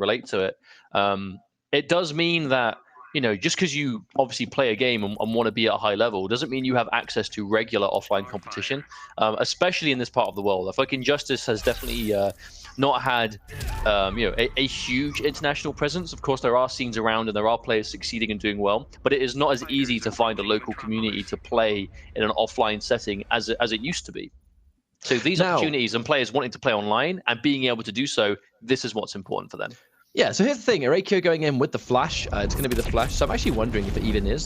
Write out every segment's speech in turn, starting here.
relate to it. It does mean that, you know, just because you obviously play a game and want to be at a high level doesn't mean you have access to regular offline competition, especially in this part of the world. I feel like Injustice has definitely not had you know, a huge international presence. Of course, there are scenes around and there are players succeeding and doing well, but it is not as easy to find a local community to play in an offline setting as it used to be. So these opportunities and players wanting to play online and being able to do so, this is what's important for them. Yeah, so here's the thing, erayko going in with the Flash, it's going to be the Flash, so I'm actually wondering if it even is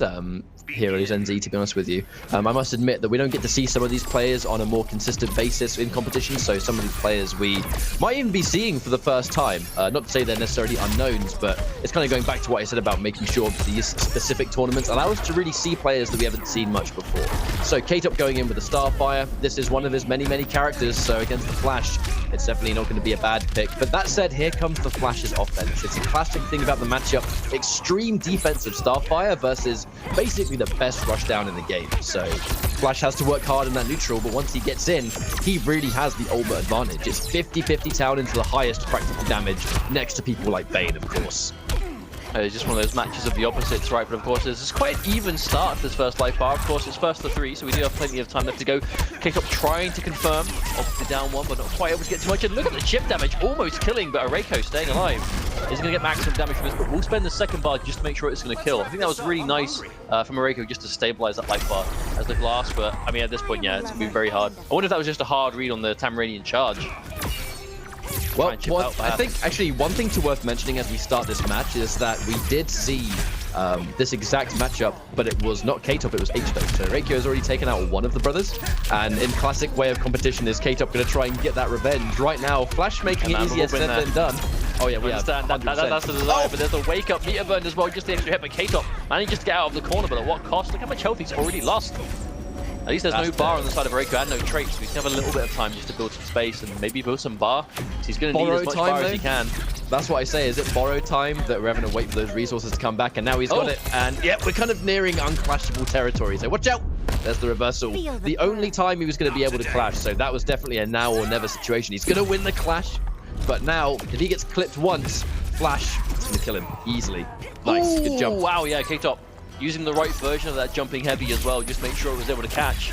Heroes NZ, to be honest with you. I must admit that we don't get to see some of these players on a more consistent basis in competition, so some of these players we might even be seeing for the first time. Not to say they're necessarily unknowns, but it's kind of going back to what I said about making sure these specific tournaments allow us to really see players that we haven't seen much before. So K-Top going in with the Starfire, this is one of his many characters, so against the Flash, it's definitely not going to be a bad pick. But that said, here comes the Flash's offense. It's a classic thing about the matchup. Extreme defensive Starfire versus basically the best rushdown in the game. So Flash has to work hard in that neutral, but once he gets in, he really has the ultimate advantage. It's 50-50 town into the highest practical damage next to people like Bane, of course. It's just one of those matches of the opposites, right? But of course, it's quite an even start to this first life bar. Of course, it's first to 3, so we do have plenty of time left to go. K-Top trying to confirm off the down 1, but not quite able to get too much. And look at the chip damage, almost killing, but erayko staying alive. Is going to get maximum damage from this, but we'll spend the second bar just to make sure it's going to kill. I think that was really nice from erayko just to stabilize that life bar as the glass, but I mean, at this point, yeah, it's going to be very hard. I wonder if that was just a hard read on the Tamaranian charge. Well, I think actually one thing worth mentioning as we start this match is that we did see this exact matchup, but it was not K-Top, it was H-Top. So erayko has already taken out one of the brothers, and in classic way of competition is K-Top going to try and get that revenge. Right now, Flash making it easier said than done. Oh yeah, we understand. That's the desire, but there's a wake-up meter burn as well, just the extra hit, but K-Top managed to get out of the corner, but at what cost? Look how much health he's already lost. At least there's no bar on the side of erayko and no traits, so he's going to have a little bit of time just to build some space and maybe build some bar. So he's going to need as much bar as he can. That's what I say, is it borrow time that we're having to wait for those resources to come back, and now he's got it. And yeah, we're kind of nearing unclashable territory, so watch out! There's the reversal. The only time he was going to be able to clash, so that was definitely a now or never situation. He's going to win the clash, but now, if he gets clipped once, Flash is going to kill him easily. Nice, good jump. Wow, yeah, K-Top using the right version of that jumping heavy as well, just make sure it was able to catch.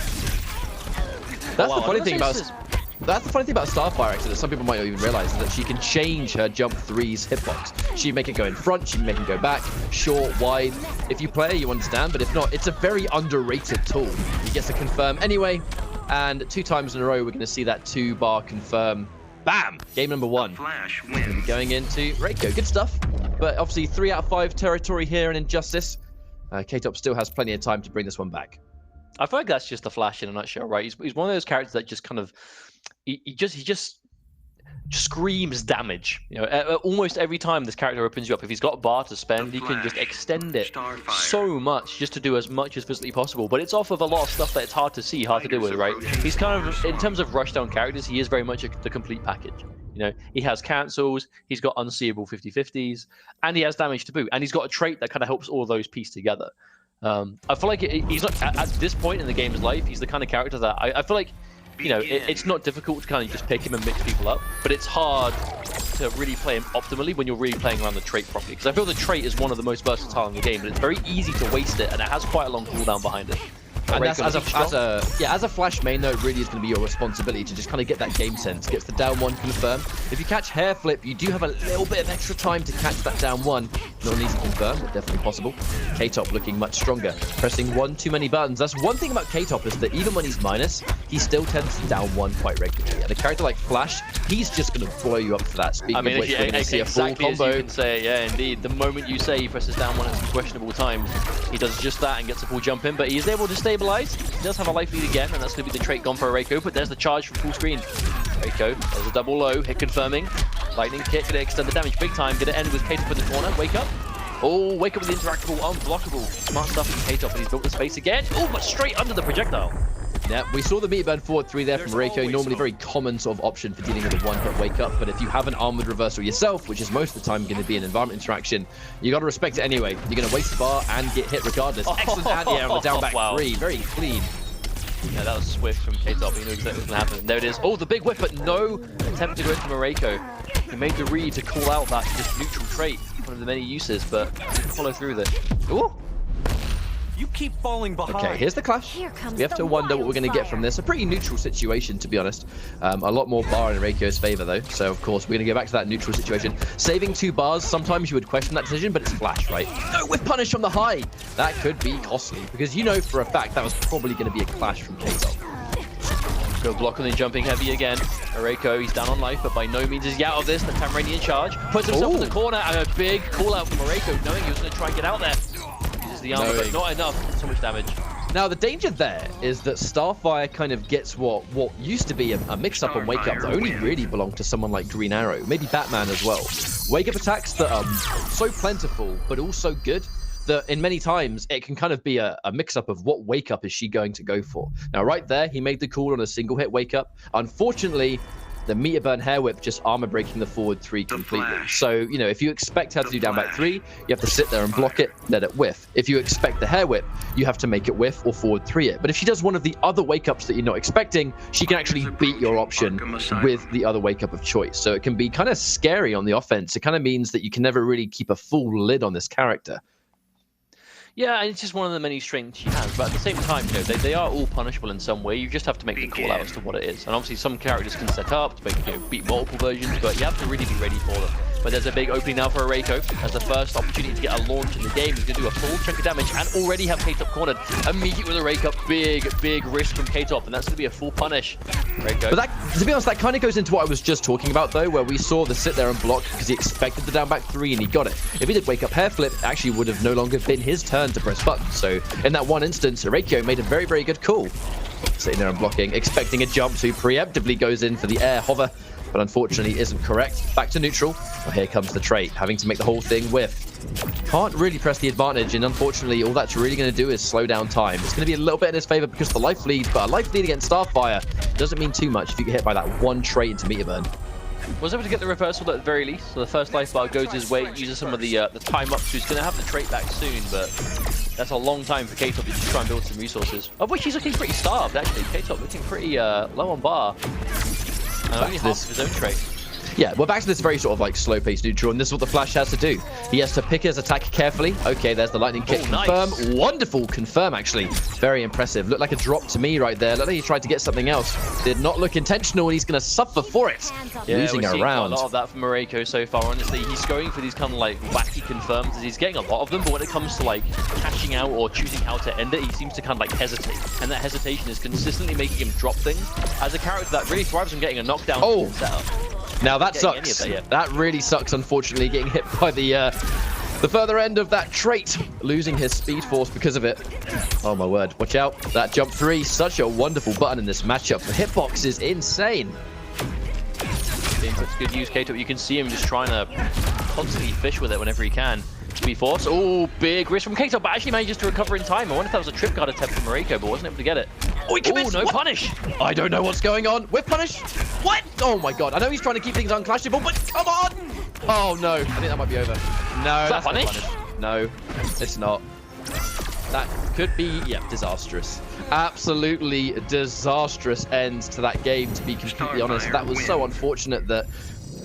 That's the funny thing about Starfire, actually, that some people might not even realize, is that she can change her jump 3's hitbox. She can make it go in front, she can make it go back, short, wide. If you play, you understand, but if not, it's a very underrated tool. He gets to confirm anyway, and 2 times in a row, we're going to see that 2-bar confirm. Bam! Game number 1. We're going to be going into erayko. Good stuff, but obviously 3 out of 5 territory here in Injustice. K-Top still has plenty of time to bring this one back. I feel like that's just the Flash in a nutshell, right? He's one of those characters that just kind of he just screams damage. You know, almost every time this character opens you up, if he's got a bar to spend, he can just extend it so much just to do as much as physically possible. But it's off of a lot of stuff that it's hard to see, hard to deal with, right? He's kind of, in terms of rushdown characters, he is very much the complete package. You know, he has cancels, he's got unseeable 50-50s, and he has damage to boot, and he's got a trait that kind of helps all those piece together. I feel like he's not, at this point in the game's life, he's the kind of character that I feel like, you know, it's not difficult to kind of just pick him and mix people up, but it's hard to really play him optimally when you're really playing around the trait properly. Because I feel the trait is one of the most versatile in the game, but it's very easy to waste it, and it has quite a long cooldown behind it. And that's, as a Flash main, though, it really is going to be your responsibility to just kind of get that game sense. Gets the down 1 confirm. If you catch hair flip, you do have a little bit of extra time to catch that down 1. Not an easy confirm, but definitely possible. K-Top looking much stronger, pressing 1 too many buttons. That's one thing about K-Top, is that even when he's minus, he still tends to down 1 quite regularly. And a character like Flash, he's just going to blow you up for that. Speaking of which, we're going to see a full combo. As you can say, yeah, indeed. The moment you say he presses down 1 at some questionable times, he does just that and gets a full jump in, but he's able to stabilize. He does have a life lead again, and that's going to be the trait gone for erayko, but there's the charge from full screen. erayko, there's a double low, hit confirming. Lightning kick, gonna extend the damage big time, gonna end with K-Top in the corner, wake up. Oh, wake up with the interactable, unblockable. Smart stuff from K-Top, and he's built the space again. Oh, but straight under the projectile. Yeah, we saw the meter burn forward 3 there from erayko. Normally very common sort of option for dealing with a 1-hit wake up, but if you have an armored reversal yourself, which is most of the time going to be an environment interaction, you got to respect it anyway. You're going to waste the bar and get hit regardless. Excellent anti-air on the down back 3, very clean. Yeah, that was swift from K-Top. He knew exactly what was going to happen. There it is. Oh, the big whip, but no attempt to go from erayko. He made the read to call out that just neutral trait, one of the many uses, but didn't follow through with it. Ooh. You keep falling behind. Okay, here's the clash. We have to wonder what we're going to get from this. A pretty neutral situation, to be honest. A lot more bar in Erayko's favor, though. So, of course, we're going to go back to that neutral situation. Saving 2 bars, sometimes you would question that decision, but it's flash, right? No, with punish from the high. That could be costly, because you know for a fact that was probably going to be a clash from K-Top. Go block on the jumping heavy again. Erayko, he's down on life, but by no means is he out of this. The Tamarani in charge. Puts himself in the corner, and a big call out from Erayko, knowing he was going to try and get out there. Uses the armor, but not enough. So much damage. Now, the danger there is that Starfire kind of gets what used to be a mix-up on wake-up that only really belonged to someone like Green Arrow, maybe Batman as well. Wake-up attacks that are so plentiful, but also good, that in many times it can kind of be a mix-up of what wake-up is she going to go for. Now, right there, he made the call on a single-hit wake-up. Unfortunately, the meter burn hair whip just armor breaking the forward 3 completely. So, you know, if you expect her to do down back 3, you have to sit there and block it, let it whiff. If you expect the hair whip, you have to make it whiff or forward 3 it. But if she does one of the other wake-ups that you're not expecting, she can actually beat your option with the other wake-up of choice. So it can be kind of scary on the offense. It kind of means that you can never really keep a full lid on this character. Yeah, and it's just one of the many strengths she has, but at the same time, you know, they are all punishable in some way. You just have to make the call out as to what it is. And obviously some characters can set up to make, you know, beat multiple versions, but you have to really be ready for them. But there's a big opening now for Erayko as the first opportunity to get a launch in the game. He's going to do a full chunk of damage and already have K-Top cornered. Immediate with Erayko, big risk from K-Top, and that's going to be a full punish. Erayko. But that, to be honest, that kind of goes into what I was just talking about, though, where we saw the sit there and block because he expected the down back 3 and he got it. If he did wake up hair flip, it actually would have no longer been his turn to press buttons. So in that one instance, Erayko made a very good call. Sitting there and blocking, expecting a jump, so he preemptively goes in for the air hover, but unfortunately isn't correct. Back to neutral. Well, here comes the trait, having to make the whole thing whiff. Can't really press the advantage, and unfortunately all that's really going to do is slow down time. It's going to be a little bit in his favor because of the life lead, but a life lead against Starfire doesn't mean too much if you get hit by that one trait into meter burn. Was able to get the reversal at the very least, so the first life bar goes his way, uses some of the time up, so he's going to have the trait back soon, but that's a long time for K-Top to just try and build some resources. Of which he's looking pretty starved, actually. K-Top looking pretty low on bar. And only half of his own trait. Yeah, we're back to this very sort of like slow-paced neutral, and this is what the Flash has to do. He has to pick his attack carefully. Okay, there's the lightning kick. Confirm. Nice. Wonderful confirm, actually. Very impressive. Looked like a drop to me right there. Looked like he tried to get something else. Did not look intentional, and he's going to suffer for it. Yeah, losing a round. A lot of that from Erayko so far, honestly. He's going for these kind of like wacky confirms. He's getting a lot of them, but when it comes to like cashing out or choosing how to end it, he seems to kind of like hesitate. And that hesitation is consistently making him drop things as a character that really thrives on getting a knockdown setup. Now that sucks. That really sucks, unfortunately, getting hit by the further end of that trait, losing his speed force because of it. Oh my word, watch out. That jump 3, such a wonderful button in this matchup. The hitbox is insane. It's good use, K-Top. You can see him just trying to constantly fish with it whenever he can. Speed force. Oh, big risk from K-Top, but actually manages to recover in time. I wonder if that was a trip guard attempt from Erayko, but wasn't able to get it. Oh, he commits. No punish. I don't know what's going on. With punish? What? Oh my god. I know he's trying to keep things unclashable, but come on! Oh no. I think that might be over. No, that's not punish. No, it's not. That could be, yeah, disastrous. Absolutely disastrous end to that game, to be completely honest. That was so unfortunate that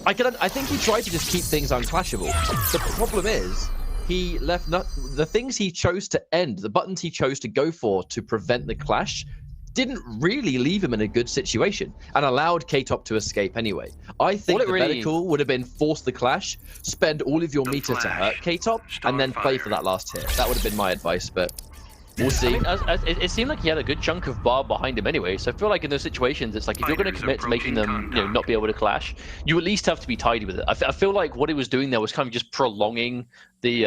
I think he tried to just keep things unclashable. The problem is, he left the things he chose to end, the buttons he chose to go for to prevent the clash, didn't really leave him in a good situation and allowed K-Top to escape anyway. I think the better call would have been force the clash, spend all of your meter to hurt K-Top, and then play for that last hit. That would have been my advice, but we'll see. I mean, it seemed like he had a good chunk of bar behind him anyway, so I feel like in those situations, it's like if you're going to commit to making them, you know, not be able to clash, you at least have to be tidy with it. I feel like what he was doing there was kind of just prolonging the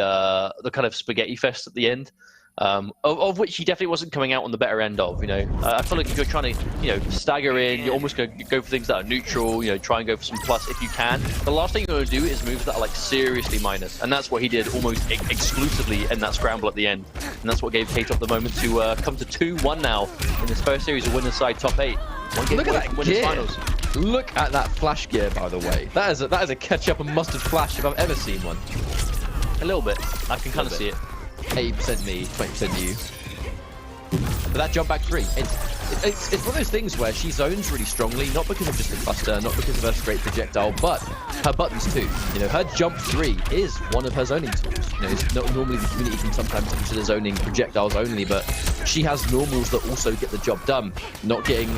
kind of spaghetti fest at the end. Of which he definitely wasn't coming out on the better end of, you know. I feel like if you're trying to, you know, stagger in, you're almost going to go for things that are neutral, you know, try and go for some plus if you can. The last thing you're going to do is moves that are like seriously minus, and that's what he did almost exclusively in that scramble at the end. And that's what gave K-Top the moment to come to 2-1 now in this first series of winner's side top 8. Look at that gear. Finals. Look at that flash gear, by the way. That is a ketchup and mustard flash if I've ever seen one. A little bit. I can kind of see it. 80% me, 20% you. But that jump back 3. it's one of those things where she zones really strongly, not because of just the cluster, not because of her straight projectile, but her buttons too. You know, her jump 3 is one of her zoning tools. You know, it's not, normally the community can sometimes consider zoning projectiles only, but she has normals that also get the job done. Not getting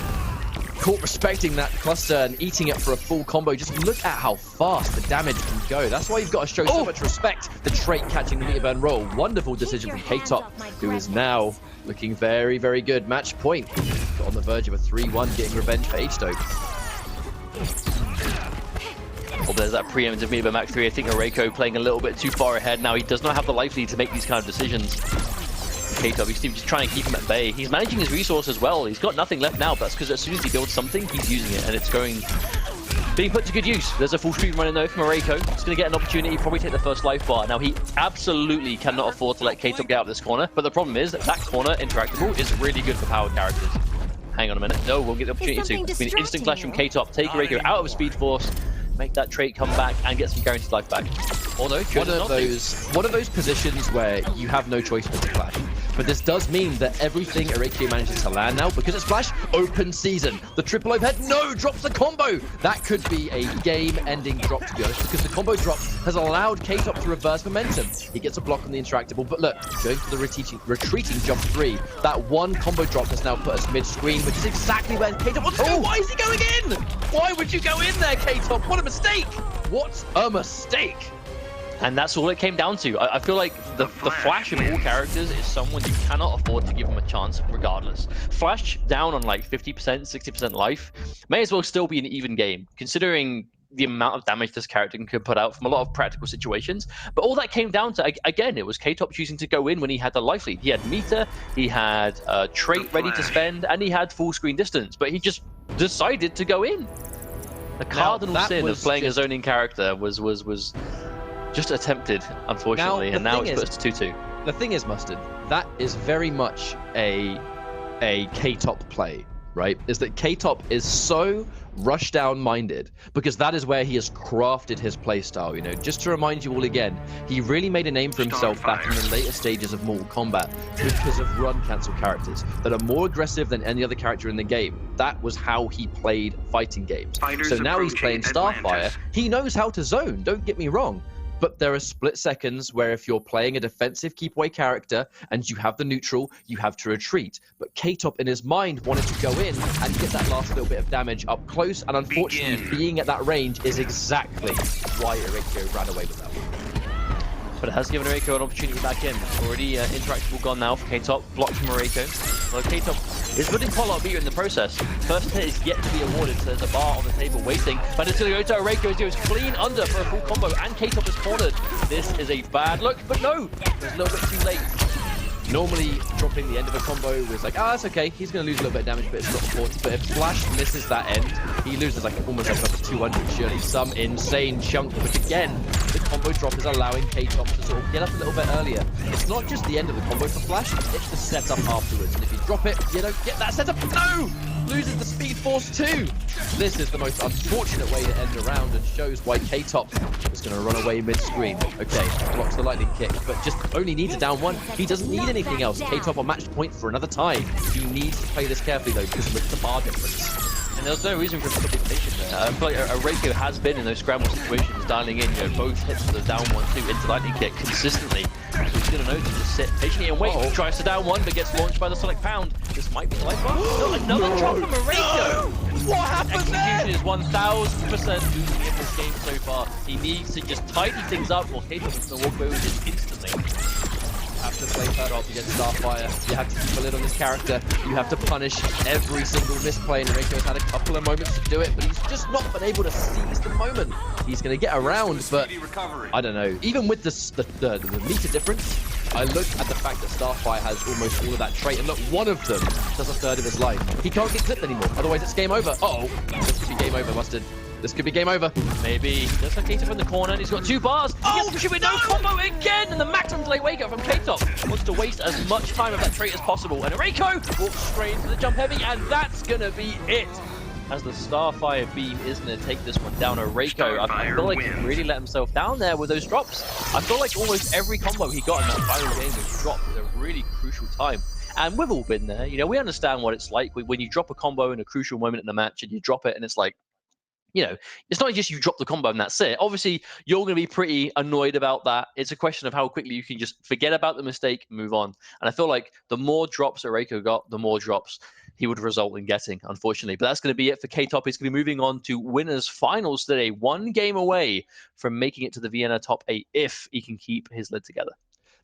caught respecting that cluster and eating it for a full combo. Just look at how fast the damage can go. That's why you've got to show so much respect. The trait catching the meter burn roll. Wonderful decision from K-Top, who is now looking very, very good. Match point. Got on the verge of a 3-1, getting revenge for H-Dope. Well, there's that preemptive meter burn Mac 3. I think erayko playing a little bit too far ahead now. He does not have the life lead to make these kind of decisions. K-Top, he's just trying to keep him at bay. He's managing his resource as well. He's got nothing left now, but that's because as soon as he builds something, he's using it, and it's being put to good use. There's a full screen running though from erayko. He's going to get an opportunity, probably take the first life bar. Now, he absolutely cannot afford to let K-Top get out of this corner, but the problem is that corner, interactable, is really good for powered characters. Hang on a minute. No, we'll get the opportunity to. It's been an instant clash from K-Top, take erayko out of Speed Force, make that trait come back, and get some guaranteed life back. Although, one of those positions where you have no choice but to clash. But this does mean that everything erayko manages to land now, because it's Flash open season. The triple overhead, no, drops the combo. That could be a game-ending drop, to be honest, because the combo drop has allowed K-Top to reverse momentum. He gets a block on the interactable, but look, going for the retreating jump 3. That one combo drop has now put us mid-screen, which is exactly where K-Top wants to go. Why is he going in? Why would you go in there, K-Top? What a mistake! What a mistake! And that's all it came down to. I feel like the Flash in all characters is someone you cannot afford to give him a chance regardless. Flash down on like 50%, 60% life may as well still be an even game, considering the amount of damage this character can put out from a lot of practical situations. But all that came down to, again, it was K-Top choosing to go in when he had the life lead. He had meter, he had a trait ready to spend, and he had full screen distance, but he just decided to go in. The cardinal sin of playing a zoning character was just attempted, unfortunately, and now it's put us to 2-2. The thing is, Mustard, that is very much a K-Top play, right? Is that K-Top is so rushdown minded because that is where he has crafted his playstyle. You know, just to remind you all again, he really made a name for himself back in the later stages of Mortal Kombat because of run cancel characters that are more aggressive than any other character in the game. That was how he played fighting games. So now he's playing Starfire. He knows how to zone, don't get me wrong. But there are split seconds where if you're playing a defensive keep away character and you have the neutral, you have to retreat. But K-Top in his mind wanted to go in and get that last little bit of damage up close, and unfortunately being at that range is exactly why erayko ran away with that one. But it has given erayko an opportunity back in. Already interactable gone now for K-Top, blocked from erayko. Well, K-Top is putting quite a lot of meter in the process. First hit is yet to be awarded, so there's a bar on the table waiting. But it's going to go to erayko as he goes clean under for a full combo, and K-Top is cornered. This is a bad look, but no, it's a little bit too late. Normally, dropping the end of a combo was like, that's okay, he's going to lose a little bit of damage, but it's not important. But if Flash misses that end, he loses like almost like another 200, surely. Some insane chunk, but again, the combo drop is allowing K-Top to sort of get up a little bit earlier. It's not just the end of the combo for Flash, it's the setup afterwards. And if you drop it, you don't get that setup. No! Loses the Speed Force too. This is the most unfortunate way to end a round and shows why K-Top is going to run away mid-screen. Okay, blocks the lightning kick, but just only needs a down one. He doesn't need anything else. K-Top on match point for another tie. He needs to play this carefully though, because look at the bar difference. And there's no reason for him to be patient there. I feel like erayko has been in those scramble situations, dialing in, both hits of the down 1-2 into lightning kick consistently. So he's going to know to just sit patiently and wait. Tries to down one, but gets launched by the Sonic Pound. This might be the life bar. No, another drop from erayko. What happened there? Execution is 1000% losing in this game so far. He needs to just tidy things up, or K-Top is going to walk away with this instantly. You have to play third off against Starfire. You have to keep a lid on this character. You have to punish every single misplay, and erayko has had a couple of moments to do it, but he's just not been able to seize the moment. He's going to get around, but I don't know. Even with the meter difference, I look at the fact that Starfire has almost all of that trait, and look, one of them does a third of his life. He can't get clipped anymore, otherwise it's game over. Uh-oh, this could be game over, Mustard. This could be game over. Maybe. There's a K-Top in the corner, and he's got 2 bars. He gets no combo again, and the maximum delay wake up from K-Top. Wants to waste as much time of that trait as possible, and erayko walks straight into the jump heavy, and that's gonna be it. As the Starfire beam is going to take this one down, erayko, I feel like he really let himself down there with those drops. I feel like almost every combo he got in that final game was dropped at a really crucial time. And we've all been there. You know, we understand what it's like when you drop a combo in a crucial moment in the match and you drop it and it's like, you know, it's not just you drop the combo and that's it. Obviously, you're going to be pretty annoyed about that. It's a question of how quickly you can just forget about the mistake and move on. And I feel like the more drops erayko got, the more drops he would result in getting, unfortunately. But that's going to be it for K-Top. He's going to be moving on to winners finals today, 1 game away from making it to the Vienna top 8 if he can keep his lid together.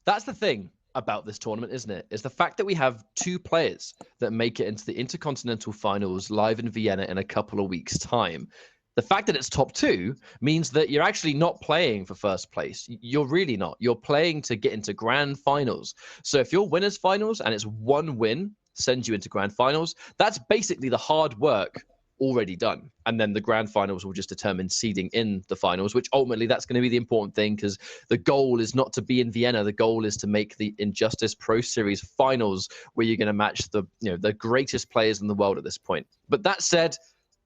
That's the thing about this tournament, isn't it? Is the fact that we have 2 players that make it into the Intercontinental Finals live in Vienna in a couple of weeks' time. The fact that it's top 2 means that you're actually not playing for first place. You're really not. You're playing to get into grand finals. So if you're winners finals and it's 1 win sends you into grand finals, that's basically the hard work already done. And then the grand finals will just determine seeding in the finals, which ultimately that's going to be the important thing, because the goal is not to be in Vienna. The goal is to make the Injustice Pro Series finals, where you're going to match the greatest players in the world at this point. But that said,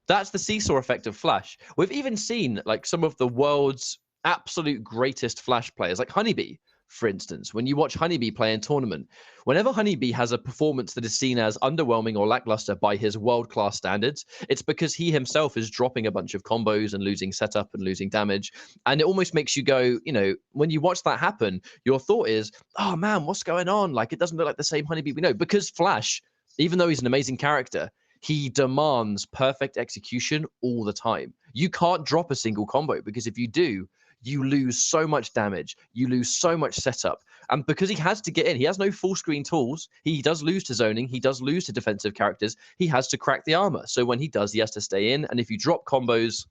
that's the seesaw effect of Flash. We've even seen like some of the world's absolute greatest Flash players, like Honeybee, for instance. When you watch Honeybee play in tournament, whenever Honeybee has a performance that is seen as underwhelming or lackluster by his world-class standards, it's because he himself is dropping a bunch of combos and losing setup and losing damage. And it almost makes you go, you know, when you watch that happen, your thought is, oh man, what's going on? Like, it doesn't look like the same Honeybee we know. Because Flash, even though he's an amazing character, he demands perfect execution all the time. You can't drop a single combo, because if you do, you lose so much damage, you lose so much setup. And because he has to get in, he has no full screen tools. He does lose to zoning, he does lose to defensive characters. He has to crack the armor. So when he does, he has to stay in. And if you drop combos,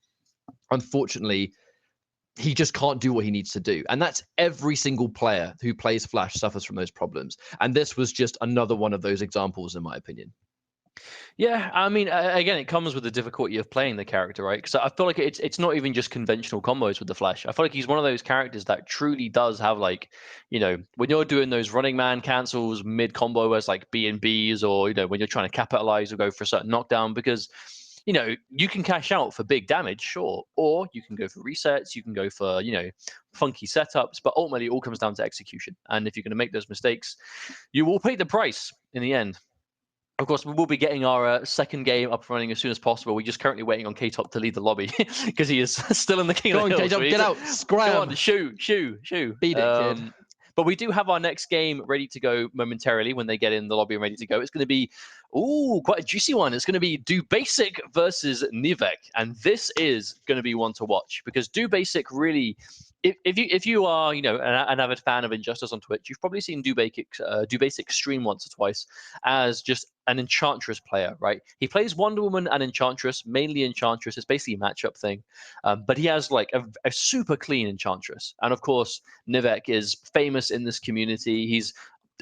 unfortunately, he just can't do what he needs to do. And that's every single player who plays Flash suffers from those problems. And this was just another one of those examples, in my opinion. Yeah, I mean, again, it comes with the difficulty of playing the character, right? Because I feel like it's not even just conventional combos with the Flash. I feel like he's one of those characters that truly does have, like, you know, when you're doing those running man cancels mid-combo as like B&Bs, or, you know, when you're trying to capitalize or go for a certain knockdown, because, you know, you can cash out for big damage, sure, or you can go for resets, you can go for, you know, funky setups, but ultimately it all comes down to execution. And if you're going to make those mistakes, you will pay the price in the end. Of course, we will be getting our second game up and running as soon as possible. We're just currently waiting on K-Top to lead the lobby because he is still in the King of the Hill. K-Top, get out, scram. Go on, shoo. Beat it, kid. But we do have our next game ready to go momentarily when they get in the lobby and ready to go. It's going to be, quite a juicy one. It's going to be dubasik versus Nivek. And this is going to be one to watch, because dubasik really... If you are, you know, an avid fan of Injustice on Twitch, you've probably seen dubasik stream once or twice as just an Enchantress player, right? He plays Wonder Woman and Enchantress, mainly Enchantress. It's basically a matchup thing. But he has like a super clean Enchantress. And of course, Nivek is famous in this community. He's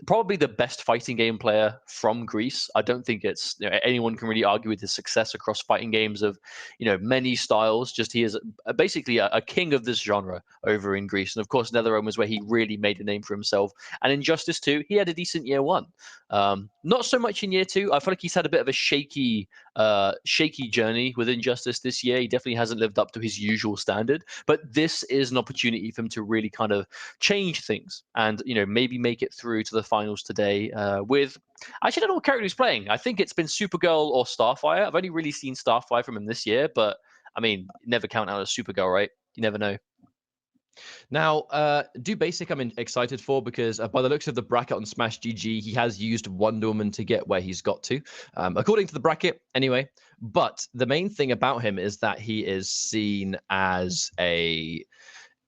probably the best fighting game player from Greece. I don't think it's, you know, anyone can really argue with his success across fighting games of, you know, many styles. Just he is basically a king of this genre over in Greece. And of course, NetherRealm was where he really made a name for himself. And Injustice 2, he had a decent year 1. Not so much in year 2. I feel like he's had a bit of a shaky journey with Injustice this year. He definitely hasn't lived up to his usual standard. But this is an opportunity for him to really kind of change things and, you know, maybe make it through to the finals today with, actually, I don't know what character he's playing. I think it's been Supergirl or Starfire. I've only really seen Starfire from him this year, but I mean, never count out a Supergirl, right? You never know. Now, dubasik I'm excited for, because by the looks of the bracket on Smash GG, he has used Wonder Woman to get where he's got to, according to the bracket anyway. But the main thing about him is that he is seen as a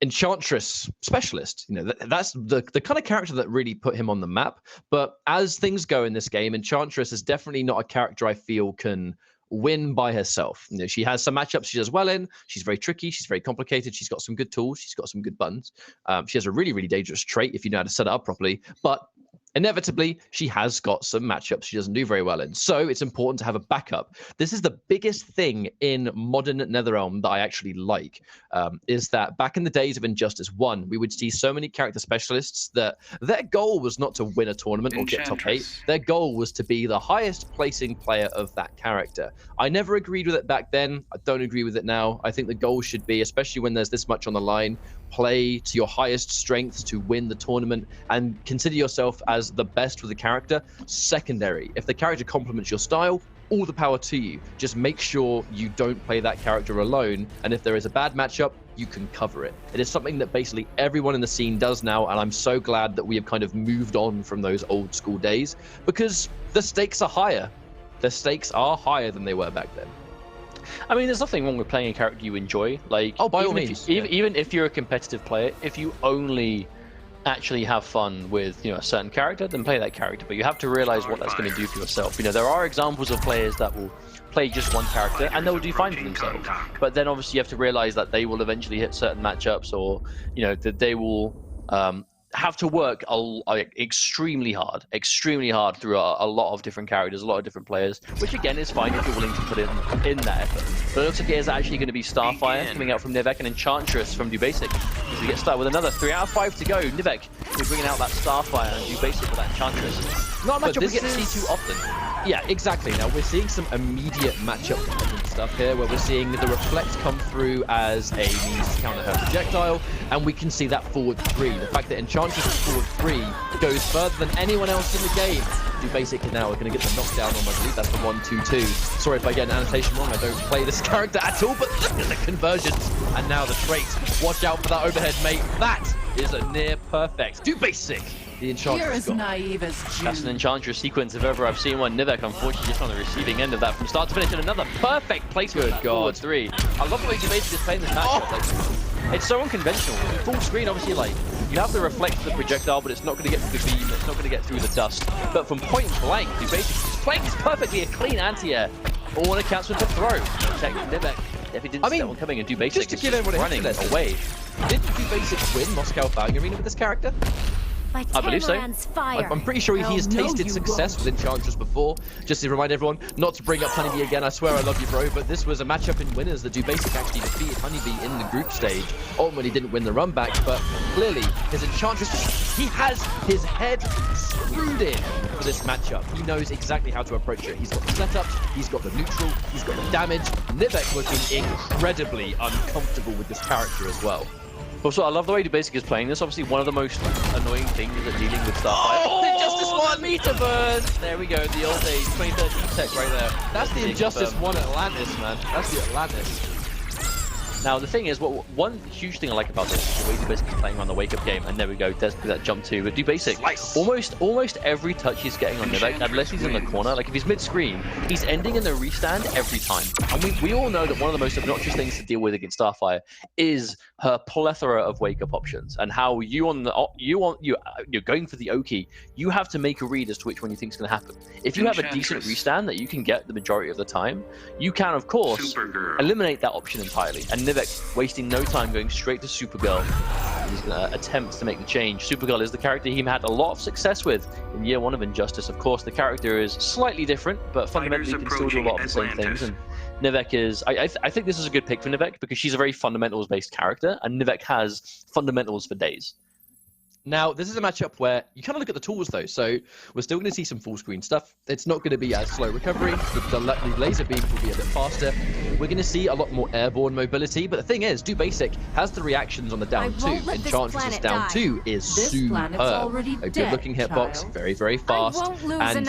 Enchantress specialist. You know, that's the kind of character that really put him on the map. But as things go in this game, Enchantress is definitely not a character I feel can win by herself. You know, she has some matchups she does well in. She's very tricky. She's very complicated. She's got some good tools. She's got some good buttons. She has a really, really dangerous trait if you know how to set it up properly. But inevitably, she has got some matchups she doesn't do very well in. So it's important to have a backup. This is the biggest thing in modern NetherRealm that I actually like, is that back in the days of Injustice 1, we would see so many character specialists that their goal was not to win a tournament or get top 8. Their goal was to be the highest placing player of that character. I never agreed with it back then. I don't agree with it now. I think the goal should be, especially when there's this much on the line, play to your highest strengths to win the tournament and consider yourself as the best with the character, secondary. If the character complements your style, all the power to you. Just make sure you don't play that character alone, and if there is a bad matchup, you can cover it. It is something that basically everyone in the scene does now, and I'm so glad that we have kind of moved on from those old school days, because the stakes are higher. The stakes are higher than they were back then. I mean, there's nothing wrong with playing a character you enjoy. Like, oh, by all means. Even if you're a competitive player, if you only actually have fun with, you know, a certain character, then play that character. But you have to realize what that's going to do for yourself. You know, there are examples of players that will play just one character and they'll do fine for themselves. But then obviously you have to realize that they will eventually hit certain matchups, or, you know, that they will have to work extremely hard through a lot of different characters, a lot of different players, which again is fine if you're willing to put in that effort. But it looks like it is actually going to be Starfire coming out from Nivek and Enchantress from dubasik as we get started with another 3 out of 5 to go. Nivek is bringing out that Starfire and dubasik with that Enchantress. Not a matchup we get to see too often. Yeah, exactly. Now we're seeing some immediate matchup dependent stuff here, where we're seeing the Reflect come through as a means to counter her projectile, and we can see that forward 3. The fact that Enchantress' forward 3 goes further than anyone else in the game. dubasik now are going to get the knockdown on, I believe that's the 1-2-2. Sorry if I get an annotation wrong, I don't play this character at all, but look at the conversions. And now the trait. Watch out for that overhead, mate. That is a near perfect. dubasik. The Enchantress. You're as naive as June. That's an Enchantress sequence if ever I've seen one. Nivek, unfortunately, just on the receiving end of that from start to finish, and another perfect placement. Good God. 3. I love the way dubasik is playing this matchup. Like, it's so unconventional. Full screen, obviously, like, you have to reflect the projectile, but it's not going to get through the beam, it's not going to get through the dust. But from point blank, dubasik is playing this perfectly, a clean anti-air. All on accounts with the throw. Protect Nivek. If he didn't see that one coming, and dubasik is just running away. Didn't dubasik win Moscow Flying Arena with this character? I believe so. I'm pretty sure he has tasted success with Enchantress before. Just to remind everyone, not to bring up Honeybee again, I swear I love you, bro, but this was a matchup in winners that dubasik actually defeated Honeybee in the group stage. Ultimately didn't win the run back, but clearly his Enchantress, he has his head screwed in for this matchup. He knows exactly how to approach it. He's got the setups, he's got the neutral, he's got the damage. Nivek was being incredibly uncomfortable with this character as well. Also, I love the way dubasik is playing this. Obviously, one of the most annoying things is that dealing with Starfire. Oh, Injustice 1 meter burn! There we go, the old days, 2013 tech right there. That's the Injustice 1 Atlantis, man. That's the Atlantis. Now, the thing is, one huge thing I like about this is the way dubasik is playing on the wake-up game. And there we go, there's that jump too. But dubasik, almost every touch he's getting on Nivek, unless he's in the corner, like if he's mid-screen, he's ending in the restand every time. And we all know that one of the most obnoxious things to deal with against Starfire is her plethora of wake-up options, and how you're going for the O-key, you have to make a read as to which one you think is going to happen. If you have a decent restand that you can get the majority of the time, you can, of course, eliminate that option entirely. And Nivek wasting no time going straight to Supergirl. He's going to attempt to make the change. Supergirl is the character he had a lot of success with in year 1 of Injustice. Of course, the character is slightly different, but fundamentally you can still do a lot of the same things. And Nivek is, I think this is a good pick for Nivek because she's a very fundamentals-based character, and Nivek has fundamentals for days. Now, this is a matchup where you kind of look at the tools, though. So we're still going to see some full screen stuff. It's not going to be as slow recovery. The laser beams will be a bit faster. We're going to see a lot more airborne mobility. But the thing is, dubasik has the reactions on the down 2. Enchantress' down 2 is superb. A good-looking hitbox, very, very fast. And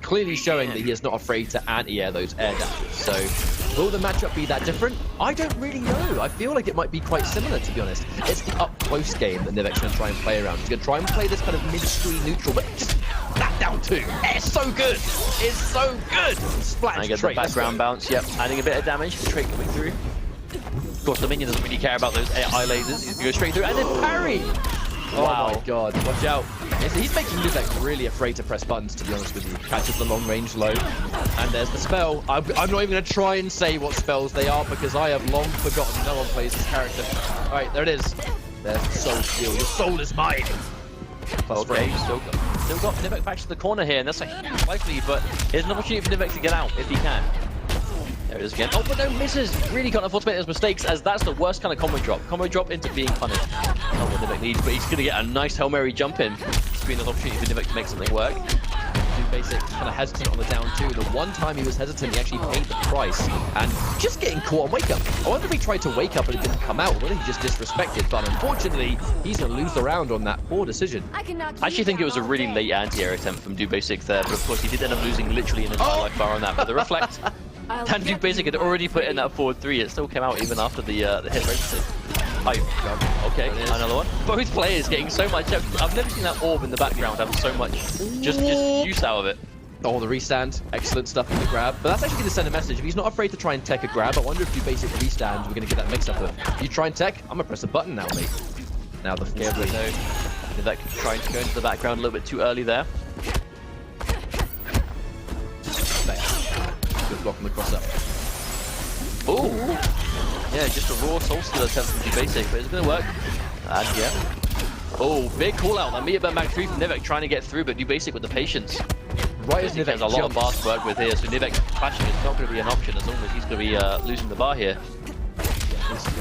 clearly showing that he is not afraid to anti-air those air dashes. So will the matchup be that different? I don't really know. I feel like it might be quite similar, to be honest. It's the up-close game that Nivek's going to try and play around. He's going to try and play this kind of mid-screen neutral, but just that down 2. It's so good. It's so good. Splash. I get the background bounce. Yep, adding a bit of damage. The trait coming through. Of course, the minion doesn't really care about those eye lasers. He's going to go straight through and then parry. Wow. Oh my God. Watch out. He's making Nivek really afraid to press buttons, to be honest with you. Catches the long range low. And there's the spell. I'm not even going to try and say what spells they are because I have long forgotten. No one plays this character. All right, there it is. There's the soul steal. Your soul is mine. Okay, still got Nivek back to the corner here, and that's a huge likely, but here's an opportunity for Nivek to get out if he can. There it is again. Oh, but no, misses. Really can't afford to make those mistakes, as that's the worst kind of combo drop. Combo drop into being punished. Not what Nivek needs, but he's going to get a nice Hail Mary jump in. It's been an opportunity for Nivek to make something work. dubasik kind of hesitant on the down 2. The one time he was hesitant, he actually paid the price. And just getting caught on wake up. I wonder if he tried to wake up and it didn't come out, or whether he just disrespected. But unfortunately, he's going to lose the round on that poor decision. I actually think it was a really late anti-air attempt from dubasik there, but of course he did end up losing literally an entire life bar on that. But the reflect, and dubasik had already put in that forward 3. It still came out even after the hit registered. Okay, another one. Both players getting so much. I've never seen that orb in the background have so much just use out of it. Oh, the restand. Excellent stuff in the grab. But that's actually going to send a message. If he's not afraid to try and tech a grab, I wonder if dubasik restands, we're going to get that mix-up of, you try and tech, I'm going to press a button now, mate. Now the full screen. Nivek trying to go into the background a little bit too early there. Good block on the cross-up. Oh! Yeah, just a raw soul steal attempt from dubasik, but it's going to work. And yeah. Oh, big call out. That meter burn back 3 from Nivek trying to get through, but dubasik with the patience. Right as Nivek has a lot of bars to work with here, so Nivek flashing is not going to be an option as long as he's going to be losing the bar here.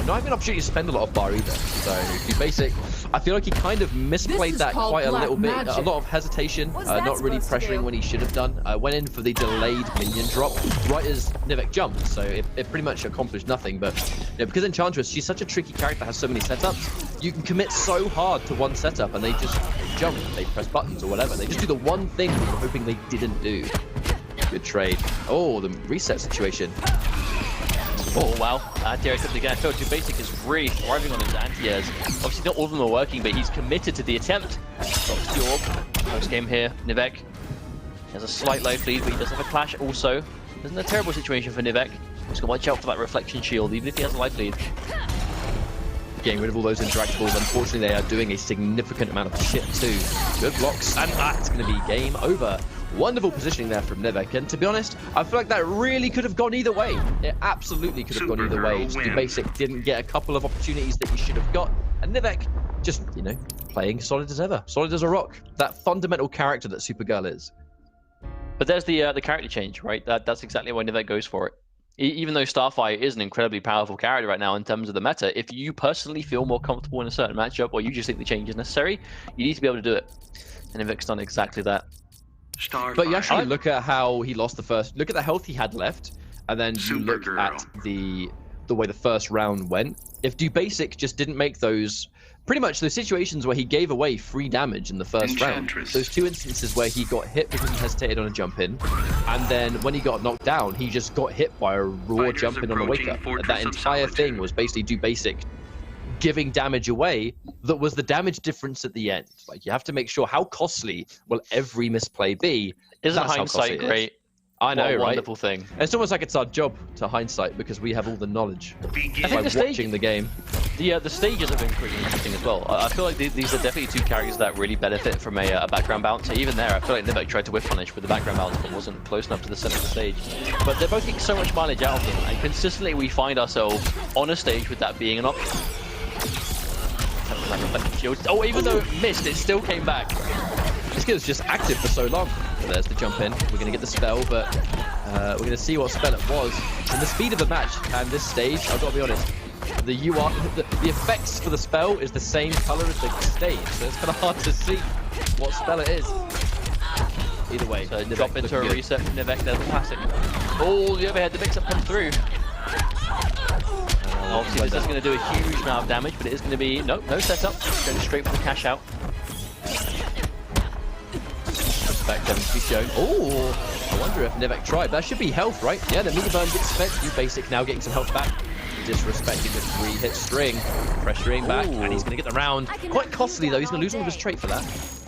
Not having an opportunity to spend a lot of bar either. So dubasik, I feel like he kind of misplayed that quite a little bit. A lot of hesitation, not really pressuring when he should have done. Went in for the delayed minion drop right as Nivek jumped, so it pretty much accomplished nothing. But you know, because Enchantress, she's such a tricky character, has so many setups, you can commit so hard to one setup and they just jump, they press buttons or whatever. They just do the one thing that you're hoping they didn't do. Good trade. Oh, the reset situation. Oh wow, anti-air attempt again. I feel dubasik is really thriving on his anti-airs. Obviously not all of them are working, but he's committed to the attempt. Drops the orb. Close game here. Nivek has a slight life lead, but he does have a clash also. Isn't a terrible situation for Nivek. He's got to watch out for that reflection shield, even if he has a life lead. Getting rid of all those interactables. Unfortunately, they are doing a significant amount of shit too. Good blocks, and that's going to be game over. Wonderful positioning there from Nivek, and to be honest, I feel like that really could have gone either way. It absolutely could have gone either way. dubasik didn't get a couple of opportunities that he should have got, and Nivek just, you know, playing solid as ever. Solid as a rock. That fundamental character that Supergirl is. But there's the character change, right? That's exactly why Nivek goes for it. Even though Starfire is an incredibly powerful character right now in terms of the meta, if you personally feel more comfortable in a certain matchup, or you just think the change is necessary, you need to be able to do it. And Nivek's done exactly that. Starfire. But you actually look at how he lost the first. Look at the health he had left, and then you look at the way the first round went. If dubasik just didn't make those, pretty much those situations where he gave away free damage in the first round, those 2 instances where he got hit because he hesitated on a jump in, and then when he got knocked down, he just got hit by a raw jump in on the wake up. That entire thing was basically dubasik giving damage away that was the damage difference at the end. Like, you have to make sure, how costly will every misplay be? Isn't hindsight great? I know, right? Wonderful thing. And it's almost like it's our job to hindsight because we have all the knowledge by watching the game. The stages have been pretty interesting as well. I feel like these are definitely 2 characters that really benefit from a background bounce. So even there, I feel like Nivek tried to whiff punish with the background bounce, but wasn't close enough to the center of the stage. But they're both getting so much mileage out of them, and consistently we find ourselves on a stage with that being an option. Oh, even though it missed, it still came back. This skill's just active for so long. So there's the jump in. We're going to get the spell, but we're going to see what spell it was. And the speed of the match and this stage, I've got to be honest, the effects for the spell is the same color as the stage, so it's kind of hard to see what spell it is. Either way, so drop into a reset from Nivek. There's the classic. Oh, the overhead, the mix-up comes through. Obviously, this is going to do a huge amount of damage, but it is going to be no setup. Going straight for the cash out. Back to be shown. Oh, I wonder if Nivek tried. That should be health, right? Yeah, the meter burn gets spent. dubasik now getting some health back. Disrespecting the 3-hit string. Pressuring back, and he's going to get the round. Quite costly, though. He's going to lose all of his trait for that.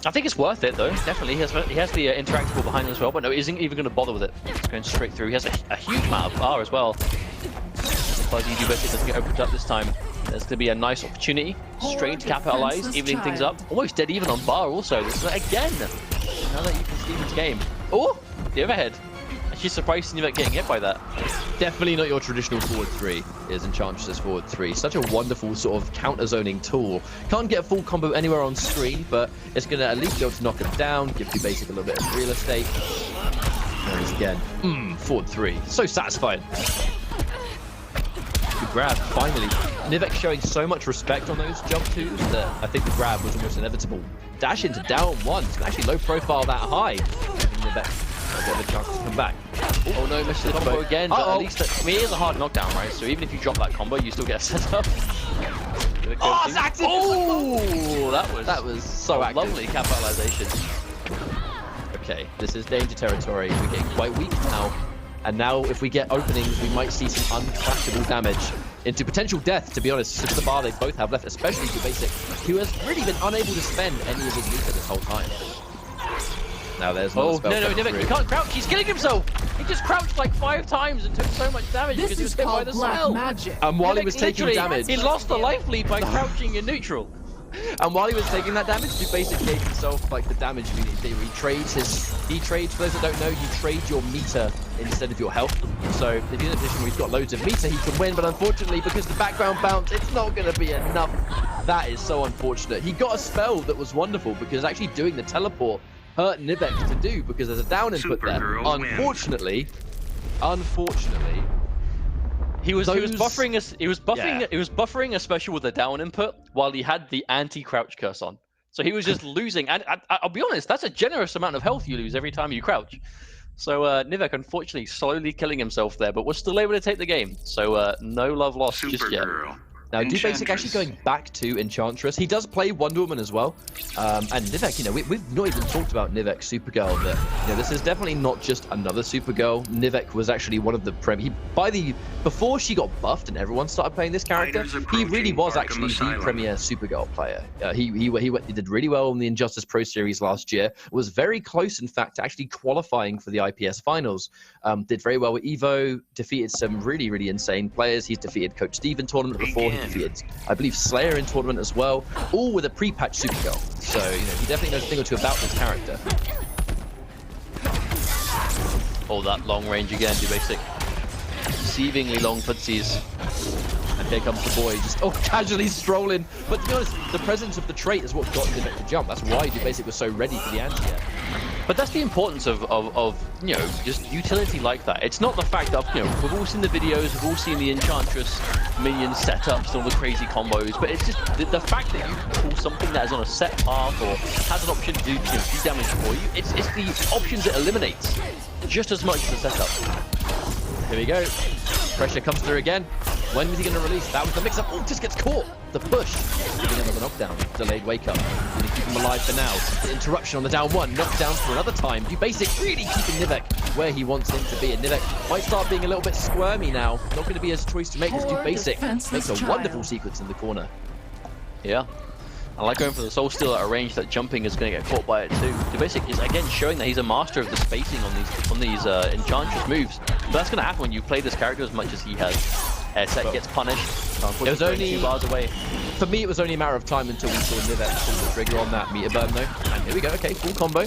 I think it's worth it, though. Definitely. He has the interactable behind him as well, but no, he isn't even going to bother with it. It's going straight through. He has a huge amount of bar as well. Fuzzy dubasik doesn't get opened up this time. There's going to be a nice opportunity. Straight to capitalize, evening things up. Almost dead even on bar also. This is again another even Stevens game. Oh, the overhead. Actually surprised Nivek getting hit by that. Definitely not your traditional forward 3 is Enchantress' forward 3. Such a wonderful sort of counter-zoning tool. Can't get a full combo anywhere on screen, but it's going to at least be able to knock him down, give dubasik a little bit of real estate. There he is again. Forward 3. So satisfying. Good grab, finally. Nivek showing so much respect on those jump 2s that I think the grab was almost inevitable. Dash into down 1. It's actually low profile that high. Nivek a bit of a chance to come back. Oh no, missed the combo again, but at least, I mean, it is a hard knockdown, right? So even if you drop that combo, you still get a setup. Oh, it's active! Oh, that was so active. Lovely capitalization. Okay, this is danger territory. We're getting quite weak now. And now, if we get openings, we might see some uncrashable damage into potential death, to be honest. Since the bar they both have left, especially dubasik, who has really been unable to spend any of his meter this whole time. Now there's no spell. No, Nivek, he can't crouch. He's killing himself. He just crouched like 5 times and took so much damage because he was hit by the spell. And while he was taking damage, he lost the life lead by crouching in neutral. And while he was taking that damage, dubasik gave himself like the damage unit theory. He trades, for those that don't know, you trade your meter instead of your health. So if he's in a position where he's got loads of meter, he can win, but unfortunately, because the background bounce, it's not going to be enough. That is so unfortunate. He got a spell that was wonderful because actually doing the teleport hurt Nivek to do because there's a down input there. Unfortunately, he was buffering a special with a down input while he had the anti-crouch curse on. So he was just losing, and I'll be honest, that's a generous amount of health you lose every time you crouch. So Nivek, unfortunately, slowly killing himself there, but was still able to take the game. So no love lost just yet. Now, dubasik actually going back to Enchantress. He does play Wonder Woman as well. And Nivek, you know, we've not even talked about Nivek Supergirl. That, you know, this is definitely not just another Supergirl. Nivek was actually one of the before she got buffed and everyone started playing this character, he really was actually the premier Supergirl player. He did really well in the Injustice Pro Series last year. Was very close, in fact, to actually qualifying for the IPS finals. Did very well with Evo. Defeated some really, really insane players. He's defeated Coach Steve in tournament before. He defeated, I believe, Slayer in tournament as well, all with a pre-patch Supergirl. So, you know, he definitely knows a thing or two about this character. Oh, that long range again, dubasik. Deceivingly long footsies. And here comes the boy, just casually strolling. But to be honest, the presence of the trait is what got Nivek to jump. That's why dubasik was so ready for the anti-air. But that's the importance of you know, just utility like that. It's not the fact that, you know, we've all seen the videos, we've all seen the Enchantress minion setups and all the crazy combos, but it's just the fact that you can pull something that is on a set path or has an option to do, you know, do damage for you. It's the options it eliminates just as much as the setup. Here we go. Pressure comes through again. When was he going to release? That was the mix-up. Oh, just gets caught. The push. Giving him a knockdown. Delayed wake-up. Going to keep him alive for now. The interruption on the down one. Knockdown for another time. dubasik really keeping Nivek where he wants him to be. And Nivek might start being a little bit squirmy now. Not going to be his choice to make as dubasik makes a wonderful sequence in the corner. Yeah. I like going for the Soul Steal at a range that jumping is going to get caught by it too. dubasik is again showing that he's a master of the spacing on these Enchantress moves. But that's going to happen when you play this character as much as he has. Set gets punished. It was only 2 bars away. For me, it was only a matter of time until we saw Nivek pull the trigger on that meter burn though. And here we go. Okay, full combo.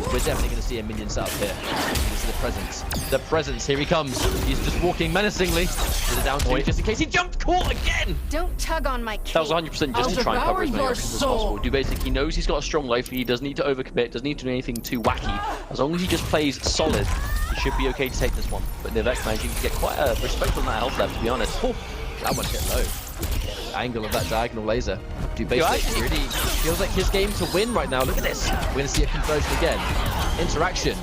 We're definitely going to see a minion set up here. This is the presence. The presence. Here he comes. He's just walking menacingly to the down two, just in case he jumped. Caught again. Don't tug on my cape. That was 100% just to try and cover as many options as possible. dubasik, he knows he's got a strong life lead. He doesn't need to overcommit. Doesn't need to do anything too wacky. As long as he just plays solid, he should be okay to take this one. But Nivek managing to get quite a respect on that health left, to be honest. Oh, that one hit low. The angle of that diagonal laser. dubasik really feels like his game to win right now. Look at this. We're going to see a conversion again. Interaction.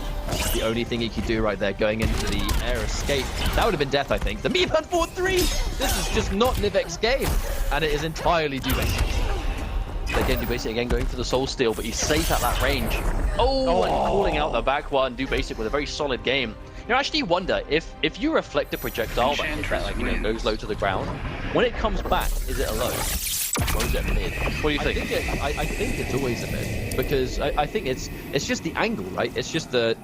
The only thing he could do right there, going into the air escape. That would have been death, I think. The meat hunt 4-3. This is just not Nivek's game. And it is entirely dubasik. Again, dubasik again going for the Soul Steal, but he's safe at that range. Oh, and calling out the back one. dubasik with a very solid game. You know, I actually wonder if you reflect a projectile that like, you know, goes low to the ground, when it comes back, is it a low? Or is it a mid? What do you think? I think it's always a mid, because I think it's just the angle, right? It's just the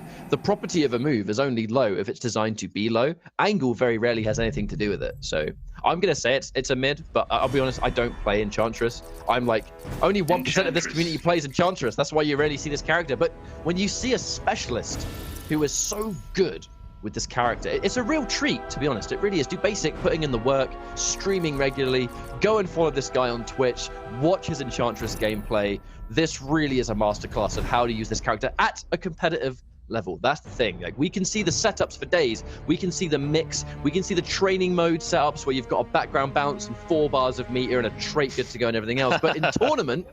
property of a move is only low if it's designed to be low. Angle very rarely has anything to do with it. So I'm going to say it's a mid, but I'll be honest, I don't play Enchantress. I'm like, only 1% of this community plays Enchantress. That's why you rarely see this character. But when you see a specialist who is so good with this character, it's a real treat, to be honest. It really is. dubasik putting in the work, streaming regularly, go and follow this guy on Twitch, watch his Enchantress gameplay. This really is a masterclass of how to use this character at a competitive level. That's the thing. Like, we can see the setups for days. We can see the mix. We can see the training mode setups where you've got a background bounce and 4 bars of meter and a trait good to go and everything else. But in tournament,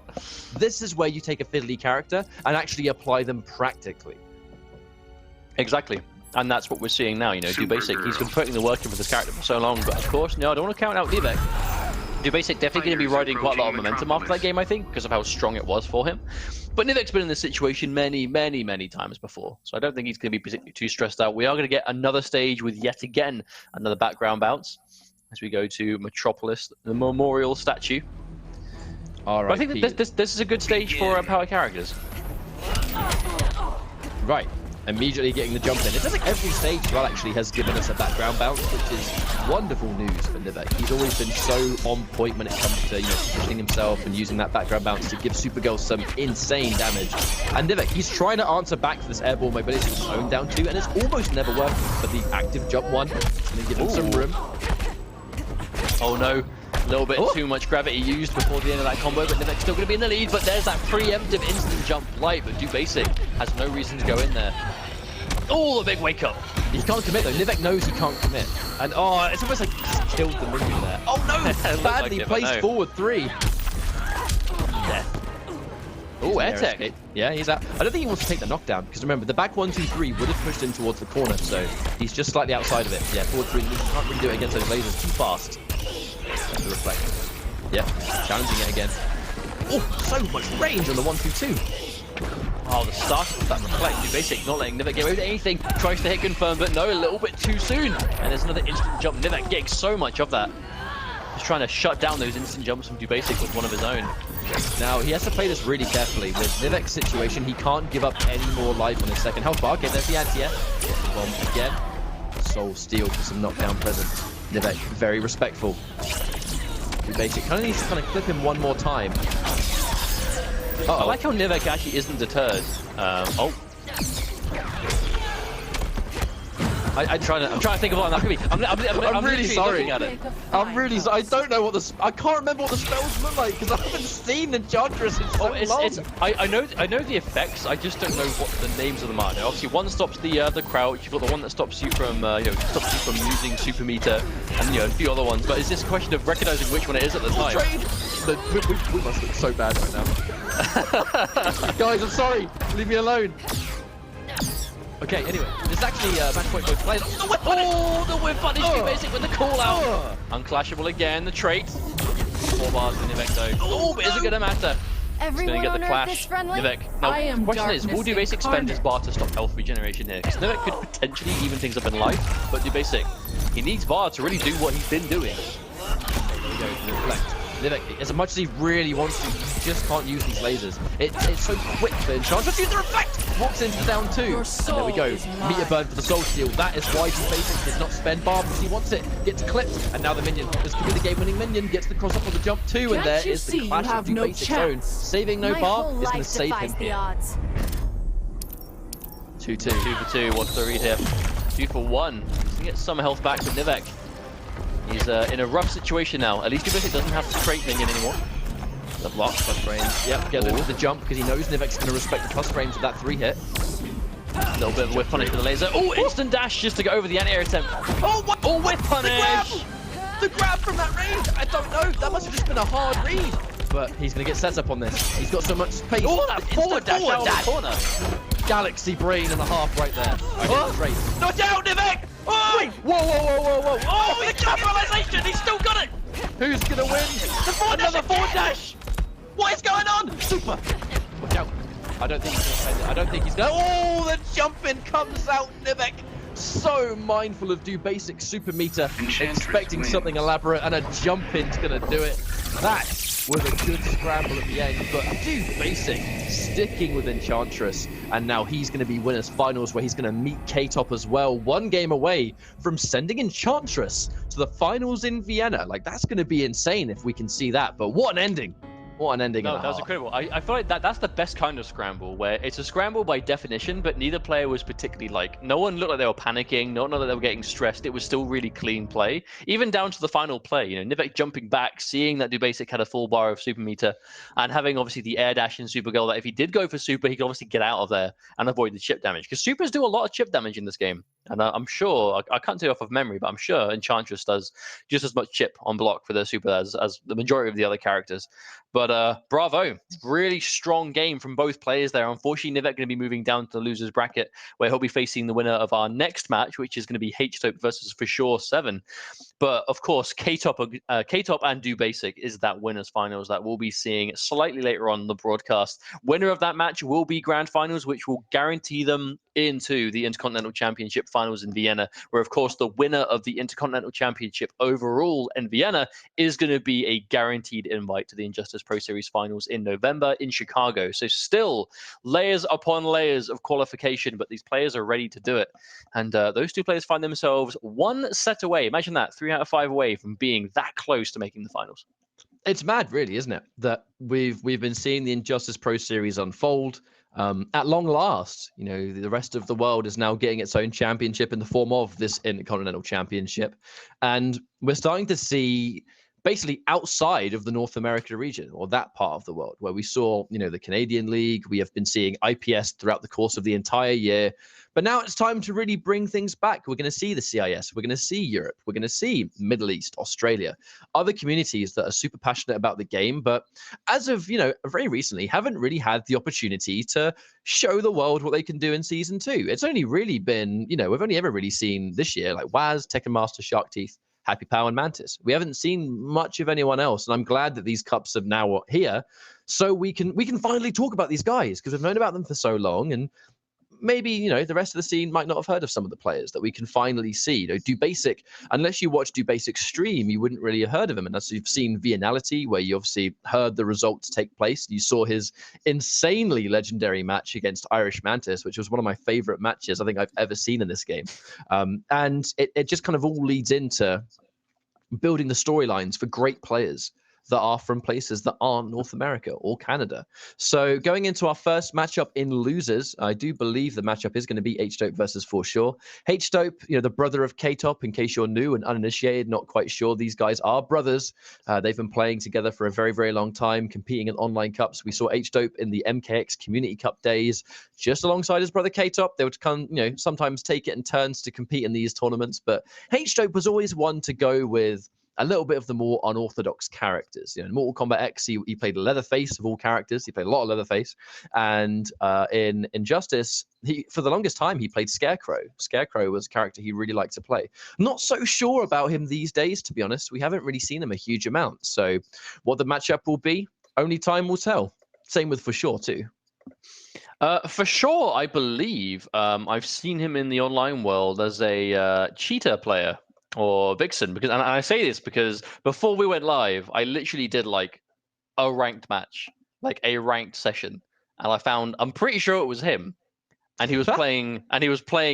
this is where you take a fiddly character and actually apply them practically. Exactly. And that's what we're seeing now, you know, dubasik, he's been putting the work in with this character for so long, but of course, no, I don't want to count out Nivek. dubasik definitely going to be riding quite a lot of momentum after that game, I think, because of how strong it was for him. But Nivek's been in this situation many times before, so I don't think he's going to be particularly too stressed out. We are going to get another stage with yet again another background bounce as we go to Metropolis, the memorial statue. All right. But I think that this is a good stage for power characters. Right. Immediately getting the jump in. It feels like every stage well actually has given us a background bounce, which is wonderful news for Nivek. He's always been so on point when it comes to, you know, positioning himself and using that background bounce to give Supergirl some insane damage. And Nivek, he's trying to answer back to this airborne mobility with his own down 2, and it's almost never working. But the active jump 1 is going to give him some room. Oh no. A little bit too much gravity used before the end of that combo, but Nivek's still going to be in the lead, but there's that preemptive instant jump light, but dubasik has no reason to go in there. Oh, the big wake up. He can't commit though. Nivek knows he can't commit. And oh, it's almost like he's killed the minion there. Oh no, badly placed forward 3. Oh, air tech. Yeah, he's out. I don't think he wants to take the knockdown, because remember, the back 1, 2, 3 would have pushed him towards the corner, so he's just slightly outside of it. Yeah, forward 3, he can't really do it against those lasers too fast. The reflect. Yeah, challenging it again. Oh, so much range on the 1, 2, 2. Oh, the start of that reflect, dubasik not letting Nivek get away with anything. Tries to hit confirm, but no, a little bit too soon. And there's another instant jump. Nivek getting so much of that. He's trying to shut down those instant jumps from dubasik with one of his own. Now, he has to play this really carefully. With Nivek's situation, he can't give up any more life on his second health bar. Okay, there's the anti-air. Bomb again. Soul Steel for some knockdown presence. Nivek, very respectful. dubasik kind of needs to clip him one more time. I like how Nivek actually isn't deterred. I'm trying to think of what that could be. I'm really sorry. I'm really sorry. I don't know what I can't remember what the spells look like because I haven't seen Enchantress in so long. I know the effects. I just don't know what the names of them are. Now, obviously, one stops the crouch. You've got the one that stops you from using super meter, and a few other ones. But it's just a question of recognizing which one it is at the time. We must look so bad right now. Guys, I'm sorry. Leave me alone. Okay, anyway, there's actually match point both players. Oh, the whip punish dubasik with the call out. Unclashable again, the trait. 4 bars for Nivek though. Oh, but is it gonna matter? He's gonna get the clash. Nivek. Now, the question is, will dubasik spend his bar to stop health regeneration here? Because Nivek could potentially even things up in life, but dubasik, he needs bar to really do what he's been doing. There we go, reflect. Nivek, as much as he really wants to, he just can't use these lasers. It's so quick for Enchantress. Use the reflect! Walks into the down 2. And there we go. Meter burn for the soul steal. That is why dubasik did not spend bar because he wants it. Gets clipped. And now the minion. This could be the game-winning minion. Gets the cross up on the jump 2. And there is the clash of dubasik's own. Saving no bar is going to save him here. 2-2. 2 for 2. What's the read here? 2 for 1. He's going to get some health back with Nivek. He's in a rough situation now. At least dubasik doesn't have to trait minion anymore. The block, plus frames. Yep, get the jump because he knows Nivek's going to respect the plus frames of that 3 hit. A little bit of a whiff punish for the laser. Oh, instant dash just to go over the anti-air attempt. Oh, what? Oh, whiff punish! The grab from that range! I don't know. That must have just been a hard read. But he's going to get set up on this. He's got so much space. Oh, that forward dash out of the corner. Galaxy brain and a half right there. Not out, Nivek! Oh! Wait. Whoa. Oh, the capitalization! He's still got it! Who's going to win? The forward dash! Another forward dash! What is going on? Super! Watch out. I don't think he's going to spend it. I don't think he's going to... Oh, the jumping comes out, Nivek. So mindful of dubasik super meter. Expecting something elaborate, and a jump in's going to do it. That was a good scramble at the end, but dubasik sticking with Enchantress. And now he's going to be winners finals, where he's going to meet K-Top as well. 1 game away from sending Enchantress to the finals in Vienna. Like, that's going to be insane if we can see that. But what an ending! What an ending. No, that was incredible. I feel like that's the best kind of scramble, where it's a scramble by definition, but neither player was particularly like, no one looked like they were panicking, no one looked like they were getting stressed. It was still really clean play, even down to the final play. You know, Nivek jumping back, seeing that dubasik had a full bar of super meter, and having obviously the air dash in Supergirl, that if he did go for super, he could obviously get out of there and avoid the chip damage, because supers do a lot of chip damage in this game. And I'm sure, I can't tell you off of memory, but I'm sure Enchantress does just as much chip on block for their super as the majority of the other characters. But bravo, really strong game from both players there. Unfortunately, Nivek going to be moving down to the loser's bracket, where he'll be facing the winner of our next match, which is going to be H-Tope versus For Sure 7. But of course, K-Top and dubasik is that winners finals that we'll be seeing slightly later on in the broadcast. Winner of that match will be grand finals, which will guarantee them into the Intercontinental Championship finals in Vienna, where of course the winner of the Intercontinental Championship overall in Vienna is going to be a guaranteed invite to the Injustice Pro Series finals in November in Chicago. So still layers upon layers of qualification, but these players are ready to do it. And those two players find themselves one set away. Imagine that, 3 out of 5 away from being that close to making the finals. It's mad, really, isn't it? That we've been seeing the Injustice Pro Series unfold. At long last, you know, the rest of the world is now getting its own championship in the form of this Intercontinental Championship. And we're starting to see basically outside of the North America region, or that part of the world, where we saw, you know, the Canadian League. We have been seeing IPS throughout the course of the entire year. But now it's time to really bring things back. We're going to see the CIS. We're going to see Europe. We're going to see Middle East, Australia, other communities that are super passionate about the game. But as of, you know, very recently, haven't really had the opportunity to show the world what they can do in Season 2. It's only really been, you know, we've only ever really seen this year, like Waz, Tekken Master, Shark Teeth, Happy Pow, and Mantis. We haven't seen much of anyone else. And I'm glad that these cups are now here, so we can finally talk about these guys, because we've known about them for so long. And maybe, you know, the rest of the scene might not have heard of some of the players that we can finally see. You know, dubasik, unless you watch dubasik stream, you wouldn't really have heard of him. Unless you've seen Vienality, where you obviously heard the results take place. You saw his insanely legendary match against Irish Mantis, which was one of my favorite matches I think I've ever seen in this game. And it just kind of all leads into building the storylines for great players that are from places that aren't North America or Canada. So going into our first matchup in losers, I do believe the matchup is going to be H-Tope versus For Sure. H-Tope, you know, the brother of K-Top, in case you're new and uninitiated, not quite sure, these guys are brothers. They've been playing together for a very, very long time, competing in online cups. We saw H-Tope in the MKX Community Cup days, just alongside his brother K-Top. They would come, you know, sometimes take it in turns to compete in these tournaments, but H-Tope was always one to go with a little bit of the more unorthodox characters. You know, in Mortal Kombat X, he played Leatherface of all characters. He played a lot of Leatherface. And in Injustice, for the longest time, he played Scarecrow. Scarecrow was a character he really liked to play. Not so sure about him these days, to be honest. We haven't really seen him a huge amount. So what the matchup will be, only time will tell. Same with For Sure, too. For Sure, I believe I've seen him in the online world as a Cheetah player, or Vixen, because, and I say this because before we went live, I literally did like a ranked match, like a ranked session, and I'm pretty sure it was him, and he was playing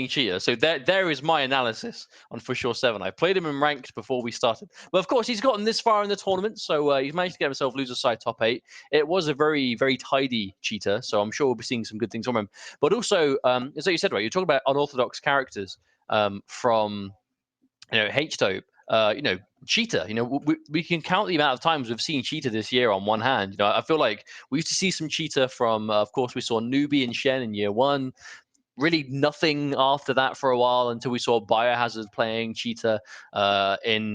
Cheetah. So there is my analysis on For Sure 7. I played him in ranked before we started, but of course he's gotten this far in the tournament, so he's managed to get himself loser side top 8. It was a very, very tidy Cheetah, so I'm sure we'll be seeing some good things from him. But also, as you said, right, you're talking about unorthodox characters from, you know, H-Tope, you know, Cheetah. You know, we can count the amount of times we've seen Cheetah this year on one hand. You know, I feel like we used to see some Cheetah from, of course, we saw Newbie and Shen in year 1. Really nothing after that for a while until we saw Biohazard playing Cheetah in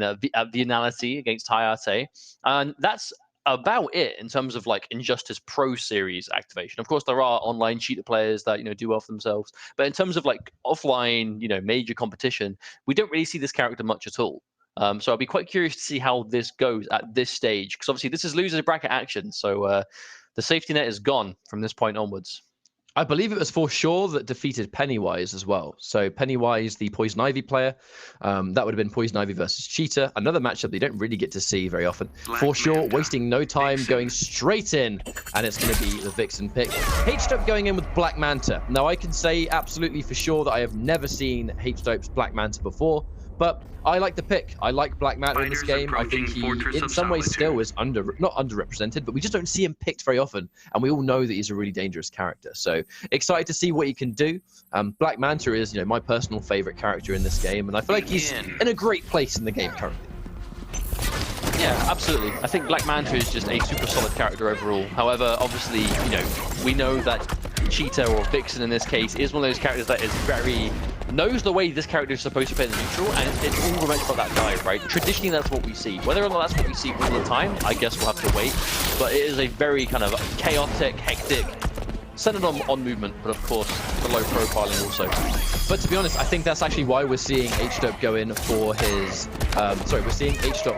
Vienality against Hayate. And that's about it in terms of like Injustice Pro Series activation. Of course, there are online Cheetah players that, you know, do well for themselves, but in terms of like offline, you know, major competition, we don't really see this character much at all. So I'll be quite curious to see how this goes at this stage, because obviously this is losers bracket action, so the safety net is gone from this point onwards. I believe it was For Sure that defeated Pennywise as well. So Pennywise, the Poison Ivy player, that would have been Poison Ivy versus Cheetah. Another matchup that you don't really get to see very often. For Sure, wasting no time, going straight in, and it's going to be the Vixen pick. H-Tope going in with Black Manta. Now, I can say absolutely for sure that I have never seen H-Tope's Black Manta before, But I like the pick. I like Black Manta in this game. I think he, in some ways, still is not underrepresented, but we just don't see him picked very often. And we all know that he's a really dangerous character. So excited to see what he can do. Black Manta is, my personal favorite character in this game, and I feel like he's in a great place in the game currently. Yeah, absolutely. I think Black Manta is just a super solid character overall. However, obviously, we know that Cheetah, or Vixen in this case, is one of those characters that is knows the way this character is supposed to play in the neutral, and it's all revenge about that dive, right? Traditionally, that's what we see. Whether or not that's what we see all the time, I guess we'll have to wait. But it is a very kind of chaotic, hectic, centered on movement, but of course, the low profiling also. But to be honest, I think that's actually why we're seeing H-Dope go in for his... we're seeing H-Dope...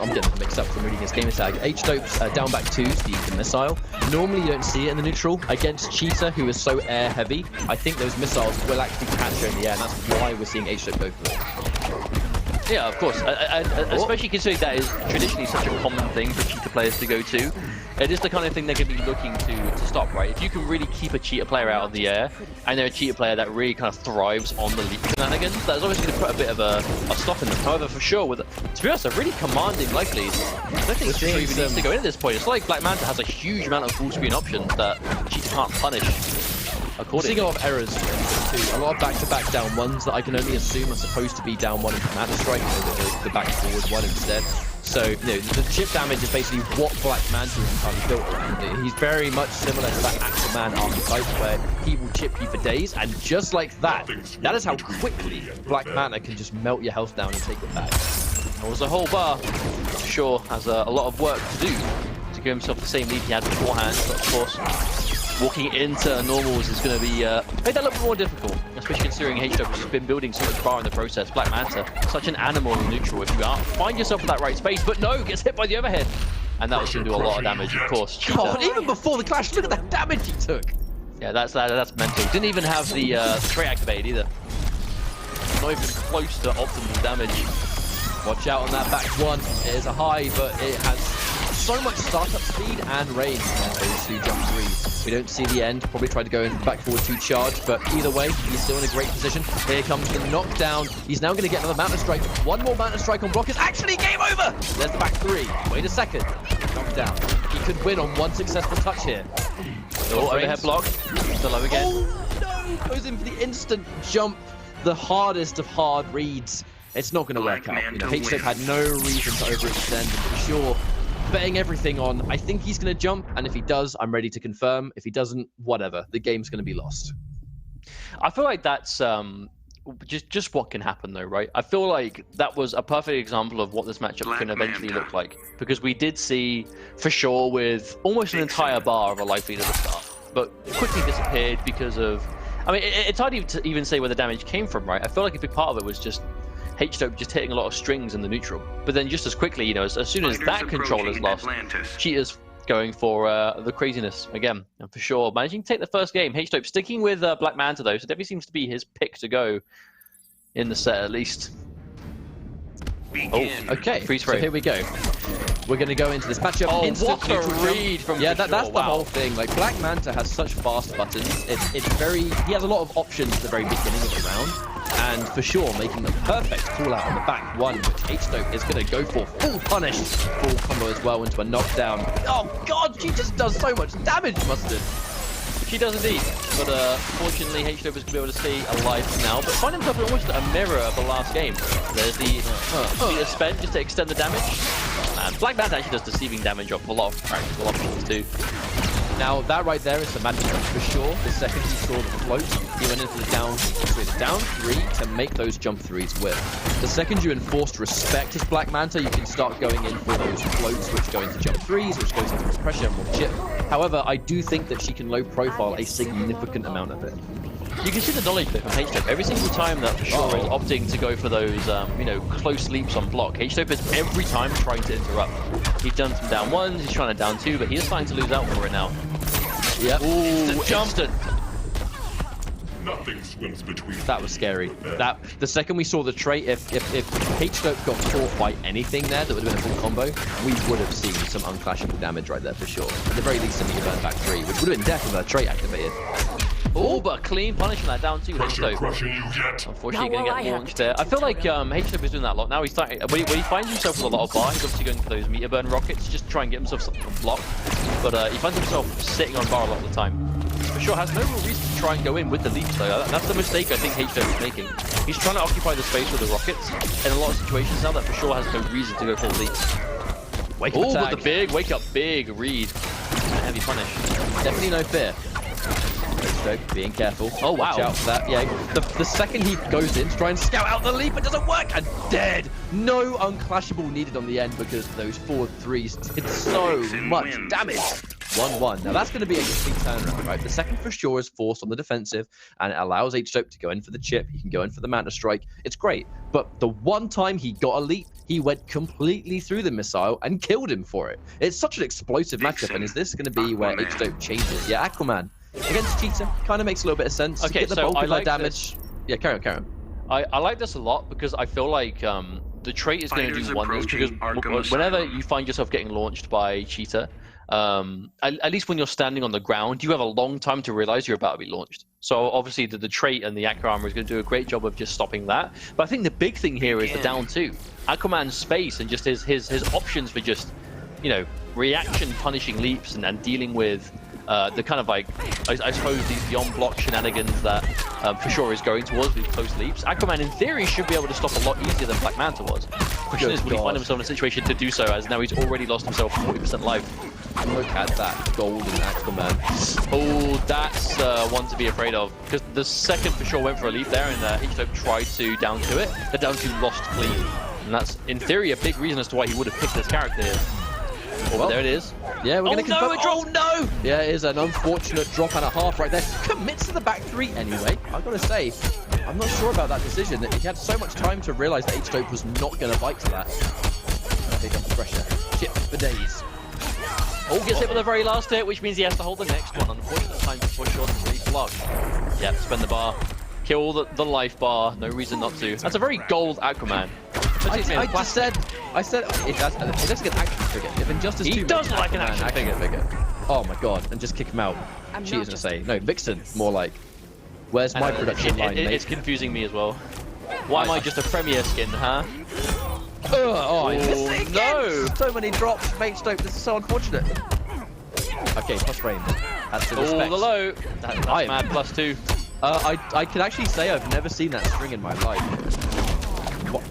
I'm getting mixed up from reading his gamer tag. H-Dope's down back 2's the missile. Normally you don't see it in the neutral. Against Cheetah, who is so air heavy, I think those missiles will actually catch her in the air, and that's why we're seeing H-Dope go for it. Yeah, of course. Especially considering that is traditionally such a common thing for Cheetah players to go to. It is the kind of thing they're going to be looking to stop, right? If you can really keep a Cheetah player out of the air, and they're a Cheetah player that really kind of thrives on the leap shenanigans, that's obviously going to put a bit of a stop in them. However, for sure, to be honest, a really commanding life lead. I don't think Cheetah even needs to go in at this point. It's like Black Manta has a huge amount of full screen options that Cheetah can't punish. Seeing a lot of errors too. A lot of back-to-back down ones that I can only assume are supposed to be down one into Manta Strike, the back forward one instead. So, the chip damage is basically what Black Manta is entirely built around. He's very much similar to that Aquaman archetype where he will chip you for days, and just like that, that is how quickly Black Manta can just melt your health down and take it back. There was a whole bar. I'm sure has a lot of work to do to give himself the same lead he had beforehand, but of course, walking into normals is going to be made that a little bit more difficult, especially considering H-Dope has been building so much bar in the process. Black Manta, such an animal in neutral. If you find yourself in that right space, but no, gets hit by the overhead, and that was going to do a lot of damage. Of course, Cheetah. God, even before the clash, look at that damage he took. Yeah, that's mental. Didn't even have the trait activated either. Not even close to optimal damage. Watch out on that back one. It is a high, but it has so much startup speed and range on those two jump threes. We don't see the end. Probably tried to go in back forward to charge, but either way, he's still in a great position. Here comes the knockdown. He's now going to get another Manta Strike. One more Manta Strike on block is actually game over. There's the back three. Wait a second. Knockdown. He could win on one successful touch here. Overhead block. Still low again. Oh no! Goes in for the instant jump. The hardest of hard reads. It's not going to work out. H-Dope had no reason to overextend, for sure. Betting everything on, I think he's going to jump, and if he does, I'm ready to confirm. If he doesn't, whatever. The game's going to be lost. I feel like that's just what can happen, though, right? I feel like that was a perfect example of what this matchup can eventually look like, because we did see, for sure, with almost an entire bar of a life lead at the start, but quickly disappeared because of... I mean, it's hard to even say where the damage came from, right? I feel like a big part of it was just H-Dope just hitting a lot of strings in the neutral. But then just as quickly, as soon as that control is lost, Cheetah's going for the craziness again. And for sure, managing to take the first game. H-Dope sticking with Black Manta, though, so definitely seems to be his pick to go in the set, at least. Oh, okay. Freeze frame. So here we go. We're going to go into this matchup. Oh, what a read from that's the whole thing. Like, Black Manta has such fast buttons. It's very... He has a lot of options at the very beginning of the round. And for sure, making the perfect call out on the back one, which H-Dope is going to go for. Full punish. Full combo as well into a knockdown. Oh, God, she just does so much damage, Mustard. She does indeed, but fortunately H-Dope is going to be able to stay alive now, but find himself in almost a mirror of the last game. There's the Cheetah spent just to extend the damage, and Black Manta actually does deceiving damage off a lot of practical options too. Now that right there is the magic for sure. The second he saw the float, he went into the down three to make those jump threes with. The second you enforced respect as Black Manta, you can start going in for those floats, which go into jump threes, which goes into pressure and more chip. However, I do think that she can low profile a significant amount of it. You can see the knowledge bit from H-Dope. Every single time that for sure is opting to go for those, close leaps on block. H-Dope is every time trying to interrupt. He's done some down ones, he's trying to down two, but he is starting to lose out for it now. Yep. Ooh, instant. Nothing swims between. That was scary. The second we saw the trait, if H-Dope got caught by anything there that would have been a full combo, we would have seen some unclashable damage right there for sure. At the very least, a burn back three, which would have been death with that trait activated. Oh, but a clean punish from that down 2. Unfortunately, going to get launched there. I feel like H-Dope is doing that a lot now. He's starting, when he finds himself with a lot of bar, he's obviously going for those meter burn rockets just to try and get himself something to block. But he finds himself sitting on bar a lot of the time. For sure, has no real reason to try and go in with the leaps though. That's the mistake I think H-Dope is making. He's trying to occupy the space with the rockets in a lot of situations now that for sure has no reason to go for the leaps. Oh, but the big wake up, big read, and a heavy punish. Definitely no fear. H-Dope being careful. Oh wow! Watch out for that. Yeah, the second he goes in to try and scout out the leap, it doesn't work, and dead. No unclashable needed on the end because those forward threes did so much damage. 1-1. Now that's going to be a complete turnaround, right? The second for sure is forced on the defensive, and it allows H-Dope to go in for the chip. He can go in for the Manta strike. It's great. But the one time he got a leap, he went completely through the missile and killed him for it. It's such an explosive matchup, and is this going to be where H-Dope changes? Yeah, Aquaman against Cheetah kind of makes a little bit of sense. Okay, get the so bulk I of like damage. Yeah, carry on. I like this a lot because I feel like the trait is going to do wonders because whenever you find yourself getting launched by Cheetah, at least when you're standing on the ground, you have a long time to realize you're about to be launched. So obviously the trait and the Aqua armor is going to do a great job of just stopping that. But I think the big thing here is the down 2. Aquaman's space and just his options for just, you know, reaction punishing leaps and dealing with the kind of like, I suppose the on-block shenanigans that for sure is going towards these close leaps. Aquaman in theory should be able to stop a lot easier than Black Manta was. Question is, will he find himself in a situation to do so, as now he's already lost himself 40% life. Look at that golden Aquaman. Oh, that's one to be afraid of. Because the second for sure went for a leap there, and H-Dope tried to down to it. The down 2 lost clean. And that's, in theory, a big reason as to why he would have picked this character here. Oh, well, there it is. Yeah, we're going to confirm. Oh, no! Yeah, it is an unfortunate drop and a half right there. Commits to the back 3 anyway. I've got to say, I'm not sure about that decision. He had so much time to realize that H-Dope was not going to bite to that. Pick up the pressure. Chip for days. Oh, gets hit with the very last hit, which means he has to hold the next one. Unfortunate time for sure to re-block. Yep, spend the bar. Kill the life bar. No reason not to. That's a very gold Aquaman. I said it does get an action figure. If Injustice 2 does like an action figure. Oh my god, and just kick him out. Cheetah's gonna say. No, Vixen, more like, where's my production line, mate? It's confusing me as well. Why am I just a premier skin, huh? Oh, no! So many drops, H-Dope. This is so unfortunate. Okay, plus frame. That's the respect. The low. That's mad. Plus 2. I can actually say I've never seen that string in my life.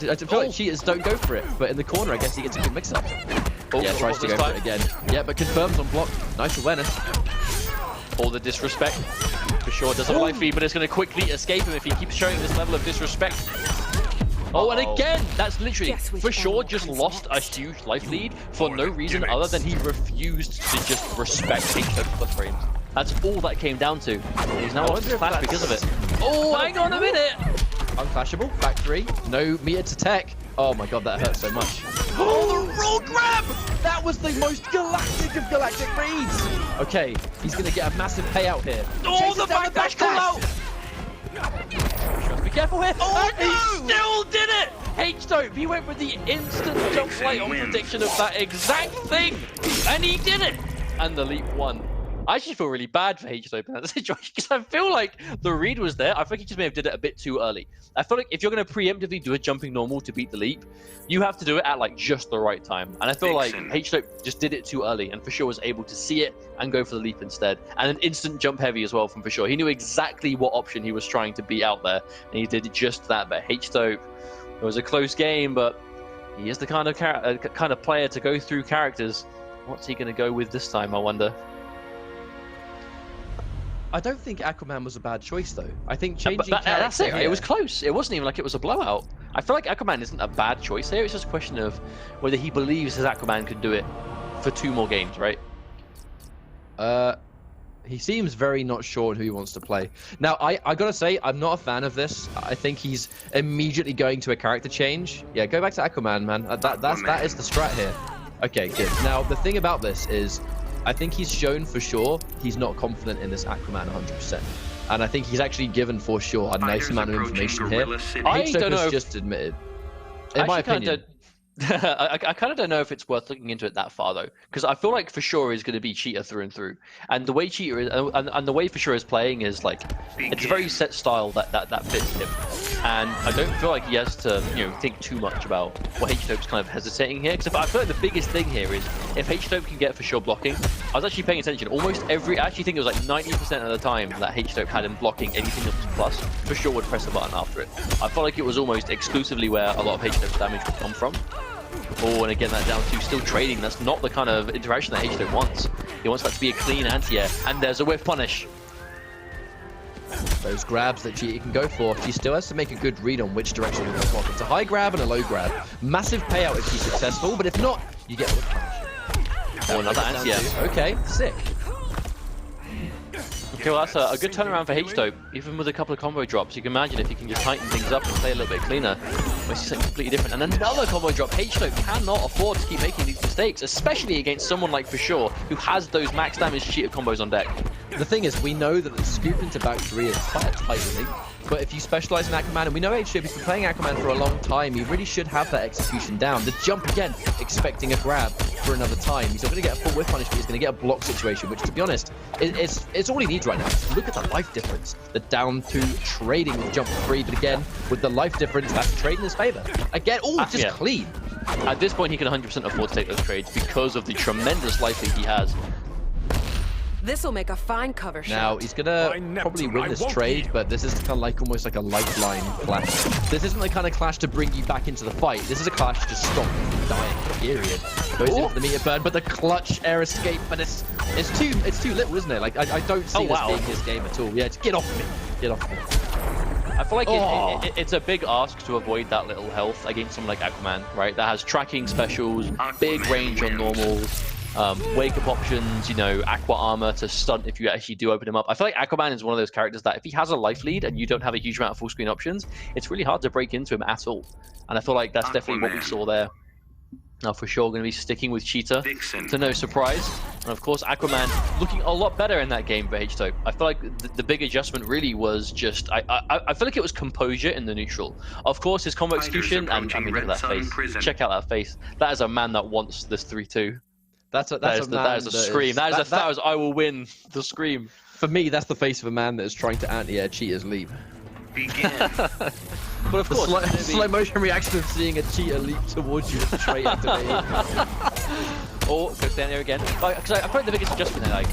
I feel like cheaters don't go for it, but in the corner, I guess he gets a good mix-up. Yeah, tries to go for it again. Yeah, but confirms on block. Nice awareness. All the disrespect. For sure does have a life feed, but it's going to quickly escape him if he keeps showing this level of disrespect. Oh, and again, that's literally, for sure, just lost a huge life lead for no reason other than he refused to just respect H-Dope plus frames. That's all that came down to. He's now lost his clash because of it. Oh, hang on a minute! Unclashable, back 3, no meter to tech. Oh my god, that hurts so much. Oh, the roll grab! That was the most galactic of galactic reads! Okay, he's gonna get a massive payout here. Oh, the backdash call out! Just be careful here. Oh, he still did it! H-Dope, he went with the instant jump flight on prediction of that exact thing, and he did it! And the leap won. I actually feel really bad for H-Dope in that situation because I feel like the read was there. I think he just may have did it a bit too early. I feel like if you're going to preemptively do a jumping normal to beat the leap, you have to do it at like just the right time. And I feel like H-Dope just did it too early and for sure was able to see it and go for the leap instead. And an instant jump heavy as well from for sure. He knew exactly what option he was trying to beat out there, and he did just that. But H-Dope, it was a close game, but he is the kind of player to go through characters. What's he going to go with this time, I wonder? I don't think Aquaman was a bad choice, though. I think changing character... That's it. It was close. It wasn't even like it was a blowout. I feel like Aquaman isn't a bad choice here. It's just a question of whether he believes his Aquaman could do it for 2 more games, right? He seems very not sure on who he wants to play. Now, I gotta say, I'm not a fan of this. I think he's immediately going to a character change. Yeah, go back to Aquaman, man. That is the strat here. Okay, good. Now, the thing about this is, I think he's shown for sure he's not confident in this Aquaman 100%. And I think he's actually given for sure a nice amount of information here. I don't know. Just admitted. In my opinion. I kind of don't know if it's worth looking into it that far though, because I feel like for sure is going to be Cheetah through and through, and the way Cheetah is, and the way for sure is playing is like it's a very set style that fits him, and I don't feel like he has to think too much about what H-Dope's kind of hesitating here, because I feel like the biggest thing here is if H-Dope can get for sure blocking. I was actually paying attention. Almost I actually think it was like 90% of the time that H-Dope had him blocking anything that was plus, for sure would press a button after it. I felt like it was almost exclusively where a lot of H-Dope's damage would come from. Oh, and again, that down two, still trading. That's not the kind of interaction that H-Dope wants. He wants that to be a clean anti-air, and there's a whiff punish. Those grabs that Cheetah can go for, she still has to make a good read on which direction to block. It's a high grab and a low grab. Massive payout if she's successful, but if not, you get a whiff punish. Oh, another anti-air. Okay, sick. Okay, well, that's a good turnaround for H-Dope, even with a couple of combo drops. You can imagine if you can just tighten things up and play a little bit cleaner, we see something completely different. And another combo drop. H-Dope cannot afford to keep making these mistakes, especially against someone like For Sure, who has those max damage Cheetah combos on deck. The thing is, we know that the scoop into back three is quite a tight link, but if you specialize in Aquaman, and we know H-Dope has been playing Aquaman for a long time, he really should have that execution down. The jump again, expecting a grab for another time. He's not going to get a full whiff punish, but he's going to get a block situation, which, to be honest, it's all he needs right now. Look at the life difference. The down two trading with jump three, but again, with the life difference, that's trade in his favor. Again, just clean. At this point, he can 100% afford to take those trades because of the tremendous life lead he has. This will make a fine cover shot. Now, he's gonna probably win this trade, but this is kind of like almost like a lifeline clash. This isn't the kind of clash to bring you back into the fight. This is a clash to stop you from dying, period. Goes in for the meter burn, but the clutch air escape, but it's too little, isn't it? Like, I don't see this being his game at all. Yeah, just get off me. Get off me. I feel like it's a big ask to avoid that little health against someone like Aquaman, right? That has tracking specials, big range on normals, wake-up options, aqua armor to stunt if you actually do open him up. I feel like Aquaman is one of those characters that if he has a life lead and you don't have a huge amount of full-screen options, it's really hard to break into him at all. And I feel like that's definitely what we saw there. Now, For Sure, going to be sticking with Cheetah, to no surprise. And of course, Aquaman looking a lot better in that game for H-Dope. I feel like the big adjustment really was just, I feel like it was composure in the neutral. Of course, his combo execution, and I mean, look at that face. Check out that face. That is a man that wants this 3-2. That is a scream. That is I will win the scream. For me, that's the face of a man that is trying to anti-air Cheetah's leap. Begin. But of course, the slow motion reaction of seeing a Cheetah leap towards you with the trait activated. Or go down there again. Because I feel like the biggest adjustment there, like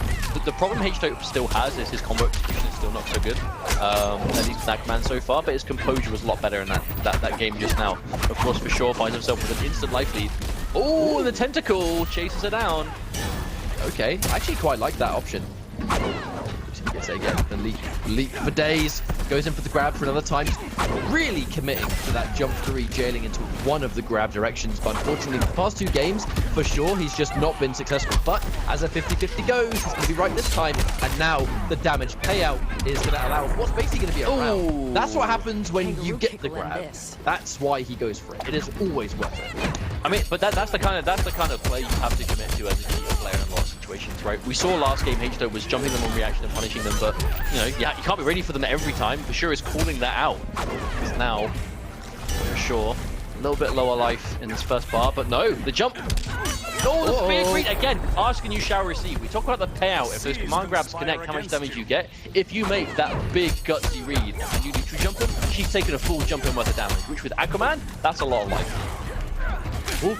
the problem H-Dope still has is his combo execution is still not so good. At least with Aquaman so far, but his composure was a lot better in that game just now. Of course, For Sure finds himself with an instant life lead. Oh, the tentacle chases her down. Okay, I actually quite like that option. Gets it again, the leap for days, goes in for the grab for another time, really committing to that jump three, jailing into one of the grab directions, but unfortunately the past two games, For Sure, he's just not been successful, but as a 50-50 goes, he's going to be right this time, and now the damage payout is going to allow what's basically going to be a round. That's what happens when you get the grab. That's why he goes for it. It is always worth it. I mean, but that's the kind of play you have to commit to as a Cheetah player in a lot of situations, right? We saw last game H-Dope was jumping them on reaction and punishing them, but you can't be ready for them every time. For Sure is calling that out. Because now, For Sure, a little bit lower life in this first bar, but no, the jump. Oh, the big read again. Ask and you shall receive. We talk about the payout. If those command grabs connect, how much damage you get. If you make that big gutsy read and you neutral jump him, she's taking a full jump in worth of damage. Which with Aquaman, that's a lot of life. Ooh,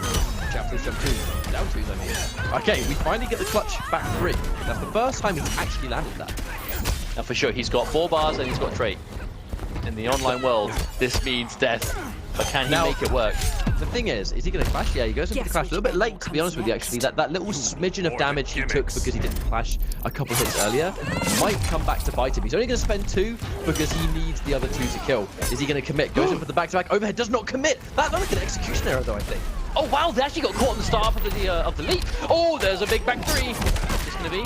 jump two, down twos, I mean. Okay, we finally get the clutch back three. That's the first time he's actually landed that. Now For Sure, he's got 4 bars and he's got trait. In the online world, this means death. But can he make it work? The thing is he going to clash? Yeah, he goes in for the clash. A little bit late, to be honest with you, actually. That little smidgen of damage he took because he didn't clash a couple hits earlier might come back to bite him. He's only going to spend 2 because he needs the other 2 to kill. Is he going to commit? Goes in for the back-to-back overhead, does not commit. That's like an execution error, though, I think. Oh wow, they actually got caught on the start of the leap. Oh, there's a big back 3. What's this going to be?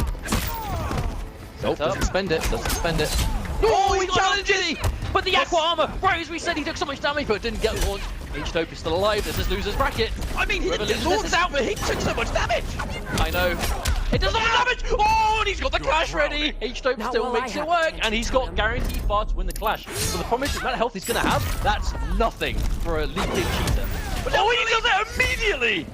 Nope, doesn't spend it. Oh, he challenges it! But the aqua armor, right as we said, he took so much damage but didn't get launched. H-Dope is still alive. This is loser's bracket. I mean, he didn't get launched out, but he took so much damage. I know. It does not damage. Oh, and he's got the clash ready. H-Dope still makes it work, and he's got guaranteed bar to win the clash. But the problem is, the amount of health he's going to have, that's nothing for a leaping Cheetah. Oh, he does it immediately!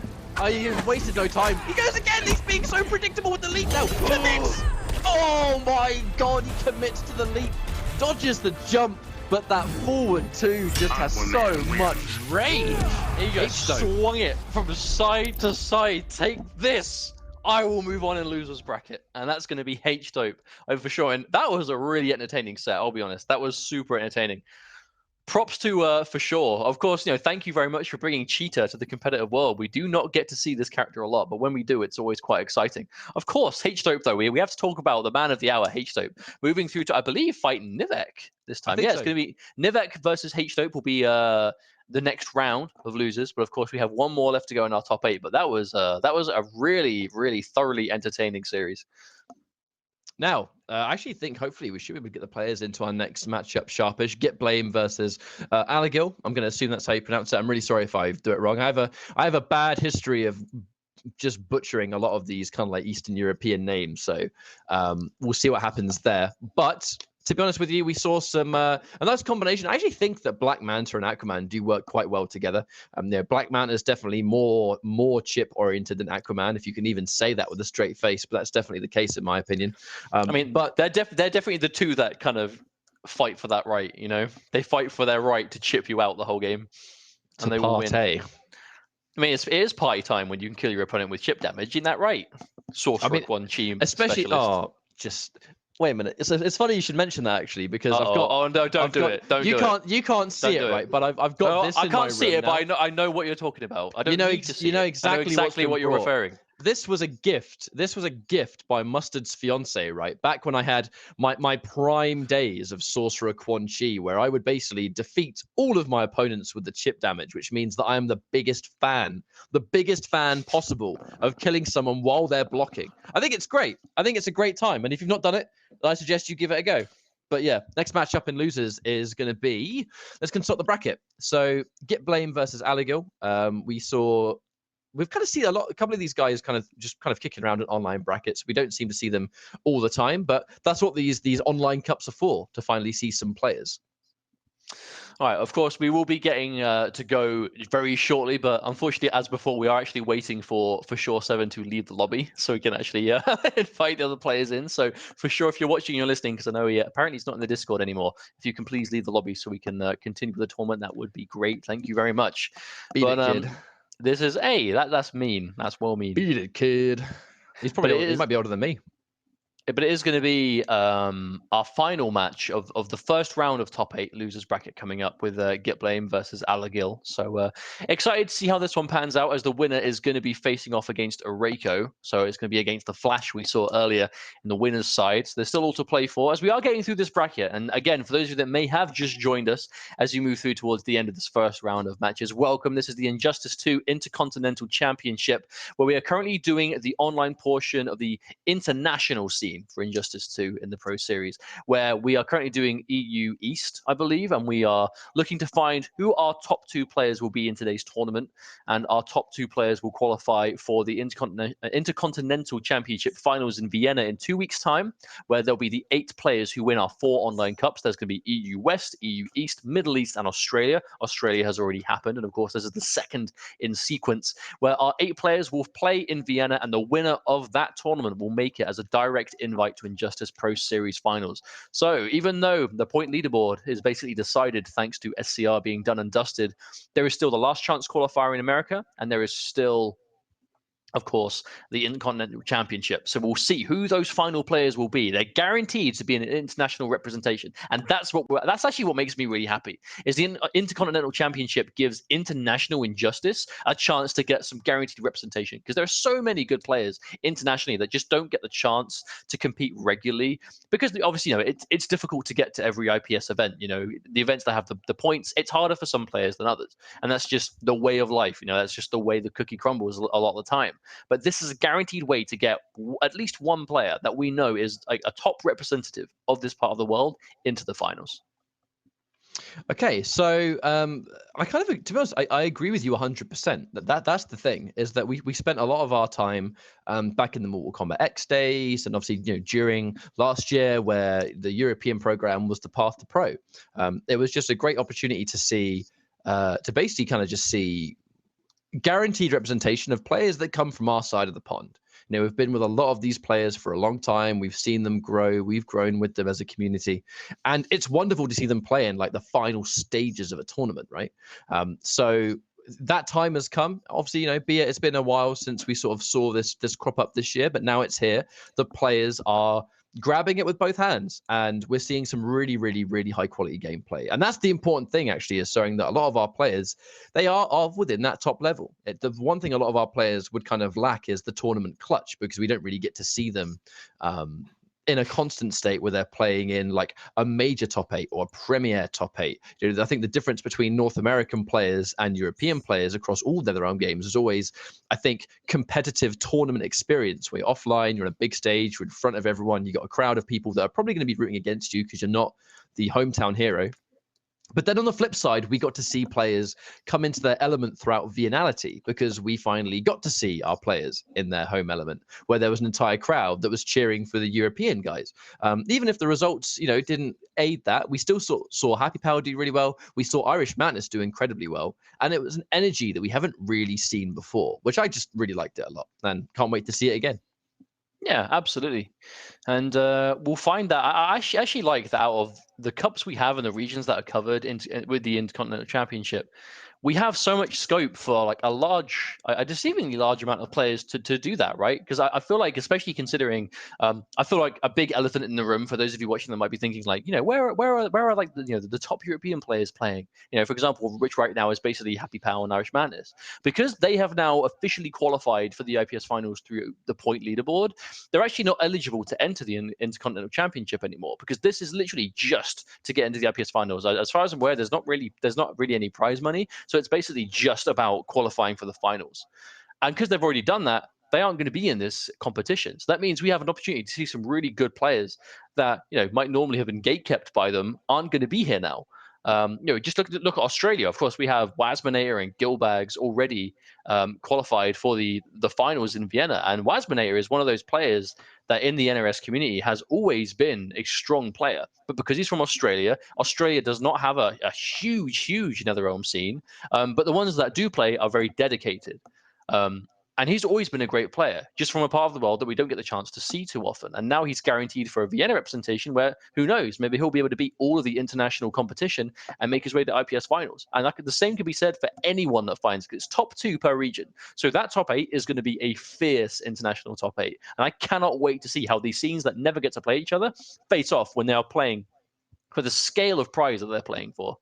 He wasted no time. He goes again. He's being so predictable with the leap now. Commits! Oh my god, he commits to the leap. Dodges the jump, but that forward two just has so much range. He just swung it from side to side. Take this! I will move on in loser's bracket, and that's going to be H-Dope for sure. And that was a really entertaining set, I'll be honest. That was super entertaining. Props to for sure. Of course, thank you very much for bringing Cheetah to the competitive world. We do not get to see this character a lot, but when we do, it's always quite exciting. Of course, H-Dope, though, we have to talk about the man of the hour, H-Dope, moving through to, I believe, fighting Nivek this time. Yeah, so. It's going to be Nivek versus H-Dope will be the next round of losers, but of course we have one more left to go in our top 8. But that was a really, really thoroughly entertaining series. Now, I actually think hopefully we should be able to get the players into our next matchup sharpish. Gitblame versus Alegil. I'm going to assume that's how you pronounce it. I'm really sorry if I do it wrong. I have a bad history of just butchering a lot of these kind of like Eastern European names. So we'll see what happens there. But to be honest with you, we saw some a nice combination. I actually think that Black Manta and Aquaman do work quite well together. Black Manta is definitely more chip oriented than Aquaman, if you can even say that with a straight face. But that's definitely the case in my opinion. But they're definitely the two that kind of fight for that right. They fight for their right to chip you out the whole game, and they will win. I mean, it is party time when you can kill your opponent with chip damage. Isn't that right? Sorcerer one team, especially Wait a minute. It's funny you should mention that actually, because I've got. Oh no! Don't do it. Don't you can't. You can't see it, right? But I've got this. I can't see it, but I know what you're talking about. I don't. You know exactly what you're referring. This was a gift. This was a gift by Mustard's fiance, right? Back when I had my prime days of Sorcerer Quan Chi, where I would basically defeat all of my opponents with the chip damage, which means that I am the biggest fan possible of killing someone while they're blocking. I think it's great. I think it's a great time. And if you've not done it, I suggest you give it a go. But yeah, next matchup in losers is going to be, let's consult the bracket. So Gitblame versus Alegil. We've kind of seen a couple of these guys kind of kicking around in online brackets. We don't seem to see them all the time, but that's what these online cups are for, to finally see some players. All right, of course, we will be getting to go very shortly, but unfortunately, as before, we are actually waiting for Sure 7 to leave the lobby so we can actually invite the other players in. So for sure, if you're watching, you're listening, because I know apparently it's not in the Discord anymore. If you can please leave the lobby so we can continue with the tournament, that would be great. Thank you very much. Beat it, kid. This is that's mean. That's well mean. Beat it, kid. He might be older than me. But it is going to be our final match of the first round of top 8 losers bracket coming up with Gitblame versus Alegil. So excited to see how this one pans out, as the winner is going to be facing off against erayko. So it's going to be against the Flash we saw earlier in the winner's side. So there's still all to play for as we are getting through this bracket. And again, for those of you that may have just joined us as you move through towards the end of this first round of matches, welcome. This is the Injustice 2 Intercontinental Championship, where we are currently doing the online portion of the international scene for Injustice 2 in the Pro Series, where we are currently doing EU East, I believe, and we are looking to find who our top 2 players will be in today's tournament, and our top 2 players will qualify for the Intercontinental Championship Finals in Vienna in 2 weeks' time, where there'll be the 8 players who win our 4 online cups. There's going to be EU West, EU East, Middle East, and Australia. Australia has already happened, and of course, this is the second in sequence, where our 8 players will play in Vienna, and the winner of that tournament will make it as a direct invite to Injustice Pro Series Finals. So even though the point leaderboard is basically decided thanks to SCR being done and dusted, there is still the last chance qualifier in America, and there is still, of course, the Intercontinental Championship. So we'll see who those final players will be. They're guaranteed to be in an international representation, and that's actually what makes me really happy. Is the Intercontinental Championship gives international Injustice a chance to get some guaranteed representation, because there are so many good players internationally that just don't get the chance to compete regularly, because obviously it's difficult to get to every IPS event. The events that have the points, it's harder for some players than others, and that's just the way of life. That's just the way the cookie crumbles a lot of the time. But this is a guaranteed way to get at least one player that we know is like a top representative of this part of the world into the finals. Okay, so I kind of, to be honest, I agree with you 100%. That's the thing, is that we spent a lot of our time back in the Mortal Kombat X days, and obviously during last year where the European program was the path to pro. It was just a great opportunity to see, to basically kind of just see guaranteed representation of players that come from our side of the pond. You know, we've been with a lot of these players for a long time. We've seen them grow. We've grown with them as a community. And it's wonderful to see them play in like the final stages of a tournament, right? So that time has come. Obviously, you know, it's been a while since we sort of saw this crop up this year, but now it's here. The players are grabbing it with both hands, and we're seeing some really, really, really high quality gameplay. And that's the important thing, actually, is showing that a lot of our players, they are within that top level. The one thing a lot of our players would kind of lack is the tournament clutch, because we don't really get to see them in a constant state where they're playing in like a major top 8 or a premier top 8. You know, I think the difference between North American players and European players across all their own games is always, I think, competitive tournament experience, where you're offline, you're on a big stage, you're in front of everyone, you got a crowd of people that are probably going to be rooting against you because you're not the hometown hero. But then on the flip side, we got to see players come into their element throughout Viennality, because we finally got to see our players in their home element, where there was an entire crowd that was cheering for the European guys. Even if the results, you know, didn't aid that, we still saw Happy Power do really well. We saw Irish Madness do incredibly well. And it was an energy that we haven't really seen before, which I just really liked it a lot and can't wait to see it again. Yeah, absolutely. And we'll find that I actually like that out of the cups we have and the regions that are covered with the Intercontinental Championship, we have so much scope for like a deceivingly large amount of players to do that, right? Because I feel like, especially considering, I feel like a big elephant in the room for those of you watching that might be thinking like, you know, where are like the top European players playing? You know, for example, which right now is basically Happy Power and Irish Madness, because they have now officially qualified for the IPS finals through the point leaderboard. They're actually not eligible to enter the Intercontinental Championship anymore, because this is literally just to get into the IPS finals. As far as I'm aware, there's not really any prize money. So it's basically just about qualifying for the finals. And because they've already done that, they aren't going to be in this competition. So that means we have an opportunity to see some really good players that, you know, might normally have been gatekept by them, aren't going to be here now. You know, just look at Australia. Of course, we have Wasmanator and Gilbags already qualified for the finals in Vienna. And Wasmanator is one of those players that in the NRS community has always been a strong player. But because he's from Australia, Australia does not have a huge NetherRealm scene. But the ones that do play are very dedicated. And he's always been a great player, just from a part of the world that we don't get the chance to see too often. And now he's guaranteed for a Vienna representation where, who knows, maybe he'll be able to beat all of the international competition and make his way to IPS finals. And the same could be said for anyone that finds, it's top 2 per region. So that top 8 is going to be a fierce international top 8. And I cannot wait to see how these scenes that never get to play each other face off when they are playing for the scale of prize that they're playing for.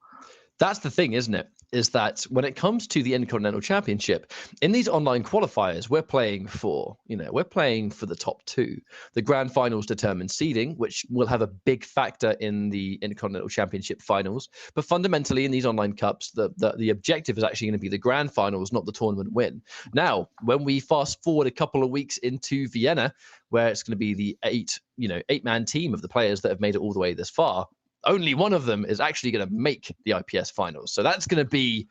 That's the thing, isn't it? Is that when it comes to the Intercontinental Championship, in these online qualifiers, we're playing for the top 2. The grand finals determine seeding, which will have a big factor in the Intercontinental Championship finals. But fundamentally, in these online cups, the objective is actually going to be the grand finals, not the tournament win. Now, when we fast forward a couple of weeks into Vienna, where it's going to be the 8-man team of the players that have made it all the way this far, only one of them is actually going to make the IPS finals. So that's going to be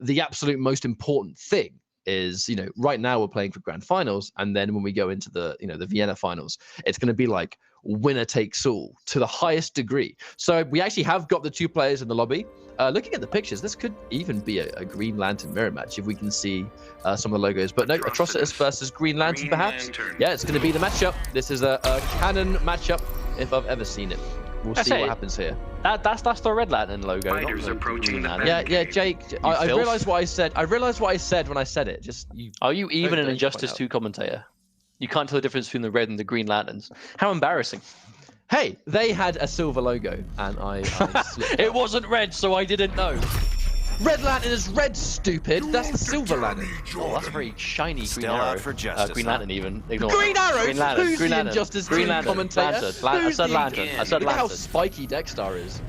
the absolute most important thing. Is, you know, right now we're playing for grand finals, and then when we go into the Vienna finals, it's going to be like winner takes all to the highest degree. So we actually have got the 2 players in the lobby. Looking at the pictures, this could even be a Green Lantern mirror match if we can see some of the logos. But no, Atrocitus versus Green Lantern, perhaps. Yeah, it's going to be the matchup. This is a canon matchup if I've ever seen it. We'll see what happens here. That's the Red Lantern logo. Fighters approaching the yeah, Jake. I realized what I said. I realized what I said when I said it. Are you even an Injustice 2 commentator? You can't tell the difference between the red and the Green Lanterns. How embarrassing! Hey, they had a silver logo, and I slipped. It wasn't red, so I didn't know. Red Lantern is red, stupid. That's the Silver Lantern. Oh, that's a very shiny Green Arrow. Arrow. For justice, Green Lantern, even. Ignore Green Arrow? Green Lantern. Who's Green the Lantern. Injustice Green team Lantern. commentator? I said Lantern. I said Look at how Lantern. spiky Dexter is.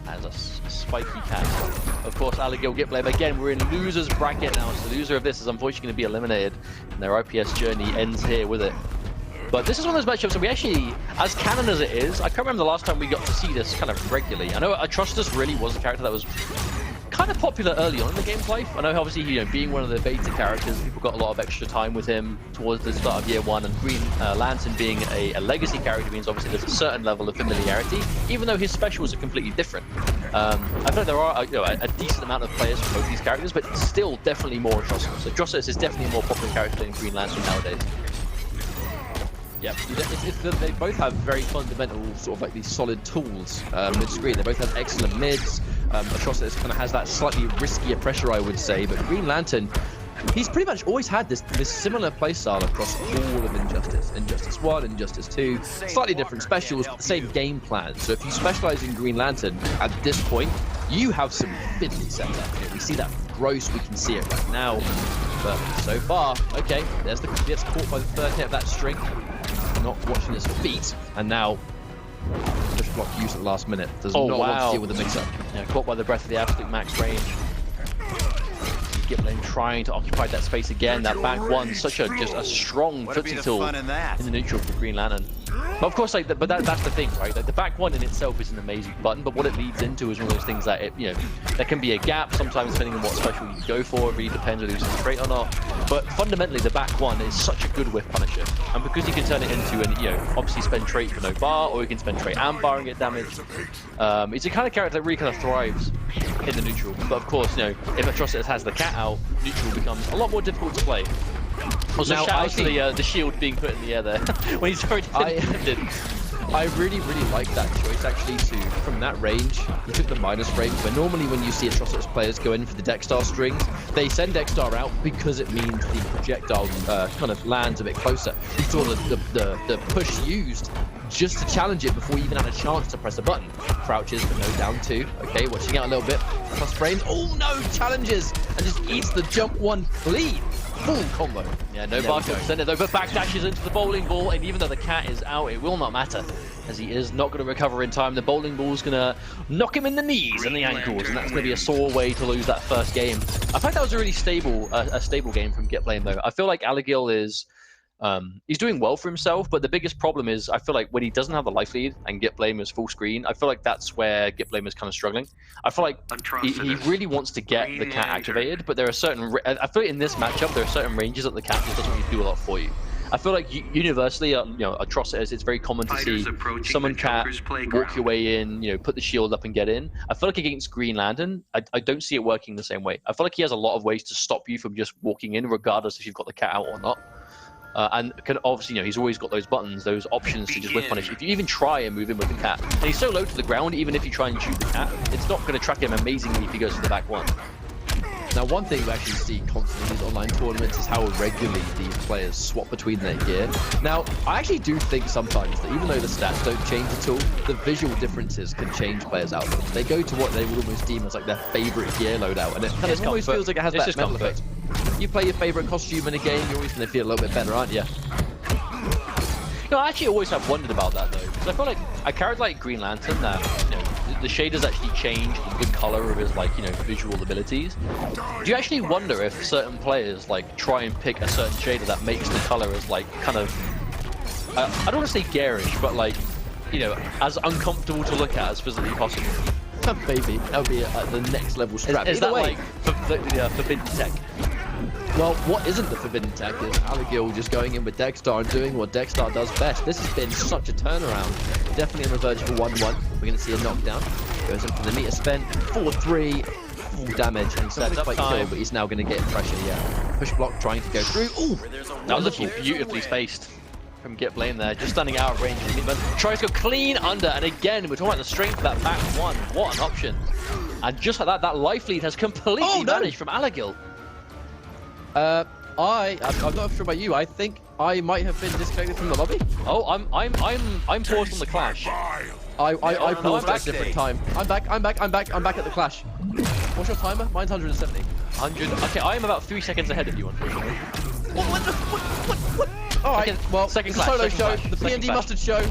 As a spiky cat. Of course, Alegil, Gitblame. Again, we're in loser's bracket now, so the loser of this is unfortunately going to be eliminated. And their IPS journey ends here with it. But this is one of those matchups that we actually, as canon as it is, I can't remember the last time we got to see this kind of regularly. I know Atrocitus really was a character that was kind kind of popular early on in the gameplay. I know obviously, you know, being one of the beta characters, people got a lot of extra time with him towards the start of year 1, and Green Lantern being a legacy character means obviously there's a certain level of familiarity, even though his specials are completely different. I feel like there are a decent amount of players for both these characters, but still definitely more Atrocitus. Atrocitus is definitely a more popular character than Green Lantern nowadays. Yeah, they both have very fundamental, sort of like these solid tools mid-screen. They both have excellent mids. Atrocitus kind of has that slightly riskier pressure, I would say, but Green Lantern, he's pretty much always had this similar playstyle across all of Injustice. Injustice 1, Injustice 2, slightly different specials, but the same game plan. So if you specialize in Green Lantern at this point, you have some fiddly setup. You know, we see that gross, we can see it right now. But so far, okay, gets caught by the third hit of that string. Not watching his feet, and now push block used at the last minute. Does not want to deal with the mix-up. Yeah, caught by the breath of the absolute max range. Gitblame trying to occupy that space again. That back one, such just a strong footsie tool in the neutral for Green Lantern. But of course, like, that's the thing, right? Like, the back one in itself is an amazing button, but what it leads into is one of those things that there can be a gap sometimes depending on what special you go for. It really depends whether it's straight or not. But fundamentally, the back one is such a good whiff punisher, and because you can turn it into obviously spend trait for no bar, or you can spend trait and bar and get damage. It's a kind of character that really kind of thrives in the neutral. But of course, if Atrocitus has the cat out, neutral becomes a lot more difficult to play. Also, shout out to the shield being put in the air there when he's already defended. I really like that choice actually from that range. He took the minus range, where normally when you see Atrocitus players go in for the Dexstar strings, they send Dexstar out because it means the projectile kind of lands a bit closer. You saw the push used just to challenge it before you even had a chance to press a button. Crouches, but no down 2. Okay, watching out a little bit. Plus frames. Oh no, challenges! And just eats the jump 1 clean. Full combo. Yeah, no bar to extend it though, but backdashes into the bowling ball, and even though the cat is out, it will not matter, as he is not going to recover in time. The bowling ball's going to knock him in the knees and the ankles, and that's going to be a sore way to lose that first game. I think that was a really stable game from Gitblame though. I feel like Alegil is he's doing well for himself, but the biggest problem is I feel like when he doesn't have the life lead and Gitblame is full screen, I feel like that's where Gitblame is kind of struggling. I feel like he really wants to get the cat activated, but there are certain, I feel like in this matchup there are certain ranges that the cat just doesn't really do a lot for you. I feel like universally, Atrocitus, it's very common to see summon cat, walk your way in, put the shield up and get in. I feel like against Green Lantern, I don't see it working the same way. I feel like he has a lot of ways to stop you from just walking in, regardless if you've got the cat out or not. And obviously, he's always got those buttons, those options to just whiff punish. If you even try and move in with the cat, and he's so low to the ground, even if you try and shoot the cat, it's not going to track him amazingly if he goes to the back one. Now, one thing we actually see constantly in these online tournaments is how regularly these players swap between their gear. Now, I actually do think sometimes that even though the stats don't change at all, the visual differences can change players' outcomes. They go to what they would almost deem as like their favorite gear loadout, and it kind of almost feels like it has that mental effect. You play your favorite costume in a game, you're always going to feel a little bit better, aren't you? I actually always have wondered about that though, because I feel like a character like Green Lantern, that the shaders actually change the color of his visual abilities. Do you actually wonder if certain players try and pick a certain shader that makes the color as kind of I don't want to say garish, but as uncomfortable to look at as physically possible? Maybe that would be the next level strap. Is that forbidden tech? Well, what isn't the forbidden tech is Alegil just going in with Dexstar and doing what Dexstar does best. This has been such a turnaround. Definitely on the verge of a 1-1. We're going to see a knockdown. Goes in for the meter spent. 4-3. Full damage. And he's not quite killed, but he's now going to get pressure. Yeah. Push block trying to go through. Ooh! That was looking beautifully spaced from Gitblame there. Just standing out of range. Tries to go clean under. And again, we're talking about the strength of that back one. What an option. And just like that life lead has completely vanished from Alegil. I'm not sure about you. I think I might have been disconnected from the lobby. Oh, I'm paused on the clash. I paused at a different time. I'm back at the clash. What's your timer? Mine's 170. 100. Okay, I am about 3 seconds ahead of you, unfortunately. What? All right. Second clash. Solo show. The P&D Mustard show.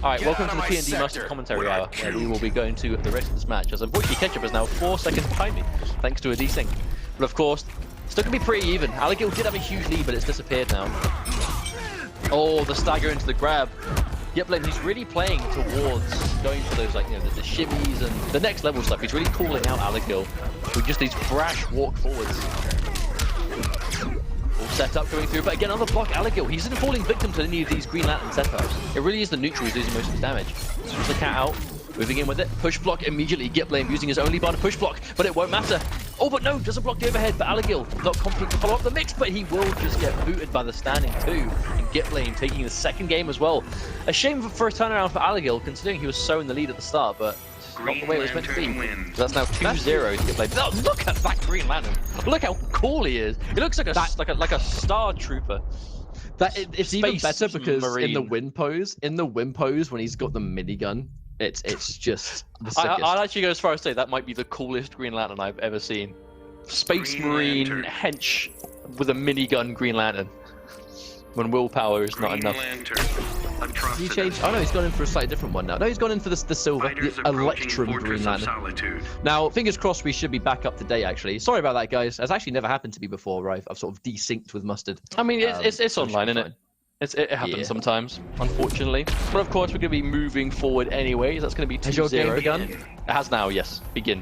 All right, welcome to the P&D Mustard commentary hour, where we will be going to the rest of this match. As unfortunately, Ketchup is now 4 seconds behind me, thanks to a desync. But of course, still gonna be pretty even. Alegil did have a huge lead, but it's disappeared now. Oh, the stagger into the grab. Gitblame, he's really playing towards going for those, like, you know, the shimmies and the next level stuff. He's really calling out Alegil with just these brash walk forwards. All set up going through, but again, another block. Alegil, he's not falling victim to any of these Green Lantern setups. It really is the neutral who's losing most of his damage. Switch the cat out, moving in with it. Push block immediately. Gitblame using his only bar to push block, but it won't matter. Oh, but no, doesn't block the overhead. But Alegil not confident to follow up the mix, but he will just get booted by the standing two. And Gitblame taking the second game as well. A shame for a turnaround for Alegil, considering he was so in the lead at the start, but not the way it was meant to be. So that's now 2-0 to Gitblame. Oh, look at that Green Lantern. Look how cool he is. He looks like a star trooper. It's even better because in the win pose, when he's got the minigun, it's just the sickest. I'd actually go as far as to say that might be the coolest Green Lantern I've ever seen. Space Marine hench with a minigun Green Lantern. When willpower is not enough. He changed. Oh no, he's gone in for a slightly different one now. No, he's gone in for the silver, the Electrum Green Lantern. Now, fingers crossed, we should be back up to date. Actually, sorry about that, guys. That's actually never happened to me before, right? I've sort of desynced with Mustard. I mean, it's online, isn't it? It happens sometimes, unfortunately. But of course, we're going to be moving forward anyways. That's going to be 2-0. Has your game begun? It has now, yes. Begin.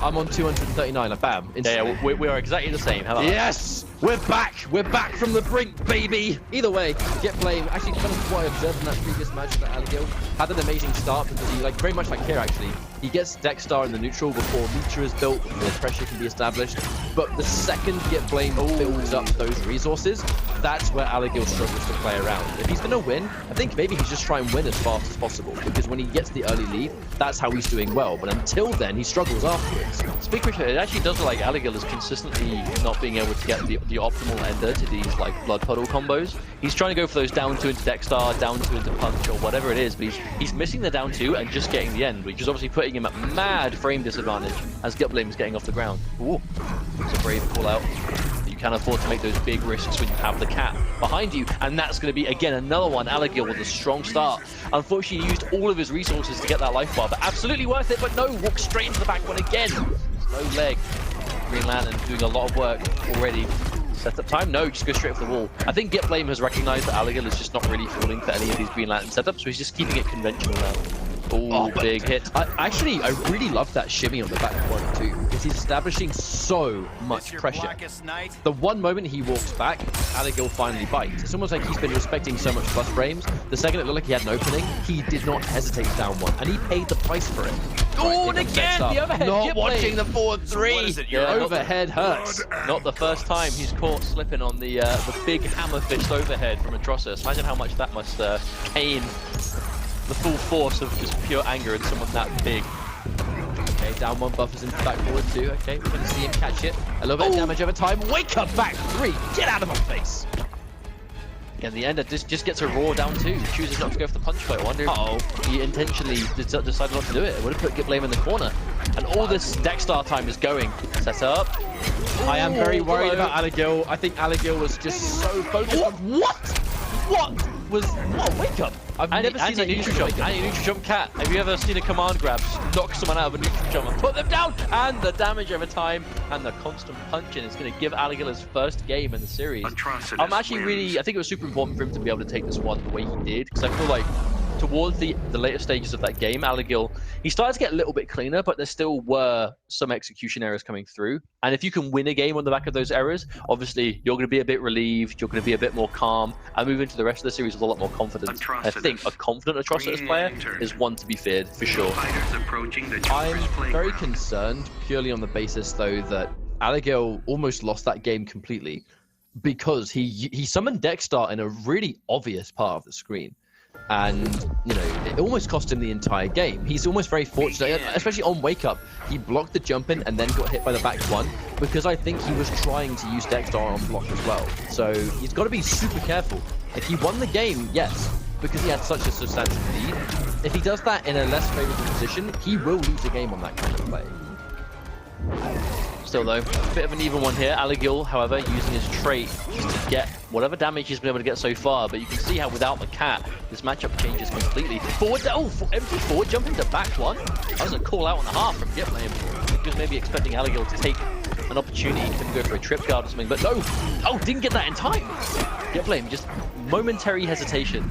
I'm on 239. Bam. Yeah, we are exactly the same. How about yes! We're back! We're back from the brink, baby! Either way, Gitblame, actually kind of what I observed in that previous match that Alegil had an amazing start because he, like, very much like here actually, he gets Dexstar in the neutral before Lucha is built, before pressure can be established. But the second Gitblame builds up those resources, that's where Alegil struggles to play around. If he's going to win, I think maybe he's just trying to win as fast as possible because when he gets the early lead, that's how he's doing well. But until then, he struggles afterwards. Speaking of it, it actually does look like Alegil is consistently not being able to get the optimal ender to these like blood puddle combos. He's trying to go for those down 2 into Dexstar, down 2 into punch or whatever it is, but he's missing the down 2 and just getting the end, which is obviously putting him at mad frame disadvantage as Gitblame is getting off the ground. Ooh, it's a brave call out. You can afford to make those big risks when you have the cat behind you, and that's going to be again another one. Alegil with a strong start. Unfortunately, he used all of his resources to get that life bar, but absolutely worth it. But no, walks straight into the back one again. No leg. Green Lantern doing a lot of work already. Setup time? No, just go straight for the wall. I think Gitblame has recognized that Alegil is just not really falling for any of these Green Lantern setups, so he's just keeping it conventional now. Ooh, big hit. I really love that shimmy on the back one too, because he's establishing so much pressure. The one moment he walks back, Alegil finally bites. It's almost like he's been respecting so much plus frames. The second it looked like he had an opening, he did not hesitate down one, and he paid the price for it. Oh, and again, the overhead. Not watching the forward 3. Yeah, overhead hurts. Not the first time he's caught slipping on the big hammer fist overhead from Atrocitus. Imagine how much that must pain. The full force of just pure anger in someone that big. Okay, down one buffers into back forward 2. Okay, we're going to see him catch it. A little bit of damage over time. Wake up back 3. Get out of my face. Yeah, the ender just gets a raw down 2. Chooses not to go for the punch fight. I wonder if he intentionally decided not to do it. It would have put Gitblame in the corner. And all this Dexstar time is going. Set up. I am very worried about Alegil. I think Alegil was just so focused on... What was... What? Wake up. I've never seen that neutral jump. Anti-neutral jump cat. Have you ever seen a command grab just knock someone out of a neutral jump and put them down? And the damage over time and the constant punching is going to give Alegil his first game in the series. I'm actually really... I think it was super important for him to be able to take this one the way he did, because I feel like towards the later stages of that game, Alegil, he started to get a little bit cleaner, but there still were some execution errors coming through. And if you can win a game on the back of those errors, obviously you're going to be a bit relieved, you're going to be a bit more calm, and move into the rest of the series with a lot more confidence. I think a confident Atrocitus player is one to be feared, for sure. I'm very concerned, purely on the basis, though, that Alegil almost lost that game completely because he summoned Dexstar in a really obvious part of the screen. And, you know, it almost cost him the entire game. He's almost very fortunate, especially on Wake Up. He blocked the jump in and then got hit by the back one because I think he was trying to use Dexstar on block as well. So he's got to be super careful. If he won the game, yes, because he had such a substantial lead. If he does that in a less favorable position, he will lose the game on that kind of play. Still though, a bit of an even one here. Alegil, however, using his trait just to get whatever damage he's been able to get so far, but you can see how without the cat, this matchup changes completely. Forward, empty forward jump into back one. That was a call out and a half from Gitblame. He was maybe expecting Alegil to take an opportunity to go for a trip guard or something, but no! Oh, didn't get that in time! Gitblame, just momentary hesitation.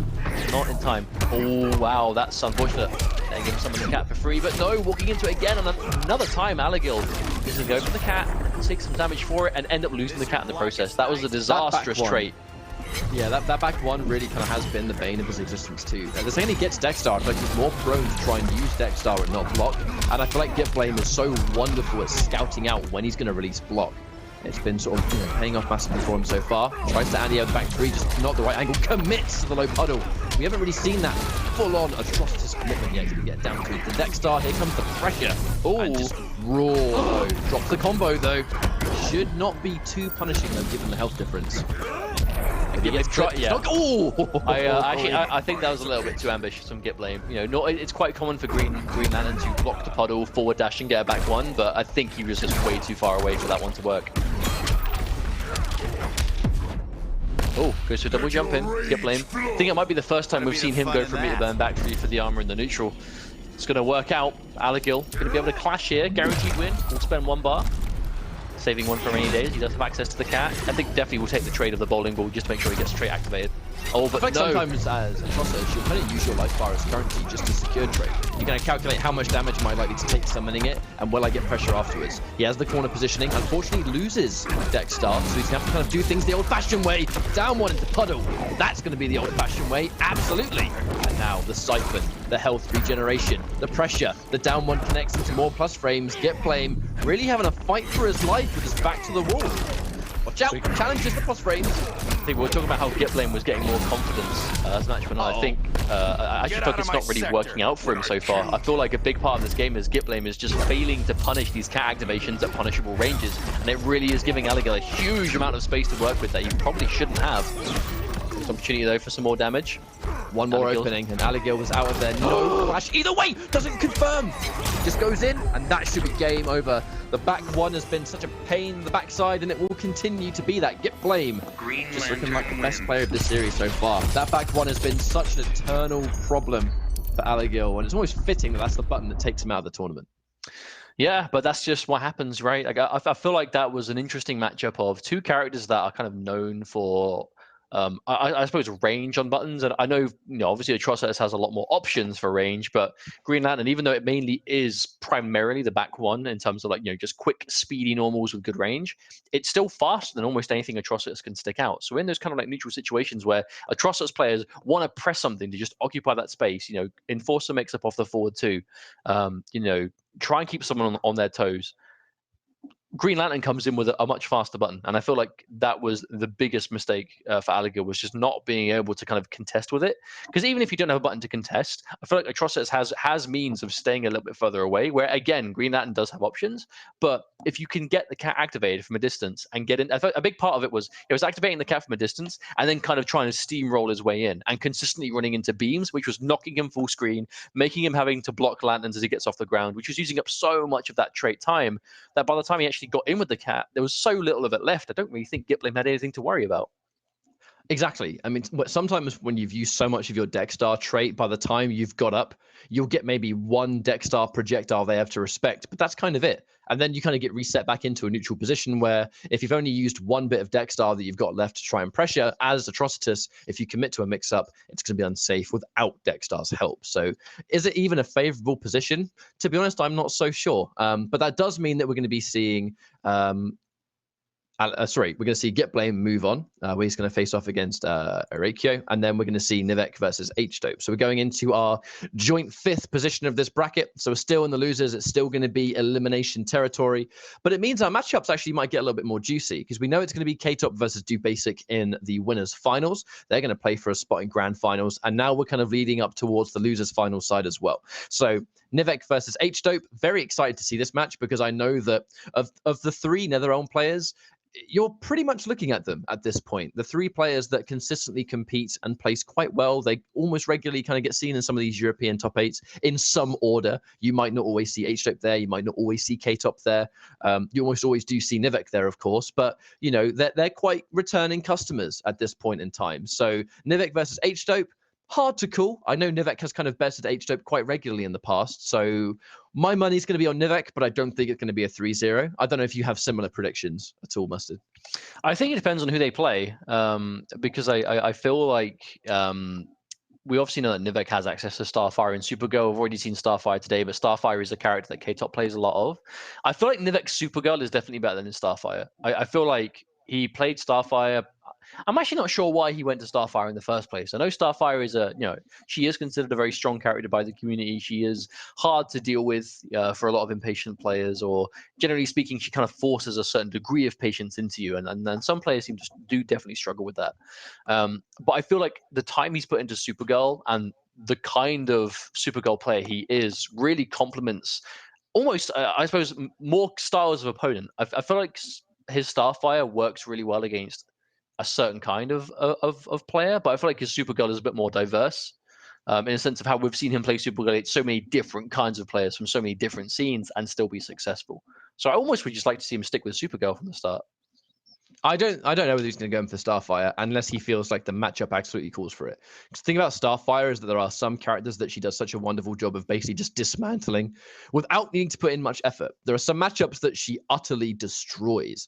Not in time. Oh, wow, that's unfortunate. Letting him summon the cat for free, but no, walking into it again, and another time Alegil is going to go for the cat, take some damage for it, and end up losing the cat in the process. That was a disastrous trait. Yeah, that back one really kind of has been the bane of his existence too. The second he gets Dexstar, I feel like he's more prone to try and use Dexstar and not block. And I feel like Gitblame is so wonderful at scouting out when he's going to release block. It's been sort of paying off massively for him so far. Tries to anti out the back three, just not the right angle. Commits to the low puddle. We haven't really seen that full-on Atrocitus commitment yet. We get down to the Dexstar. Here comes the pressure. Oh, and just raw though. Drops the combo though. Should not be too punishing though, given the health difference. Yeah. Oh! I think that was a little bit too ambitious from Gitblame. You know, it's quite common for Green Lantern to block the puddle, forward dash, and get a back one, but I think he was just way too far away for that one to work. Oh, goes to a double jump in. Gitblame. I think it might be the first time we've seen him go for meter burn back three for the armor in the neutral. It's going to work out. Alegil going to be able to clash here. Guaranteed win. We'll spend 1 bar. Saving one for rainy days. He does have access to the cat. I think definitely will take the trade of the bowling ball just to make sure he gets trait activated. Oh, but I think no. sometimes as Atrocitus, you'll kind of use your life bar as currency just to secure trade. You're going to calculate how much damage am I likely to take summoning it, and will I get pressure afterwards. He has the corner positioning. Unfortunately, loses Dexstar, so he's going to have to kind of do things the old-fashioned way. Down one into puddle. That's going to be the old-fashioned way. Absolutely. And now the siphon, the health regeneration, the pressure. The down one connects into more plus frames. Gitblame really having a fight for his life with his back to the wall. Watch out, challenges the plus frames. I think we were talking about how Gitblame was getting more confidence as match went on. I think I actually feel like it's not really working out for him so far. I feel like a big part of this game is Gitblame is just failing to punish these cat activations at punishable ranges, and it really is giving Alegil a huge amount of space to work with that he probably shouldn't have. There's opportunity though for some more damage. One more opening, and Alegil was out of there. No clash either way, doesn't confirm. Just goes in, and that should be game over. The back one has been such a pain in the backside, and it will continue to be that. Gitblame just looking like the best player of this series so far. That back one has been such an eternal problem for Alegil, and it's almost fitting that that's the button that takes him out of the tournament. Yeah, but that's just what happens, right? Like, I feel like that was an interesting matchup of two characters that are kind of known for I suppose range on buttons, and I know, obviously Atrocitus has a lot more options for range, but Green Lantern, even though it mainly is primarily the back one in terms of just quick, speedy normals with good range, it's still faster than almost anything Atrocitus can stick out. So in those kind of neutral situations where Atrocitus players want to press something to just occupy that space, enforce a mix-up off the forward two, try and keep someone on their toes. Green Lantern comes in with a much faster button, and I feel like that was the biggest mistake for Alegil, was just not being able to kind of contest with it. Because even if you don't have a button to contest, I feel like Atrocitus has means of staying a little bit further away, where again Green Lantern does have options, but if you can get the cat activated from a distance and get in, I thought a big part of it was activating the cat from a distance and then kind of trying to steamroll his way in and consistently running into beams, which was knocking him full screen, making him having to block lanterns as he gets off the ground, which was using up so much of that trait time that by the time he actually got in with the cat, there was so little of it left. I don't really think Gitblame had anything to worry about. Exactly. I mean, sometimes when you've used so much of your Dexstar trait, by the time you've got up, you'll get maybe one Dexstar projectile they have to respect, but that's kind of it. And then you kind of get reset back into a neutral position where if you've only used one bit of Dexstar that you've got left to try and pressure, as Atrocitus, if you commit to a mix-up, it's going to be unsafe without Dexstar's help. So is it even a favorable position? To be honest, I'm not so sure. But that does mean that we're going to be seeing... we're going to see Gitblame move on, where he's going to face off against erayko, and then we're going to see Nivek versus H-Dope. So we're going into our joint 5th position of this bracket. So we're still in the losers. It's still going to be elimination territory, but it means our matchups actually might get a little bit more juicy, because we know it's going to be K-Top versus dubasik in the winners finals. They're going to play for a spot in grand finals, and now we're kind of leading up towards the losers final side as well. So Nivek versus H-Dope, very excited to see this match, because I know that of the 3 NetherRealm players, you're pretty much looking at them at this point. The 3 players that consistently compete and place quite well. They almost regularly kind of get seen in some of these European top 8s in some order. You might not always see H-Dope there. You might not always see K-Top there. You almost always do see Nivek there, of course. But, they're quite returning customers at this point in time. So Nivek versus H-Dope, hard to call. I know Nivek has kind of bested H-Dope quite regularly in the past, so my money's going to be on Nivek, but I don't think it's going to be a 3-0. I don't know if you have similar predictions at all, Mustard. I think it depends on who they play, because I feel like we obviously know that Nivek has access to Starfire and Supergirl. We've already seen Starfire today, but Starfire is a character that K-Top plays a lot of. I feel like Nivek's Supergirl is definitely better than Starfire. I feel like he played Starfire. I'm actually not sure why he went to Starfire in the first place. I know Starfire is she is considered a very strong character by the community. She is hard to deal with for a lot of impatient players, or generally speaking, she kind of forces a certain degree of patience into you. And then some players do definitely struggle with that. But I feel like the time he's put into Supergirl and the kind of Supergirl player he is really complements almost, I suppose, more styles of opponent. I feel like his Starfire works really well against a certain kind of player, but I feel like his Supergirl is a bit more diverse in a sense of how we've seen him play Supergirl. It's so many different kinds of players from so many different scenes and still be successful. So I almost would just like to see him stick with Supergirl from the start. I don't know whether he's going to go in for Starfire unless he feels like the matchup absolutely calls for it. The thing about Starfire is that there are some characters that she does such a wonderful job of basically just dismantling without needing to put in much effort. There are some matchups that she utterly destroys.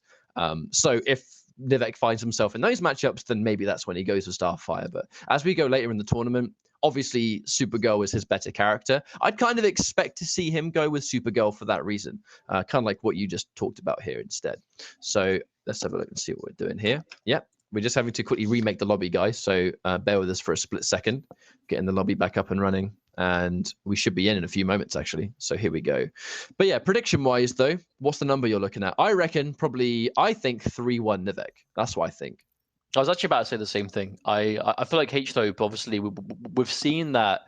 So if Nivek finds himself in those matchups, then maybe that's when he goes for Starfire. But as we go later in the tournament, obviously Supergirl is his better character. I'd kind of expect to see him go with Supergirl for that reason, kind of like what you just talked about here instead. So let's have a look and see what we're doing here. Yep, we're just having to quickly remake the lobby, guys. So bear with us for a split second, getting the lobby back up and running. And we should be in a few moments, actually. So here we go. But yeah, prediction-wise, though, what's the number you're looking at? I think 3-1 Nivek. That's what I think. I was actually about to say the same thing. I feel like H-Dope, obviously, we've seen that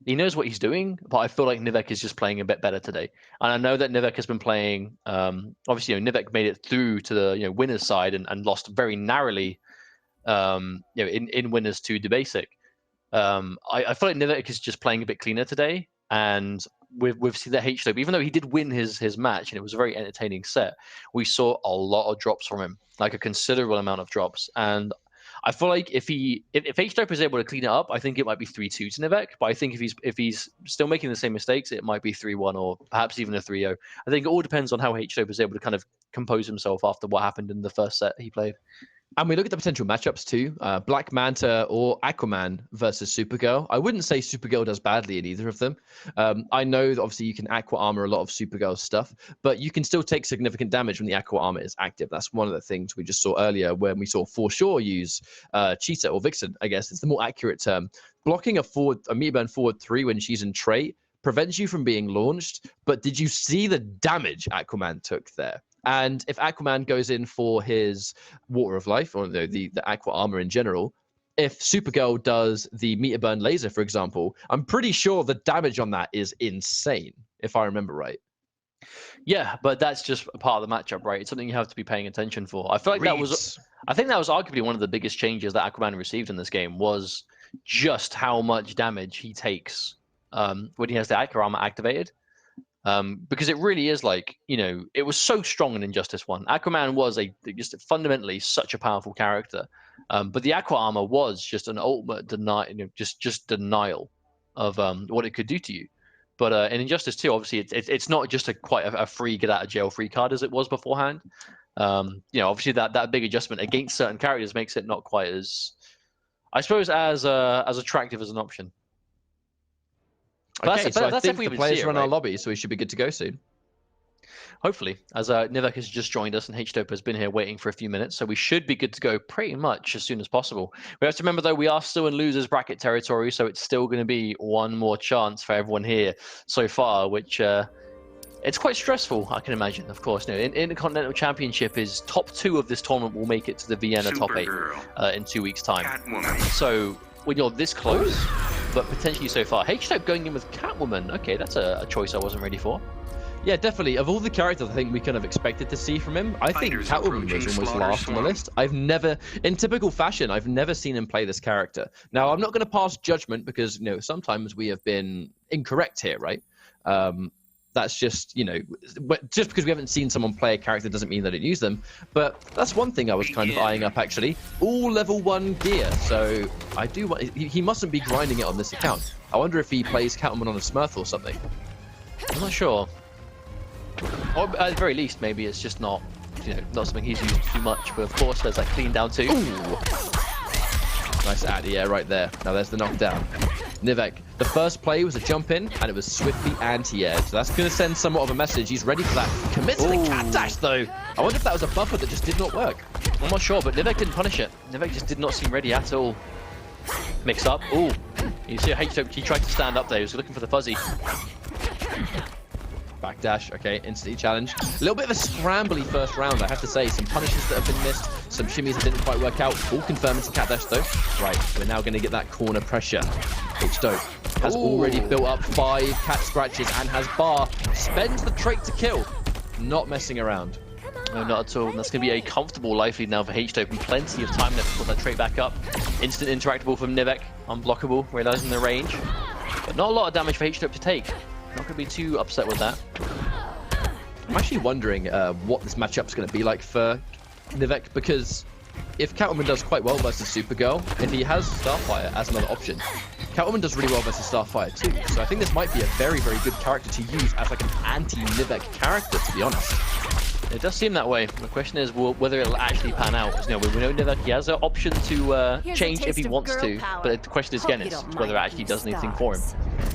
he knows what he's doing, but I feel like Nivek is just playing a bit better today. And I know that Nivek has been playing, obviously, Nivek made it through to the winner's side and lost very narrowly in winners to dubasik. I feel like Nivek is just playing a bit cleaner today, and we've seen that H-Dope, even though he did win his match and it was a very entertaining set, we saw a lot of drops from him, like a considerable amount of drops. And I feel like if H-Dope is able to clean it up, I think it might be 3-2 to Nivek. But I think if he's still making the same mistakes, it might be 3-1 or perhaps even a 3-0. I think it all depends on how H-Dope is able to kind of compose himself after what happened in the first set he played. And we look at the potential matchups too. Black Manta or Aquaman versus Supergirl. I wouldn't say Supergirl does badly in either of them. I know that obviously you can Aqua Armor a lot of Supergirl's stuff, but you can still take significant damage when the Aqua Armor is active. That's one of the things we just saw earlier when we saw For Sure use Cheetah or Vixen, I guess. It's the more accurate term. Blocking a meter burn forward 3 when she's in trait prevents you from being launched, but did you see the damage Aquaman took there? And if Aquaman goes in for his Water of Life, or the Aqua Armor in general, if Supergirl does the meter burn laser, for example, I'm pretty sure the damage on that is insane, if I remember right. Yeah, but that's just a part of the matchup, right? It's something you have to be paying attention for. I feel like I think that was arguably one of the biggest changes that Aquaman received in this game, was just how much damage he takes when he has the Aqua Armor activated. Because it really is like, it was so strong in Injustice 1. Aquaman was just fundamentally such a powerful character. But the Aqua Armor was just an ultimate just denial of what it could do to you. But in Injustice 2, obviously, it's not just quite a free get out of jail free card as it was beforehand. Obviously that big adjustment against certain characters makes it not quite as, I suppose, as attractive as an option. Okay, so I think the players are in our lobby, so we should be good to go soon. Hopefully, as Nivek has just joined us and H-Dope has been here waiting for a few minutes, so we should be good to go pretty much as soon as possible. We have to remember, though, we are still in losers bracket territory, so it's still going to be one more chance for everyone here so far, which it's quite stressful, I can imagine, of course. Intercontinental Championship is top 2 of this tournament will make it to the Vienna top 8 in 2 weeks' time. Catwoman. So when you're this close, but potentially so far, H-Dope going in with Catwoman. Okay, that's a choice I wasn't ready for. Yeah, definitely. Of all the characters I think we kind of expected to see from him, I think Catwoman was almost last on the list. In typical fashion, I've never seen him play this character. Now, I'm not going to pass judgment because, sometimes we have been incorrect here, right? That's just, you know, just because we haven't seen someone play a character doesn't mean they don't use them. But that's one thing I was kind of eyeing up, actually. All level 1 gear. So I do want... He mustn't be grinding it on this account. I wonder if he plays Catwoman on a Smurf or something. I'm not sure. Or at the very least, maybe it's just not, you know, not something he's used too much. But of course, there's that clean down too. Ooh. Nice out of the air right there. Now there's the knockdown. Nivek, the first play was a jump in, and it was swiftly anti-air. So that's going to send somewhat of a message. He's ready for that. Commits to the cat dash, though. I wonder if that was a buffer that just did not work. I'm not sure, but Nivek didn't punish it. Nivek just did not seem ready at all. Mix up. Ooh. You see H-Dope, he tried to stand up there. He was looking for the fuzzy. Backdash, okay, instantly challenged. A little bit of a scrambly first round, I have to say. Some punishes that have been missed, some shimmies that didn't quite work out. All confirmed into cat dash though. Right, we're now going to get that corner pressure. H-Dope has already built up 5 cat scratches and has bar. Spends the trait to kill. Not messing around. No, not at all. And that's going to be a comfortable life lead now for H-Dope and plenty of time left to put that trait back up. Instant interactable from Nivek. Unblockable, realizing the range. But not a lot of damage for H-Dope to take. Not going to be too upset with that. I'm actually wondering what this matchup is going to be like for Nivek, because if Catwoman does quite well versus Supergirl, if he has Starfire as another option, Catwoman does really well versus Starfire too. So I think this might be a very, very good character to use as like an anti-Nivek character, to be honest. It does seem that way. The question is whether it'll actually pan out. You know, we know that he has an option to change if he wants to, but the question is again is whether it actually does anything for him.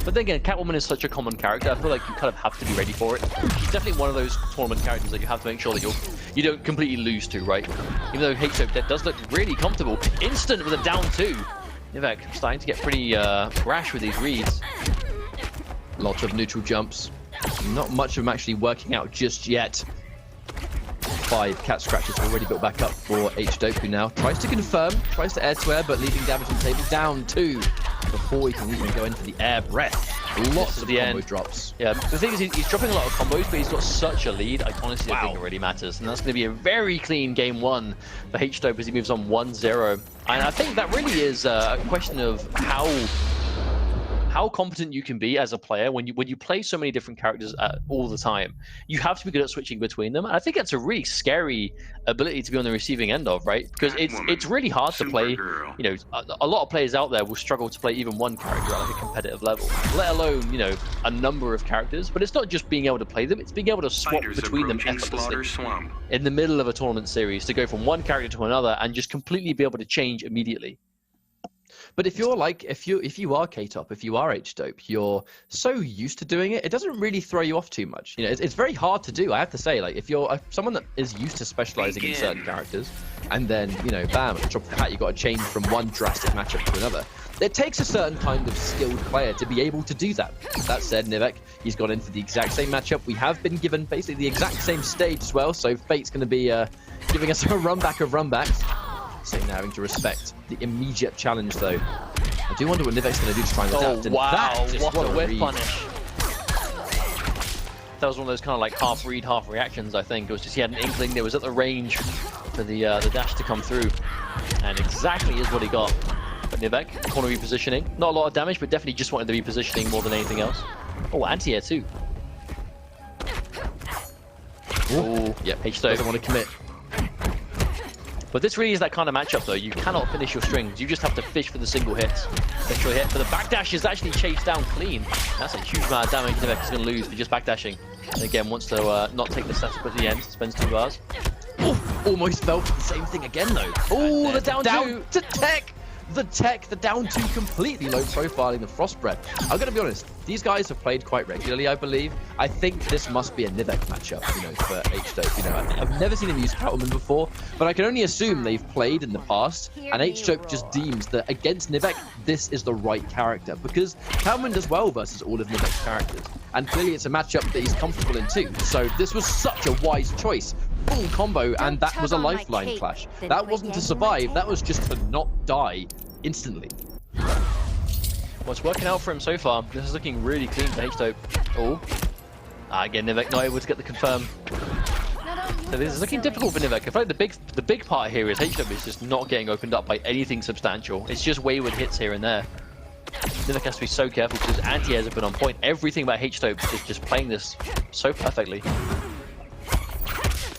But then again, Catwoman is such a common character. I feel like you kind of have to be ready for it. She's definitely one of those tournament characters that you have to make sure that you don't completely lose to, right? Even though H-Dope does look really comfortable. Instant with a down 2. Nivek starting to get pretty rash with these reads. Lots of neutral jumps. Not much of them actually working out just yet. 5 cat scratches already built back up for H-Dope, who now tries to confirm, tries to air-to-air, but leaving damage on the table. Down 2 before he can even go in for the air breath. Lots of combo drops. Yeah, the thing is he's dropping a lot of combos, but he's got such a lead. I honestly don't think it really matters. And that's going to be a very clean game 1 for H-Dope as he moves on 1-0. And I think that really is a question of how competent you can be as a player when you play so many different characters all the time. You have to be good at switching between them. And I think that's a really scary ability to be on the receiving end of, right? Because it's really hard to play. You know, a lot of players out there will struggle to play even one character at like a competitive level, let alone, you know, a number of characters. But it's not just being able to play them, it's being able to swap between them effortlessly in the middle of a tournament series, to go from one character to another and just completely be able to change immediately. But if you're like, if you are K-Top, if you are H-Dope, you're so used to doing it, it doesn't really throw you off too much. You know, it's very hard to do, I have to say. Like, if you're someone that is used to specializing in certain characters, and then, you know, bam, at the drop of the hat, you've got to change from one drastic matchup to another. It takes a certain kind of skilled player to be able to do that. That said, Nivek, he's gone in for the exact same matchup. We have been given basically the exact same stage as well, so Fate's going to be giving us a run-back of run-backs. So now having to respect the immediate challenge, though. I do wonder what Nivek's going to do to try and adapt. Oh, wow, what a whiff punish. That was one of those kind of like half read, half reactions, I think. It was just he had an inkling that was at the range for the dash to come through. And exactly is what he got. But Nivek, corner repositioning. Not a lot of damage, but definitely just wanted to be positioning more than anything else. Oh, anti-air too. Oh, yeah, H-Dope doesn't want to commit. But this really is that kind of matchup, though. You cannot finish your strings. You just have to fish for the single hits. Extra hit, but the backdash is actually chased down clean. That's a huge amount of damage Nivek is going to lose for just backdashing. And again, wants to not take the setup at the end. Spends 2 bars. Oh, almost fell for the same thing again, though. Oh, the down 2 to tech. The down 2 completely low profiling the Frostbred. I'm going to be honest, these guys have played quite regularly, I believe. I think this must be a Nivek matchup, you know, for H-Dope. You know, I've never seen him use Catwoman before, but I can only assume they've played in the past, and H-Dope just deems that against Nivek, this is the right character, because Catwoman does well versus all of Nivek's characters, and clearly it's a matchup that he's comfortable in too. So this was such a wise choice. Full combo, and that was a lifeline clash. That wasn't to survive, that was just to not die instantly. Well, it's working out for him so far. This is looking really clean for H-Dope. Oh. Again, Nivek not able to get the confirm. So this is looking difficult for Nivek. I feel like the big part here is H-Dope is just not getting opened up by anything substantial. It's just wayward hits here and there. Nivek has to be so careful because anti-airs have been on point. Everything about H-Dope is just playing this so perfectly.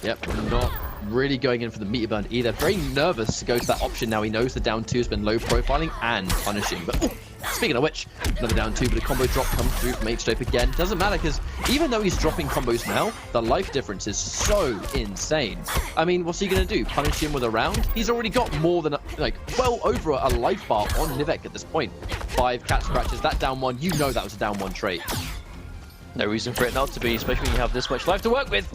Yep, not really going in for the meter burn either. Very nervous to go to that option now. He knows the down 2 has been low profiling and punishing. But speaking of which, another down 2, but a combo drop comes through from H-Dope again. Doesn't matter because even though he's dropping combos now, the life difference is so insane. I mean, what's he going to do? Punish him with a round? He's already got more than, like, well over a life bar on Nivek at this point. 5 cat scratches, that down 1, you know that was a down 1 trait. No reason for it not to be, especially when you have this much life to work with.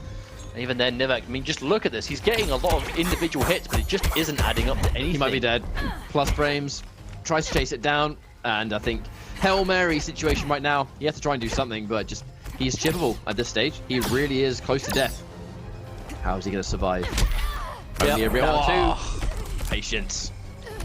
And even then, Nivek, I mean, just look at this. He's getting a lot of individual hits, but it just isn't adding up to anything. He might be dead. Plus frames, tries to chase it down, and I think Hail Mary situation right now. He has to try and do something, but just he's chippable at this stage. He really is close to death. How is he going to survive? Only a round 2. Patience.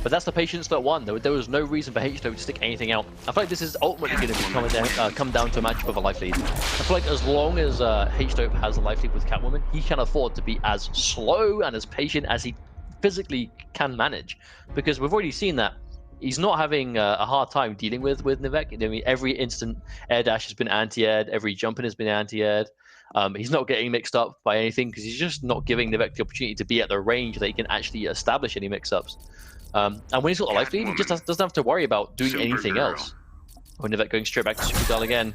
But that's the patience that won. There was no reason for H-Dope to stick anything out. I feel like this is ultimately going to come down to a matchup of a life lead. I feel like as long as H-Dope has a life lead with Catwoman, he can afford to be as slow and as patient as he physically can manage. Because we've already seen that he's not having a hard time dealing with Nivek. I mean, every instant air dash has been anti-aired, every jumping has been anti-aired. He's not getting mixed up by anything because he's just not giving Nivek the opportunity to be at the range that he can actually establish any mix-ups. And when he's got a life lead, he just doesn't have to worry about doing anything else. Oh, Nivek going straight back to Supergirl again.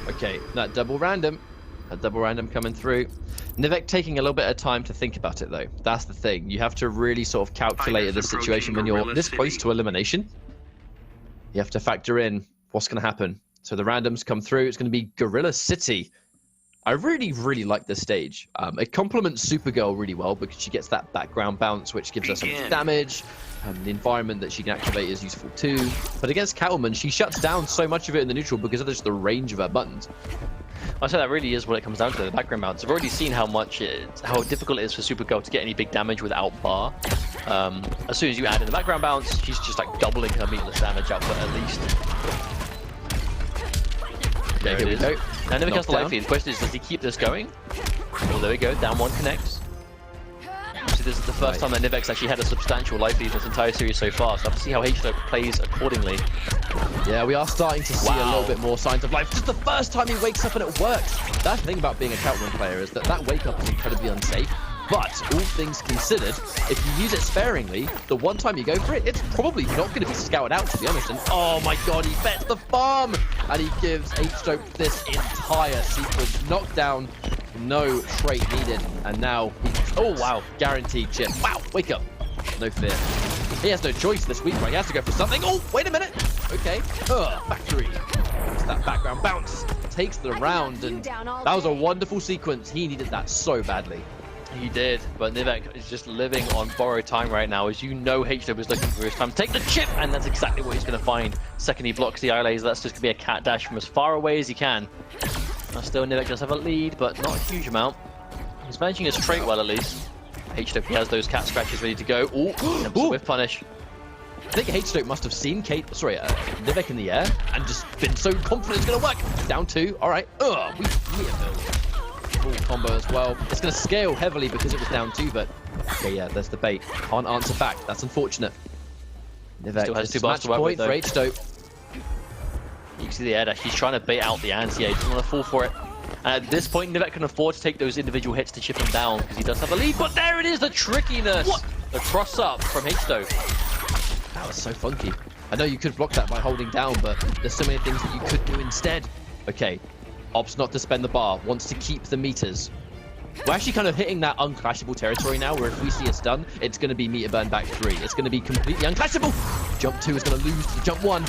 Okay, that double random. A double random coming through. Nivek taking a little bit of time to think about it, though. That's the thing. You have to really sort of calculate the situation when you're this close to elimination. You have to factor in what's going to happen. So the randoms come through. It's going to be Gorilla City. I really, really like this stage. It complements Supergirl really well because she gets that background bounce, which gives her some damage. The environment that she can activate is useful too. But against Catwoman, she shuts down so much of it in the neutral because of just the range of her buttons. I'd say that really is what it comes down to, the background bounce. I've already seen how difficult it is for Supergirl to get any big damage without bar. As soon as you add in the background bounce, she's just like doubling her meatless damage output at least. Okay, here we go. Now Nivek has the life lead. The question is, does he keep this going? Well, there we go. Down 1 connects. So this is the first time that Nivek's actually had a substantial life lead in this entire series so far. So I have to see how H-Dope plays accordingly. Yeah, we are starting to see a little bit more signs of life. Just the first time he wakes up and it works. That's the thing about being a Catwoman player is that wake up is incredibly unsafe. But all things considered, if you use it sparingly, the one time you go for it, it's probably not going to be scouted out, to be honest. And oh my god, he bets the farm! And he gives H-Dope this entire sequence. Knockdown, no trait needed. And now oh wow, guaranteed chip. Wow, wake up. No fear. He has no choice this week, right? He has to go for something. Oh, wait a minute. Okay. Factory. It's that background bounce. Takes the round, and that was a wonderful sequence. He needed that so badly. He did, but Nivek is just living on borrowed time right now. As you know, H-Dope is looking for his time. Take the chip, and that's exactly what he's going to find. Second, he blocks the eye laser. That's just going to be a cat dash from as far away as he can. Now, still, Nivek does have a lead, but not a huge amount. He's managing his trait well, at least. H-Dope, he has those cat scratches ready to go. Ooh, with punish. I think H-Dope must have seen Nivek in the air and just been so confident it's going to work. Down 2, all right. We full combo as well. It's going to scale heavily because it was down 2, but okay, yeah, there's the bait. Can't answer back. That's unfortunate. Nivek still has 2 bars to match work point with, for H-Dope. You can see the air dash. He's trying to bait out the anti-air. He doesn't want to fall for it. And at this point, Nivek can afford to take those individual hits to chip him down because he does have a lead. But there it is, the trickiness. What? The cross-up from H-Dope. That was so funky. I know you could block that by holding down, but there's so many things that you could do instead. Okay. Opts not to spend the bar, wants to keep the meters. We're actually kind of hitting that unclashable territory now, where if we see a stun, it's going to be meter burn back 3. It's going to be completely unclashable. Jump 2 is going to lose to jump 1.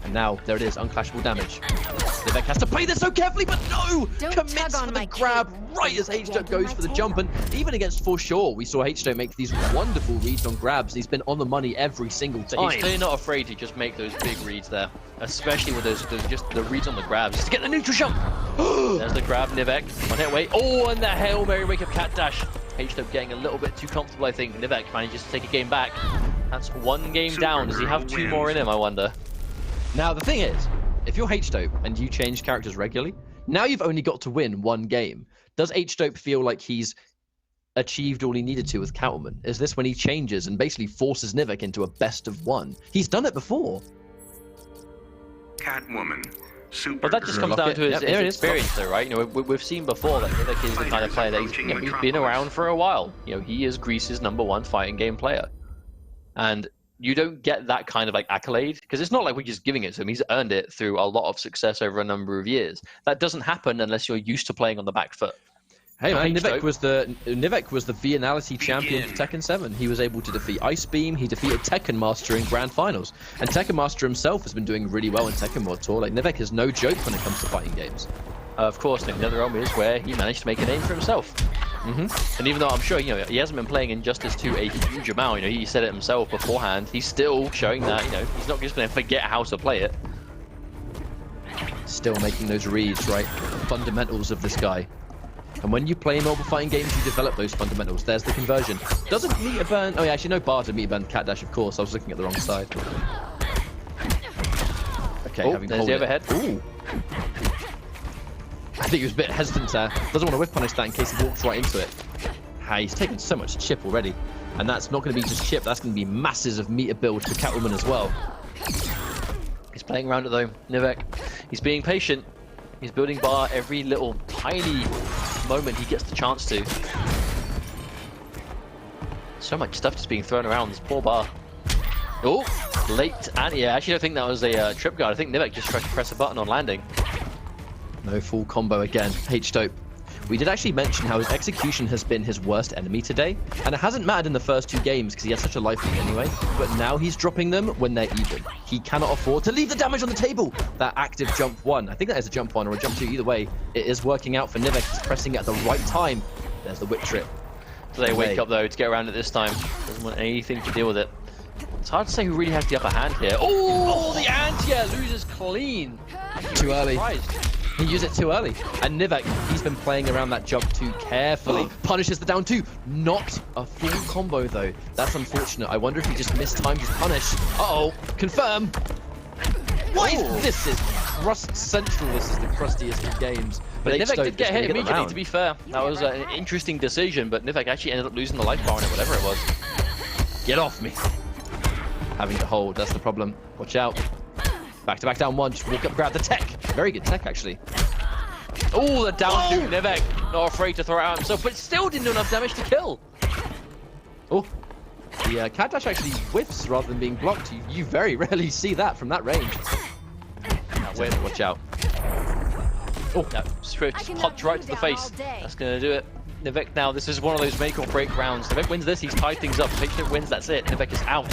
And now, there it is, unclashable damage. Nivek has to play this so carefully, but no! Commits for the grab right as H-Dope goes for the jump. And even against For Sure, we saw H-Dope make these wonderful reads on grabs. He's been on the money every single time. He's clearly not afraid to just make those big reads there. Especially with those just the reads on the grabs. Just to get the neutral jump! There's the grab, Nivek. One hit away. Oh, and the Hail Mary wake up cat dash. H-Dope getting a little bit too comfortable, I think. Nivek manages to take a game back. That's 1 game down. Does he have 2 more in him, I wonder? Now, the thing is, if you're H-Dope and you change characters regularly, now you've only got to win 1 game. Does H-Dope feel like he's achieved all he needed to with Catwoman? Is this when he changes and basically forces Nivek into a best of one? He's done it before. Catwoman. Supergirl. But that just comes down to his experience, though, right? You know, we've seen before that Nivek is the kind of player that he's been around for a while. You know, he is Greece's #1 fighting game player, and you don't get that kind of like accolade because it's not like we're just giving it to him. He's earned it through a lot of success over a number of years. That doesn't happen unless you're used to playing on the back foot. Hey man, Nivek was the Vianality champion for Tekken 7. He was able to defeat Ice Beam. He defeated Tekken Master in Grand Finals, and Tekken Master himself has been doing really well in Tekken World Tour. Like Nivek is no joke when it comes to fighting games. Of course, the other realm is where he managed to make a name for himself. And even though I'm sure he hasn't been playing Injustice 2 a huge amount, he said it himself beforehand. He's still showing that he's not just going to forget how to play it. Still making those reads, right? Fundamentals of this guy. And when you play mobile fighting games, you develop those fundamentals. There's the conversion. Doesn't meter burn... Oh yeah, actually no bar to meter burn Cat Dash, of course. I was looking at the wrong side. Okay, there's the overhead. Ooh. I think he was a bit hesitant there. Doesn't want to whip punish that in case he walks right into it. He's taken so much chip already. And that's not going to be just chip. That's going to be masses of meter build for Catwoman as well. He's playing around it though, Nivek. He's being patient. He's building bar every little tiny moment he gets the chance to. So much stuff just being thrown around this poor bar. Oh, late anti. I actually don't think that was a trip guard. I think Nivek just tried to press a button on landing. No full combo again. H-Dope. We did actually mention how his execution has been his worst enemy today, and it hasn't mattered in the first 2 games because he had such a life lead anyway, but now he's dropping them when they're even. He cannot afford to leave the damage on the table. That active jump 1, I think that is a jump 1 or a jump 2, either way, it is working out for Nivek. He's pressing it at the right time. There's the whip trip. So they wake up though to get around it this time. Doesn't want anything to deal with it. It's hard to say who really has the upper hand here. Oh, the anti-air loses clean. Too early. Surprised. He used it too early. And Nivek, he's been playing around that jump too carefully. Punishes the down 2. Not a full combo though. That's unfortunate. I wonder if he just mistimed his punish. Uh-oh. Confirm. Why is this is Crust Central? This is the crustiest of games. But Nivek did get hit immediately, to be fair. That was an interesting decision, but Nivek actually ended up losing the life bar on it, whatever it was. Get off me. Having to hold, that's the problem. Watch out. Back-to-back down 1, just walk up, grab the tech. Very good tech, actually. Oh, the down 2, Nivek. Not afraid to throw it out himself, but still didn't do enough damage to kill. Oh, the Cat Dash actually whiffs rather than being blocked. You very rarely see that from that range. Watch out. Oh, that Swift popped right to the face. That's going to do it. Nivek now, this is one of those make or break rounds. Nivek wins this, he's tied things up. If Nivek wins, that's it. Nivek is out.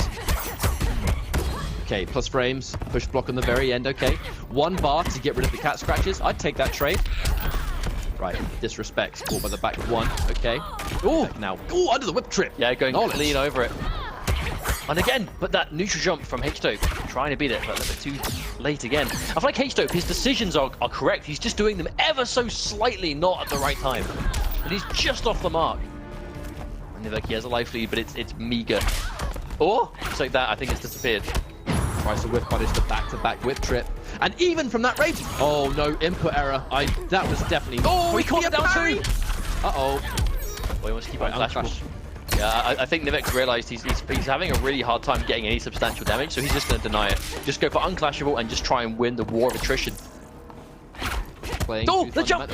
Okay, plus frames, push block on the very end, okay. 1 bar to get rid of the cat scratches. I'd take that trade. Right, disrespect, caught by the back 1, okay. Oh, now, oh, under the whip trip. Yeah, going clean over it. And again, but that neutral jump from H-Dope, trying to beat it, but a little bit too late again. I feel like H-Dope, his decisions are correct. He's just doing them ever so slightly not at the right time. And he's just off the mark. And Nivek, he has a life lead, but it's meager. Oh, just like that, I think it's disappeared. Tries to whip punish the back-to-back whip trip. And even from that range, oh no, input error. That was definitely... Oh, he caught it down too! Uh-oh. Well, he wants to keep it unclashable. Yeah, I think Nivek's realized he's having a really hard time getting any substantial damage, so he's just going to deny it. Just go for unclashable and just try and win the war of attrition. Playing the jump!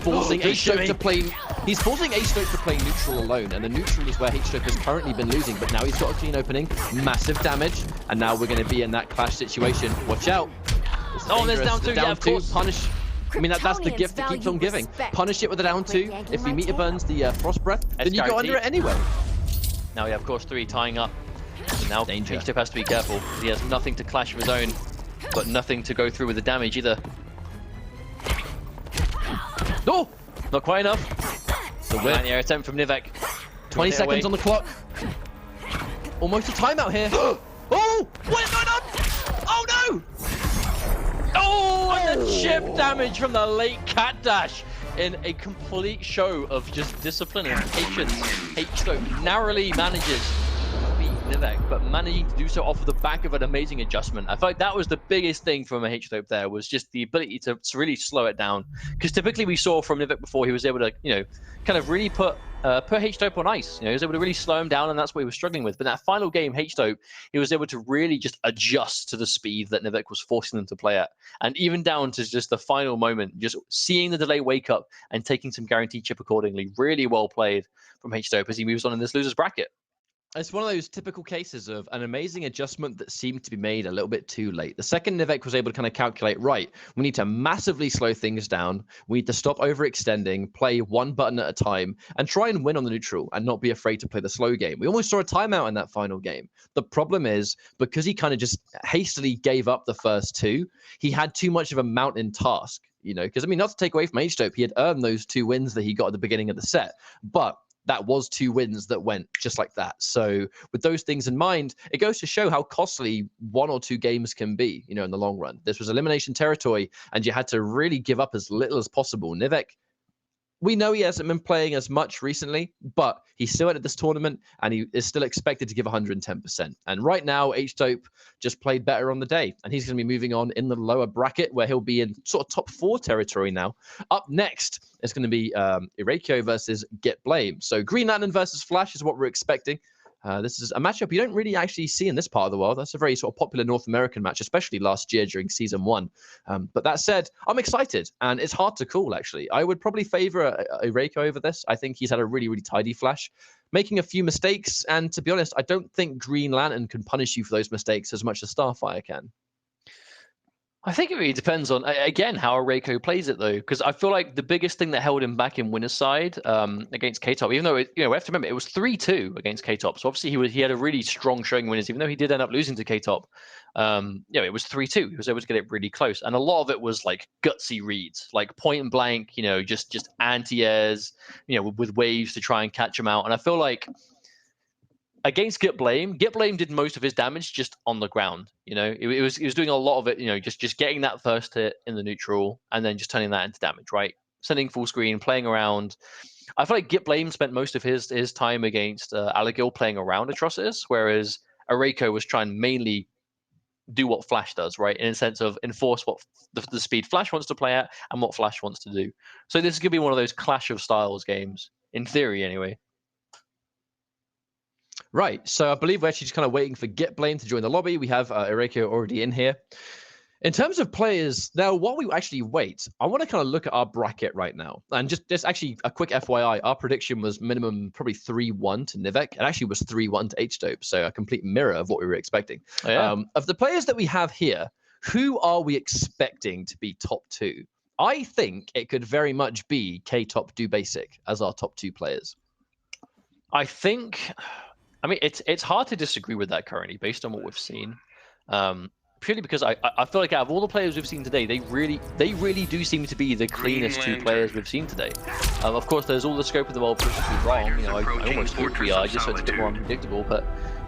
Forcing H-Dope to play... He's forcing H-Dope to play neutral alone, and the neutral is where H-Dope has currently been losing, but now he's got a clean opening, massive damage, and now we're going to be in that clash situation. Watch out. Oh, there's down 2, yeah, of course. Punish. I mean, that's the gift that keeps on giving. Punish it with a down 2. If he meter burns the Frost Breath, then you go under it anyway. Now we have, of course, 3 tying up. And now H-Dope has to be careful. He has nothing to clash of his own, but nothing to go through with the damage either. No! Not quite enough. The air attempt from Nivek. 20 seconds on the clock. Almost a timeout here. Oh! What is going on? Oh no! Oh, and the chip damage from the late Cat Dash in a complete show of just discipline and patience. H-Dope narrowly manages to beat Nivek, but managing to do so off of the back of an amazing adjustment. I feel like that was the biggest thing from a H-Dope there, was just the ability to really slow it down. Because typically we saw from Nivek before, he was able to, you know, kind of really put H-Dope on ice. You know, he was able to really slow him down, and that's what he was struggling with. But that final game, H-Dope, he was able to really just adjust to the speed that Nivek was forcing them to play at. And even down to just the final moment, just seeing the delay wake up and taking some guaranteed chip accordingly. Really well played from H-Dope as he moves on in this loser's bracket. It's one of those typical cases of an amazing adjustment that seemed to be made a little bit too late. The second Nivek was able to kind of calculate, right, we need to massively slow things down. We need to stop overextending, play one button at a time, and try and win on the neutral and not be afraid to play the slow game. We almost saw a timeout in that final game. The problem is, because he kind of just hastily gave up the first two, he had too much of a mountain task, you know, because, I mean, not to take away from H-Dope, he had earned those 2 wins that he got at the beginning of the set, but that was 2 wins that went just like that. So with those things in mind, it goes to show how costly 1 or 2 games can be, you know, in the long run. This was elimination territory, and you had to really give up as little as possible. Nivek, we know he hasn't been playing as much recently, but he's still at this tournament, and he is still expected to give 110%. And right now, H-Dope just played better on the day, and he's going to be moving on in the lower bracket, where he'll be in sort of top 4 territory now. Up next, it's going to be erayko versus Gitblame. So Green Lantern versus Flash is what we're expecting. This is a matchup you don't really actually see in this part of the world. That's a very sort of popular North American match, especially last year during season 1. But that said, I'm excited, and it's hard to call, actually. I would probably favor erayko over this. I think he's had a really, really tidy Flash, making a few mistakes. And to be honest, I don't think Green Lantern can punish you for those mistakes as much as Starfire can. I think it really depends on, again, how erayko plays it, though, because I feel like the biggest thing that held him back in winner's side against K-Top, even though, you know, we have to remember, it was 3-2 against K-Top. So obviously he had a really strong showing in winners, even though he did end up losing to K-Top. You know, it was 3-2. He was able to get it really close. And a lot of it was like gutsy reads, like point and blank, you know, just anti-airs, you know, with waves to try and catch him out. And I feel like against Gitblame did most of his damage just on the ground. You know, he was doing a lot of it, you know, just getting that first hit in the neutral and then just turning that into damage, right? Sending full screen, playing around. I feel like Gitblame spent most of his time against Alegil playing around Atrocitus, whereas erayko was trying mainly do what Flash does, right? In a sense of enforce what the speed Flash wants to play at and what Flash wants to do. So this is going to be one of those clash of styles games, in theory anyway. Right, so I believe we're actually just kind of waiting for Gitblame to join the lobby. We have erayko already in here. In terms of players, now while we actually wait, I want to kind of look at our bracket right now. And just actually a quick FYI, our prediction was minimum probably 3-1 to Nivek. It actually was 3-1 to H-Dope, so a complete mirror of what we were expecting. Oh, yeah. Of the players that we have here, who are we expecting to be top 2? I think it could very much be K-Top dubasik as our top 2 players. I mean, it's hard to disagree with that currently, based on what we've seen. Purely because I feel like out of all the players we've seen today, they really do seem to be the cleanest 2 players we've seen today. Of course, there's all the scope of the world for us to be wrong. You know, I almost hope we are, just so it's a bit more unpredictable. But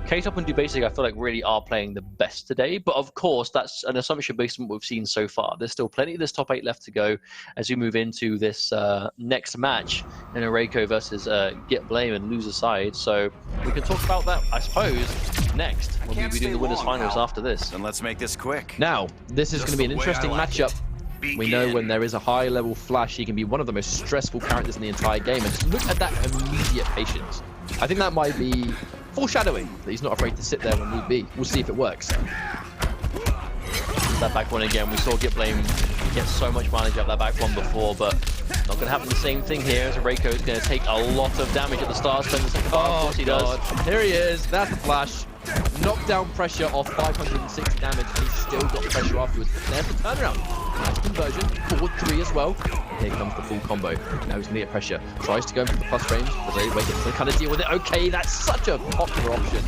K-Top and dubasik, I feel like really are playing the best today. But of course, that's an assumption based on what we've seen so far. There's still plenty of this top 8 left to go as we move into this next match in erayko versus Gitblame and loser side. So we can talk about that, I suppose, next when we'll be doing the winners finals after this. And let's make this quick. Now, this is going to be an interesting matchup. We know when there is a high-level Flash, he can be one of the most stressful characters in the entire game. And just look at that immediate patience. I think that might be foreshadowing that he's not afraid to sit there when need be. We'll see if it works. That back one again. We saw Gitblame get so much mileage out of that back one before, but not going to happen the same thing here, as erayko is going to take a lot of damage at the start. Spend the second part, of course he does. Here he is. That's the Flash. Knockdown pressure of 560 damage. He's still got pressure afterwards. There's the turnaround. Nice conversion. Forward 3 as well. And here comes the full combo. Now he's going to get pressure. Tries to go in for the plus range, but they wait to kind of deal with it. Okay, that's such a popular option.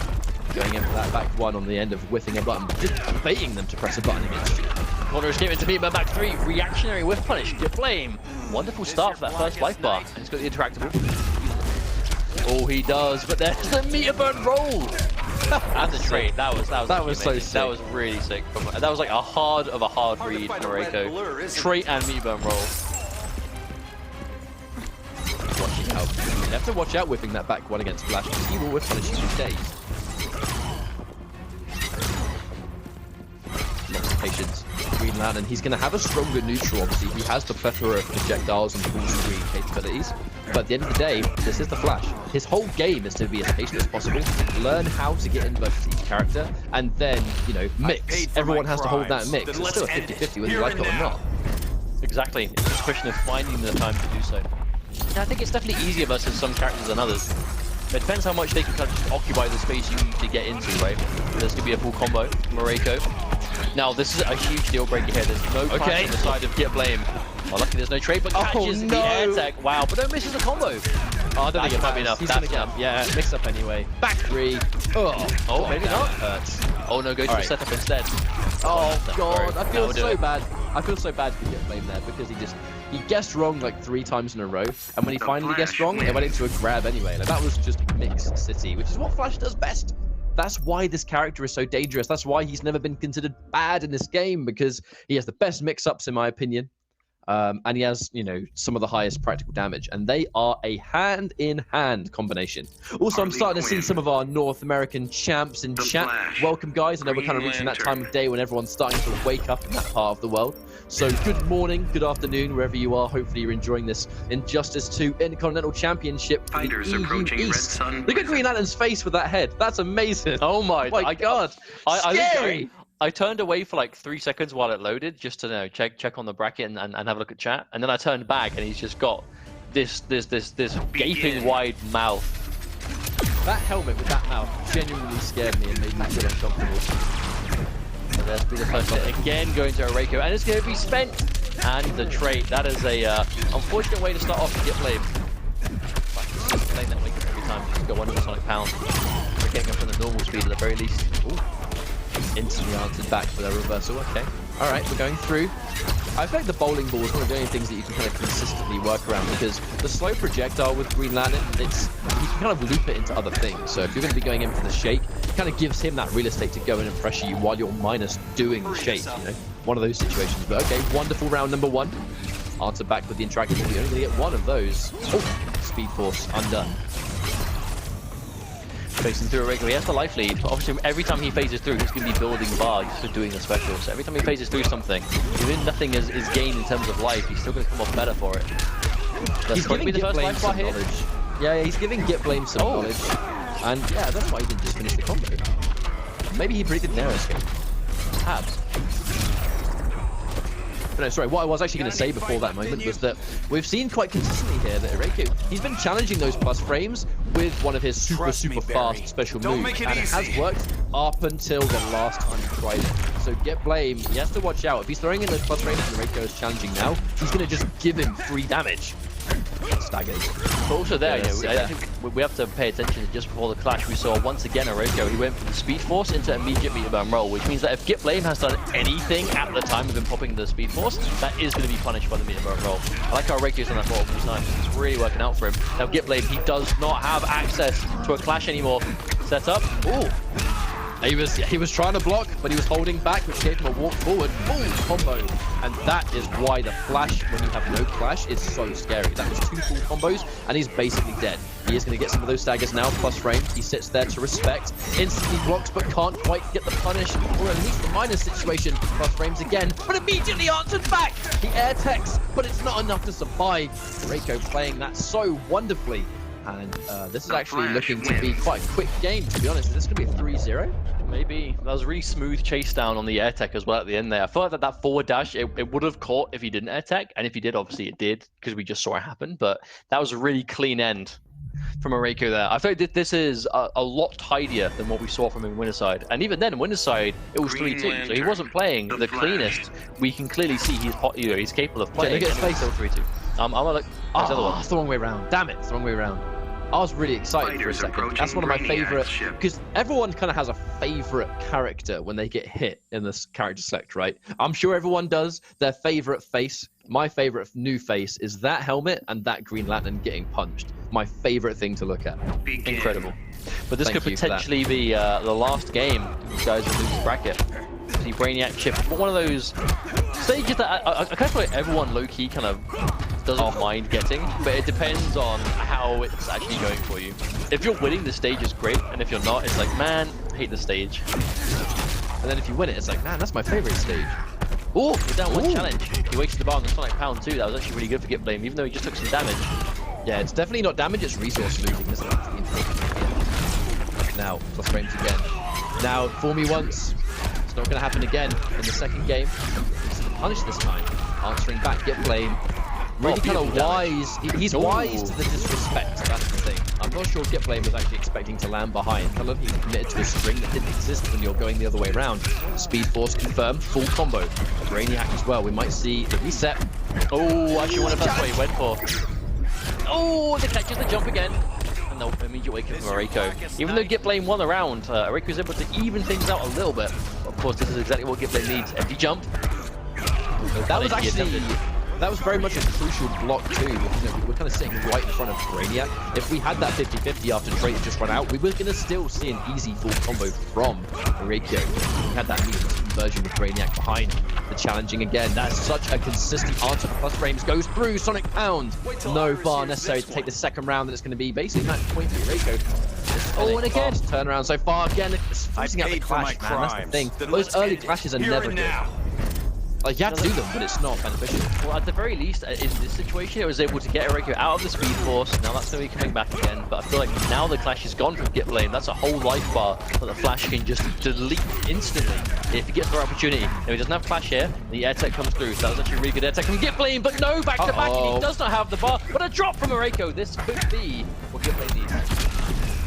Going in for that back one on the end of whiffing a button, just baiting them to press a button against you. Corner escape into beat by back 3. Reactionary whiff punish. Gitblame. Wonderful start for that first life bar. And he's got the interactable. Oh, he does, but there's the meter burn roll. And the trade. That was so sick. That was really sick. That was like a hard read from erayko. Trait and meter burn roll. Watching out. You have to watch out whipping that back one against Flash, because he will whiff punish you days. Lantern. He's going to have a stronger neutral, obviously. He has the plethora of projectiles and full screen capabilities. But at the end of the day, this is the Flash. His whole game is to be as patient as possible, learn how to get in versus each character, and then, you know, mix. Everyone has to hold that mix. It's still a 50-50 whether you like it or not. Exactly. It's just a question of finding the time to do so. And I think it's definitely easier versus some characters than others. It depends how much they can kind of just occupy the space you need to get into, right? There's going to be a full combo from erayko. Now, this is a huge deal breaker here. There's no clash on the side of Gitblame. Well, luckily there's no trade, but catches the air tech. Wow, but don't misses the combo. Oh, I don't think it might be enough. That's enough. Yeah, mix up anyway. Back three. Oh, maybe not. Hurts. Oh no, go to the setup instead. Oh god, I feel so bad. I feel so bad for Gitblame there because he guessed wrong like 3 times in a row, and when he finally guessed wrong, it went into a grab anyway. Like that was just Mix City, which is what Flash does best. That's why this character is so dangerous. That's why he's never been considered bad in this game, because he has the best mix-ups in my opinion. And he has, you know, some of the highest practical damage, and they are a hand-in-hand combination. Also, I'm starting to see some of our North American champs in chat. Welcome, guys. I know we're kind of reaching that time of day when everyone's starting to wake up in that part of the world. So good morning, good afternoon, wherever you are. Hopefully you're enjoying this Injustice 2 Intercontinental Championship for the EU East. Look at Green Lantern's face with that head. That's amazing. Oh my god. Scary. I turned away for like 3 seconds while it loaded, just to check on the bracket and have a look at chat, and then I turned back and he's just got this gaping wide mouth. That helmet with that mouth genuinely scared me and made me feel uncomfortable. So there's been the first hit again going to erayko, and it's going to be spent. And the trait, that is a unfortunate way to start off with Gitblame. Playing that wake up every time, just got 1 sonic pound. We're getting up from the normal speed at the very least. Ooh. Instantly answered back for their reversal. Okay. Alright, we're going through. I feel like the bowling ball is one of the only things that you can kind of consistently work around, because the slow projectile with Green Lantern, you can kind of loop it into other things. So if you're going to be going in for the shake, it kind of gives him that real estate to go in and pressure you while you're minus doing the shake, you know? One of those situations. But okay, wonderful round number 1. Answer back with the interactive. You're only going to get 1 of those. Oh, Speed Force undone. Facing through erayko, he has the life lead. Obviously, every time he phases through, he's going to be building bar just for doing the special. So every time he phases through something, even nothing is gained in terms of life, he's still going to come off better for it. He's giving Gitblame some knowledge. Yeah, he's giving Gitblame some knowledge. And yeah, that's why he didn't just finish the combo. Maybe he predicted an air escape. Perhaps. But no, sorry, what I was actually going to say before that moment was that we've seen quite consistently here that erayko, he's been challenging those plus frames with one of his super fast special moves, and it has worked up until the last time he tried it. So Gitblame, he has to watch out. If he's throwing in those plus frames and erayko is challenging now, he's going to just give him free damage. Staggers. But also there, I think we have to pay attention to just before the clash, we saw once again erayko, he went from the Speed Force into immediate meter burn roll, which means that if Gitblame has done anything at the time of him popping the Speed Force, that is going to be punished by the meter burn roll. I like how erayko's on that ball every time. It's really working out for him. Now Gitblame, he does not have access to a clash anymore. Set up. Ooh. He was trying to block, but he was holding back, which gave him a walk forward. Boom, combo. And that is why the flash, when you have no clash, is so scary. That was 2 full combos, and he's basically dead. He is going to get some of those staggers now, plus frame. He sits there to respect, instantly blocks, but can't quite get the punish, or at least the minus situation. Plus frames again, but immediately answered back. The air techs, but it's not enough to survive. erayko playing that so wonderfully. And this is actually looking to be quite a quick game, to be honest. Is this going to be a 3-0? Maybe. That was a really smooth chase down on the air tech as well at the end there. I felt like that forward dash, it would have caught if he didn't air tech, and if he did, obviously it did, because we just saw it happen, but that was a really clean end from erayko there. I feel like this is a lot tidier than what we saw from him in Winner's Side, and even then in Winner's Side, it was 3-2, so he wasn't playing the cleanest. We can clearly see he's capable of playing. Look at his face. Still 3-2. I'm gonna look. It's the wrong way around. Damn it, it's the wrong way around. I was really excited for a second. That's one of my favorite, because everyone kind of has a favorite character when they get hit in this character select, right? I'm sure everyone does. Their favorite face, my favorite new face, is that helmet and that Green Lantern getting punched. My favorite thing to look at. Incredible. But this could potentially be the last game these guys will lose this bracket. The Brainiac chip, but one of those stages that I kind of feel like everyone low-key kind of doesn't mind getting, but it depends on how it's actually going for you. If you're winning, the stage is great, and if you're not, it's like, man, I hate the stage. And then if you win it, it's like, man, that's my favorite stage. Oh, we're down one challenge. He wasted the bar on the Sonic Pound too. That was actually really good for Gitblame, even though he just took some damage. Yeah, it's definitely not damage, it's resource losing, isn't it? Now, plus frames again. Now, fool me once. It's not going to happen again in the second game. He's punished this time. Answering back, Gitblame. Really kind of wise. He's wise to the disrespect, that's the thing. I'm not sure Gitblame was actually expecting to land behind. I love he's committed to a string that didn't exist when you're going the other way around. Speed Force confirmed, full combo. Brainiac as well. We might see the reset. Oh, actually one of that's what he went for. Oh, the catches the jump again. And the immediate wake up from erayko. Even though Gitblame won the round, erayko was able to even things out a little bit. Of course, this is exactly what Gitblame needs. Empty jump. That was actually... That was very much a crucial block too. You know, we're kind of sitting right in front of Brainiac. If we had that 50-50 after Drake just run out, we were going to still see an easy full combo from erayko. We had that version with Brainiac behind the challenging again. That's such a consistent answer. The plus frames goes through. Sonic Pound. No bar necessary to take the second round. That it's going to be basically match point for erayko. Oh, and again, turnaround so far. Again, it's forcing out the clash, man. That's the thing. Those early clashes are never good. Like, you have to do them, but it's not beneficial. Well, at the very least, in this situation, it was able to get erayko out of the Speed Force. Now that's going to be coming back again, but I feel like now the clash is gone from Gitblame. That's a whole life bar that the Flash can just delete instantly if he gets the opportunity. Now, he doesn't have Flash here, and the air tech comes through, so that was actually a really good air tech from Gitblame, but no, back to back, and he does not have the bar. But a drop from erayko. This could be what Gitblame needs.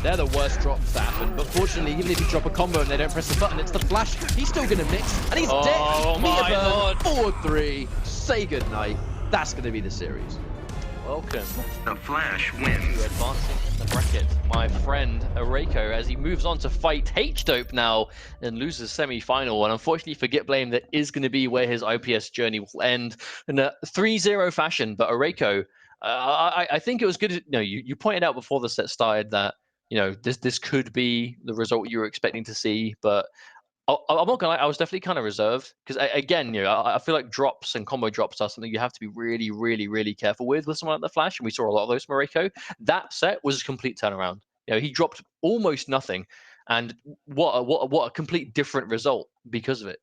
They're the worst drops to happen, but fortunately, even if you drop a combo and they don't press the button, it's the Flash. He's still going to mix, and he's dead. My lord. 4-3. Say goodnight. That's going to be the series. Welcome. The Flash wins. Advancing in the bracket, my friend erayko, as he moves on to fight H-Dope now and loses semi-final. And unfortunately for Gitblame, that is going to be where his IPS journey will end in a 3-0 fashion. But erayko, I think it was good. You pointed out before the set started that this could be the result you were expecting to see, but I'm not gonna lie, I was definitely kind of reserved because again, I feel like drops and combo drops are something you have to be really, really, really careful with someone like the Flash, and we saw a lot of those from erayko. That set was a complete turnaround. He dropped almost nothing, and what a complete different result because of it.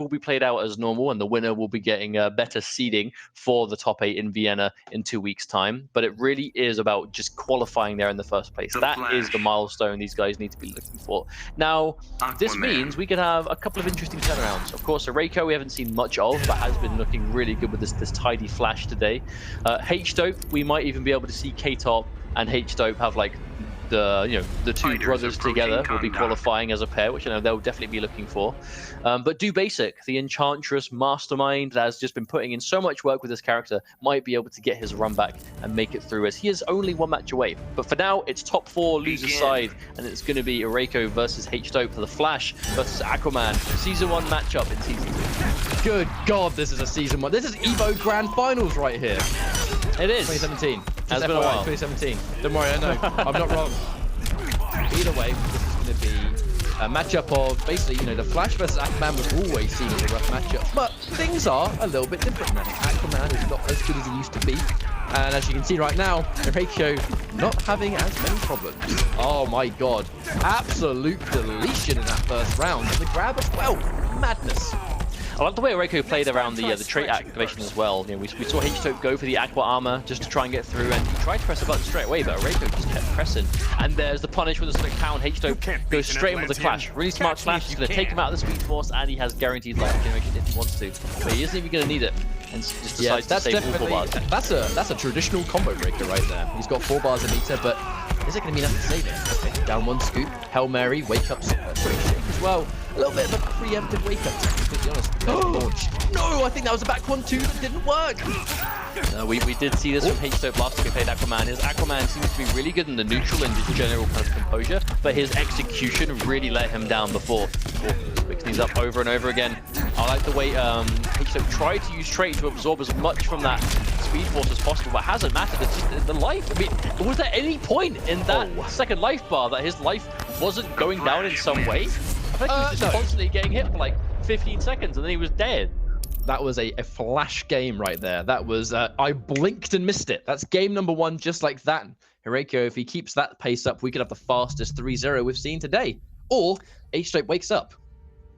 Will be played out as normal, and the winner will be getting better seeding for the top 8 in Vienna in 2 weeks' time. But it really is about just qualifying there in the first place. That is the milestone these guys need to be looking for. Now, this means we could have a couple of interesting turnarounds. Of course, erayko we haven't seen much of, but has been looking really good with this tidy Flash today. H-Dope, we might even be able to see K-Top and H-Dope have like the two brothers together will be qualifying as a pair, which they'll definitely be looking for. But dubasik, the Enchantress mastermind that has just been putting in so much work with this character, might be able to get his run back and make it through, as he is only one match away. But for now, it's top 4 losers side, and it's going to be erayko versus H-Dope for the Flash versus Aquaman. Season 1 matchup in Season 2. Good God, this is a Season 1. This is EVO Grand Finals right here. It is. 2017. Has been a while. 2017. Don't worry, I know. I'm not wrong. Either way, this is going to be a matchup of basically, the Flash versus Aquaman was always seen as a rough matchup, but things are a little bit different now. Aquaman is not as good as he used to be, and as you can see right now, erayko not having as many problems. Oh my God, absolute deletion in that first round, and the grab as well. Madness. I like the way erayko played around the trait activation as well. We saw H-Dope go for the Aqua Armor just to try and get through, and he tried to press the button straight away, but erayko just kept pressing. And there's the punish with the Sonic Pound. H-Dope goes straight in with the clash. Really smart clash. He's going to take him out of the Speed Force, and he has guaranteed life regeneration if he wants to. But he isn't even going to need it, and just decides to save all 4 bars. That's a traditional combo breaker right there. He's got 4 bars a meter, but is it going to be enough to save it? Okay, down 1 scoop. Hail Mary, wake up, shake as well. A little bit of a preemptive wake up, to be completely honest. Launch. No, I think that was a back 1-2 that didn't work. We did see this from H-Dope last time he played Aquaman. His Aquaman seems to be really good in the neutral and just general kind of composure, but his execution really let him down before. Picks these up over and over again. I like the way H-Dope tried to use trait to absorb as much from that Speed Force as possible, but it hasn't mattered. It's just the life. I mean, was there any point in that second life bar that his life wasn't going down in some way? I think he was just constantly getting hit for like 15 seconds and then he was dead. That was a Flash game right there. That was, I blinked and missed it. That's game number 1 just like that. erayko, if he keeps that pace up, we could have the fastest 3-0 we've seen today. Or H-Dope wakes up.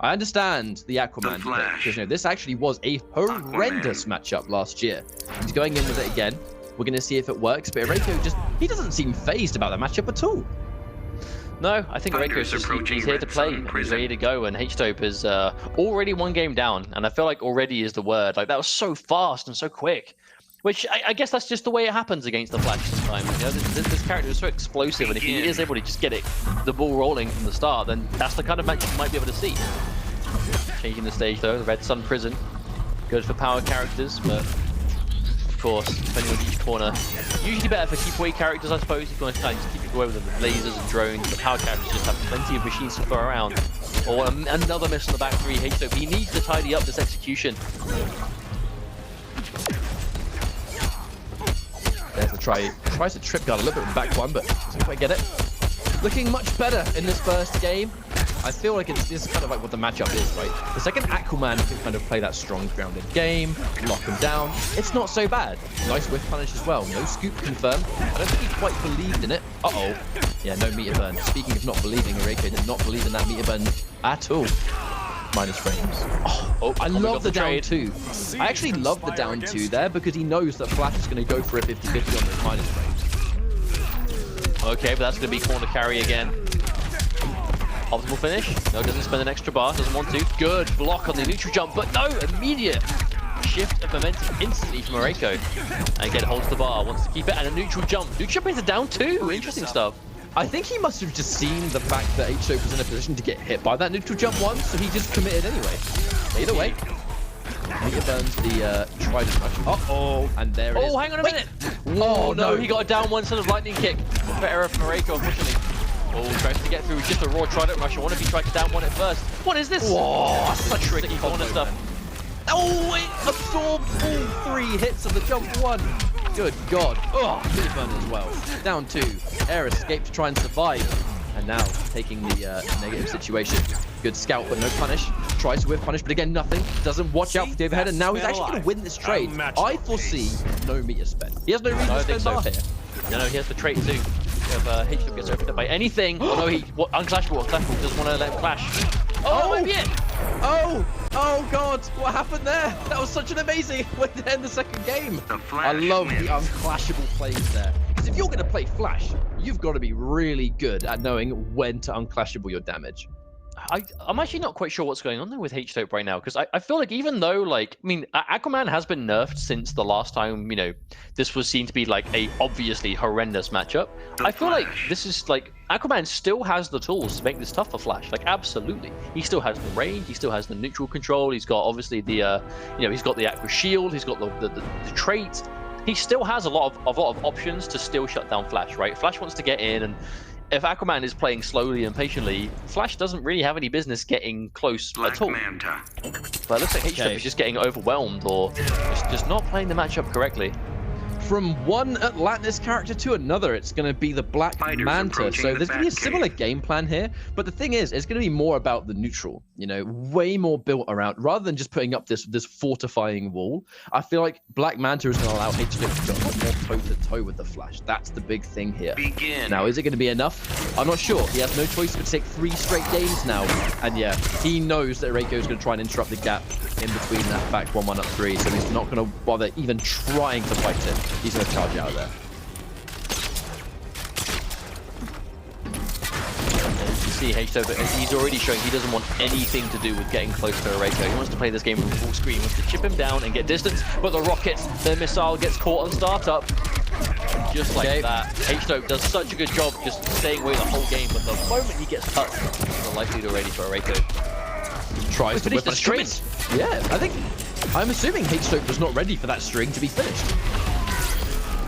I understand the Aquaman pick, because you know this actually was a horrendous matchup last year. He's going in with it again. We're going to see if it works, but erayko he doesn't seem phased about that matchup at all. No, I think erayko's just he's here to play and he's ready to go, and H-Dope is already 1 game down, and I feel like already is the word. Like that was so fast and so quick. Which I guess that's just the way it happens against the Flash sometimes. You know, this character is so explosive, and if he is able to just get the ball rolling from the start, then that's the kind of match you might be able to see. Changing the stage though, the Red Sun Prison, good for power characters, but of course, depending on each corner, usually better for keep away characters, I suppose. If you want to kind of just keep it away with them, lasers and drones. The power characters just have plenty of machines to throw around. Or another miss on the back 3. H-Dope, he needs to tidy up this execution. There's the try. Tries to trip guard a little bit with the back 1, but doesn't quite get it. Looking much better in this first game. I feel like this is kind of like what the matchup is, right? The second Aquaman can kind of play that strong grounded game, lock him down. It's not so bad. Nice whiff punish as well. No scoop confirmed. I don't think he quite believed in it. Uh-oh. Yeah, no meter burn. Speaking of not believing, erayko did not believe in that meter burn at all. Minus frames. Oh, I love the down 2. I actually love the down 2 there because he knows that Flash is going to go for a 50-50 on those minus frames. Okay, but that's going to be corner carry again. Optimal finish. No, doesn't spend an extra bar. Doesn't want to. Good block on the neutral jump, but no, immediate shift of momentum instantly from erayko. And again, holds the bar, wants to keep it, and a neutral jump. Neutral jump is a down 2. Interesting stuff. I think he must have just seen the fact that H-Dope was in a position to get hit by that neutral jump once, so he just committed anyway. Either way, meter burns the trident rush. Uh-oh, and there it is. Oh, hang on a minute. Oh, no, he got a down 1 sort of lightning kick. For error from erayko, unfortunately. Oh, tries to get through with just a raw trident rush. I wonder if he tried to down 1 at first. What is this? Whoa, such tricky corner stuff. Man. Oh, it absorbed all 3 hits of the jump 1. Good God. Oh, meter burn as well. Down 2. Air escape to try and survive. And now taking the negative situation. Good scout, but no punish. Tries to whiff punish, but again, nothing. Doesn't watch out for the overhead, and now he's actually going to win this trade. I foresee no meter spent. He has no reason to spend bar here. No, he has the trait too. If H-Dope gets opened up by anything, oh no, unclashable doesn't want to let him clash. Oh, maybe it! Oh God, what happened there? That was such an amazing way to end the second game. I love the unclashable plays there. Because if you're going to play Flash, you've got to be really good at knowing when to unclashable your damage. I'm actually not quite sure what's going on there with H-Dope right now, because I feel like even though, like, I mean, Aquaman has been nerfed since the last time, you know, this was seen to be like a obviously horrendous matchup. I feel like this is like, Aquaman still has the tools to make this tough for Flash, like absolutely. He still has the range, he still has the neutral control, he's got obviously the, you know, he's got the Aqua Shield, he's got the trait. He still has a lot of options to still shut down Flash, right? Flash wants to get in, and if Aquaman is playing slowly and patiently, Flash doesn't really have any business getting close at all. Manta. But it looks like H-Dope is just getting overwhelmed or just not playing the matchup correctly. From one Atlantis character to another, it's going to be the Black Manta. So there's going to be a similar game plan here. But the thing is, it's going to be more about the neutral, you know, way more built around, rather than just putting up this fortifying wall. I feel like Black Manta is going to allow H-Dope to go a lot more toe-to-toe with the Flash. That's the big thing here. Now, is it going to be enough? I'm not sure. He has no choice but to take 3 straight games now. And yeah, he knows that erayko is going to try and interrupt the gap in between that back 1-1 up 3. So he's not going to bother even trying to fight it. He's going to charge out of there. You see H-Dope, he's already showing he doesn't want anything to do with getting close to erayko. He wants to play this game from full screen, he wants to chip him down and get distance, but the rocket, the missile gets caught on startup. Just like that. H-Dope does such a good job just staying away the whole game, but the moment he gets touched, the life lead already for erayko. Tries to whip the string. Yeah, I'm assuming H-Dope was not ready for that string to be finished.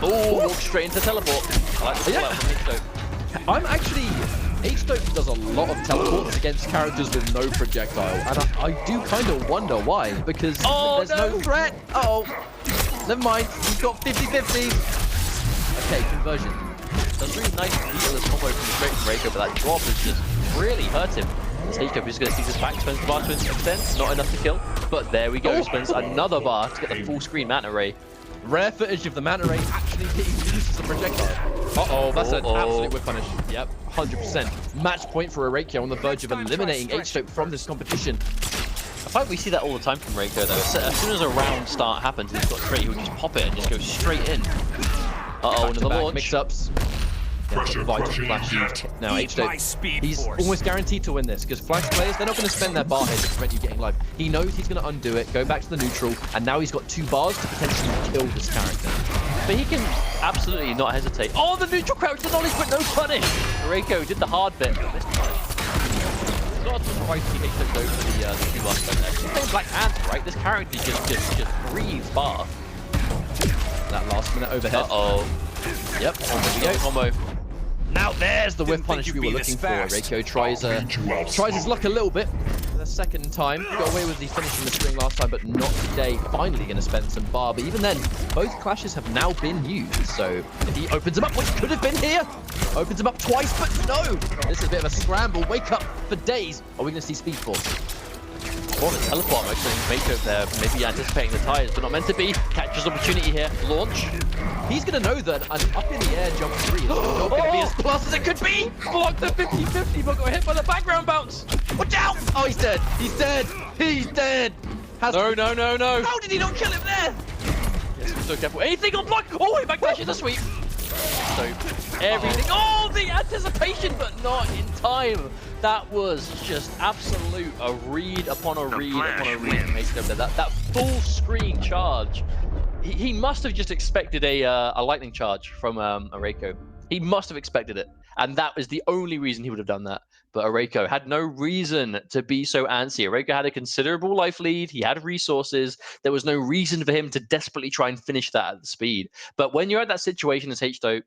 Oh, walk straight into teleport. I like the pull out from H-Dope. I'm actually... H-Dope does a lot of teleports against characters with no projectile, and I do kind of wonder why, because there's no threat. Uh-oh. Never mind, he's got 50-50. Okay, conversion. That's really nice to feel this combo from the straight from erayko, but that drop has just really hurt him. H-Dope is going to see this back, spends the bar to an extent, not enough to kill, but there we go, spends another bar to get the full screen Manta Ray. Rare footage of the Manta Ray actually being used as a projectile. Uh-oh, that's an absolute whip punish. Yep, 100%. Match point for erayko on the verge of eliminating H-Dope from this competition. I find we see that all the time from erayko though. As soon as a round start happens and he's got three, he would just pop it and just go straight in. Uh-oh, another launch. Mix-ups. Vital flash. Now H-Dope, he's almost guaranteed to win this because Flash players, they're not going to spend their bar here to prevent you getting life. He knows he's going to undo it, go back to the neutral, and now he's got 2 bars to potentially kill this character. But he can absolutely not hesitate. Oh, the neutral crouch, the knowledge, but no punish. erayko did the hard bit. This time, it's not surprised to see H-Dope go for the 2 last there. He's playing Black Panther, right? This character just breathes bar. That last minute overhead. Uh-oh. Yep, on the combo. Now there's the whip punish we were looking for. erayko tries his luck a little bit. The second time, got away with the finishing the string last time, but not today. Finally going to spend some bar, but even then, both clashes have now been used. So if he opens him up, which could have been here, opens him up twice, but no. This is a bit of a scramble. Wake up for days. Are we going to see speed force? Oh, the teleport actually make there, maybe anticipating the tires, but not meant to be. Catches opportunity here. Launch. He's going to know that an up in the air jump 3 is not going to be as plus as it could be. Blocked the 50-50, but got hit by the background bounce. Watch out! Oh, he's dead. He's dead. He's dead. No. How did he not kill him there? Yes, be so careful. Anything on block. Oh, he backdashes the sweep. So everything. Oh, the anticipation, but not in time. That was just absolute a read upon a read upon a read. That full screen charge. He must have just expected a lightning charge from erayko. He must have expected it, and that was the only reason he would have done that. But erayko had no reason to be so antsy. erayko had a considerable life lead. He had resources. There was no reason for him to desperately try and finish that at the speed. But when you're at that situation as H-Dope,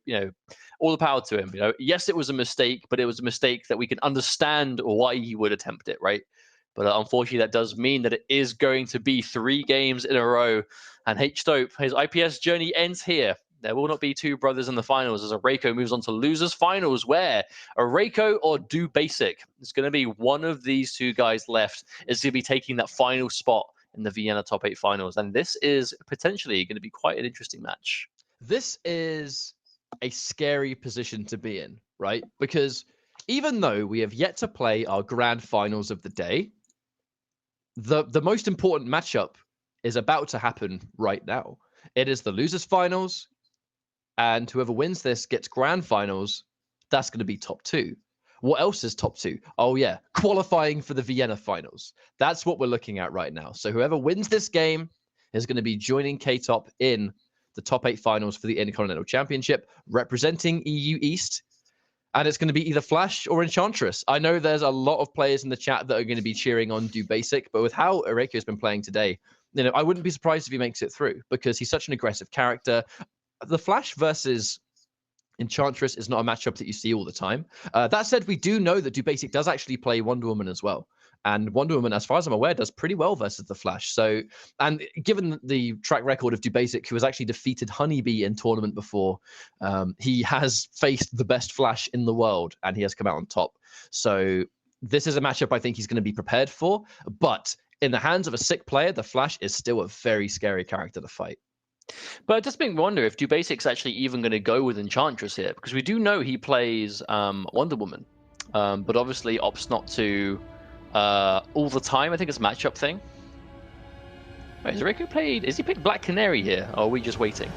all the power to him. Yes, it was a mistake, but it was a mistake that we can understand why he would attempt it, right? But unfortunately, that does mean that it is going to be 3 games in a row. And H-Dope, his IPS journey ends here. There will not be 2 brothers in the finals as erayko moves on to losers finals, where erayko or dubasik. It's going to be one of these 2 guys left. Is going to be taking that final spot in the Vienna Top 8 finals. And this is potentially going to be quite an interesting match. This is a scary position to be in, right? Because even though we have yet to play our grand finals of the day, the most important matchup is about to happen right now. It is the losers finals, and whoever wins this gets grand finals. That's going to be top 2. What else is top 2? Oh yeah, qualifying for the Vienna finals. That's what we're looking at right now. So whoever wins this game is going to be joining K-Top in the top 8 finals for the Intercontinental Championship, representing EU East. And it's going to be either Flash or Enchantress. I know there's a lot of players in the chat that are going to be cheering on dubasik, but with how erayko has been playing today, I wouldn't be surprised if he makes it through because he's such an aggressive character. The Flash versus Enchantress is not a matchup that you see all the time. That said, we do know that dubasik does actually play Wonder Woman as well. And Wonder Woman, as far as I'm aware, does pretty well versus the Flash. So, and given the track record of dubasik, who has actually defeated Honeybee in tournament before, he has faced the best Flash in the world, and he has come out on top. So this is a matchup I think he's going to be prepared for. But in the hands of a sick player, the Flash is still a very scary character to fight. But it just makes me wonder if dubasik's actually even going to go with Enchantress here, because we do know he plays Wonder Woman, but obviously opts not to all the time. I think it's a matchup thing. Wait, has erayko played? Is he picked Black Canary here, or are we just waiting?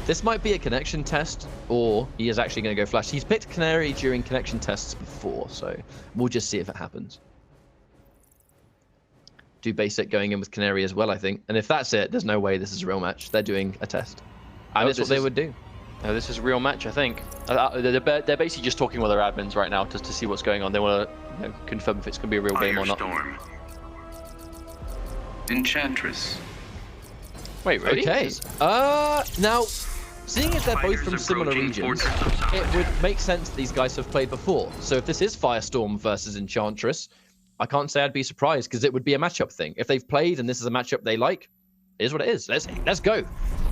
This might be a connection test, or he is actually going to go Flash. He's picked Canary during connection tests before, so we'll just see if it happens. dubasik going in with Canary as well, I think. And if that's it, there's no way this is a real match. They're doing a test. And that's what they would do. No, this is a real match, I think. They're basically just talking with their admins right now just to see what's going on. They want to confirm if it's going to be a real game or not. Enchantress. Wait, really? Okay. Now, seeing as they're both from similar regions, it would make sense that these guys have played before. So if this is Firestorm versus Enchantress, I can't say I'd be surprised because it would be a matchup thing. If they've played and this is a matchup they like, it is what it is. Let's go.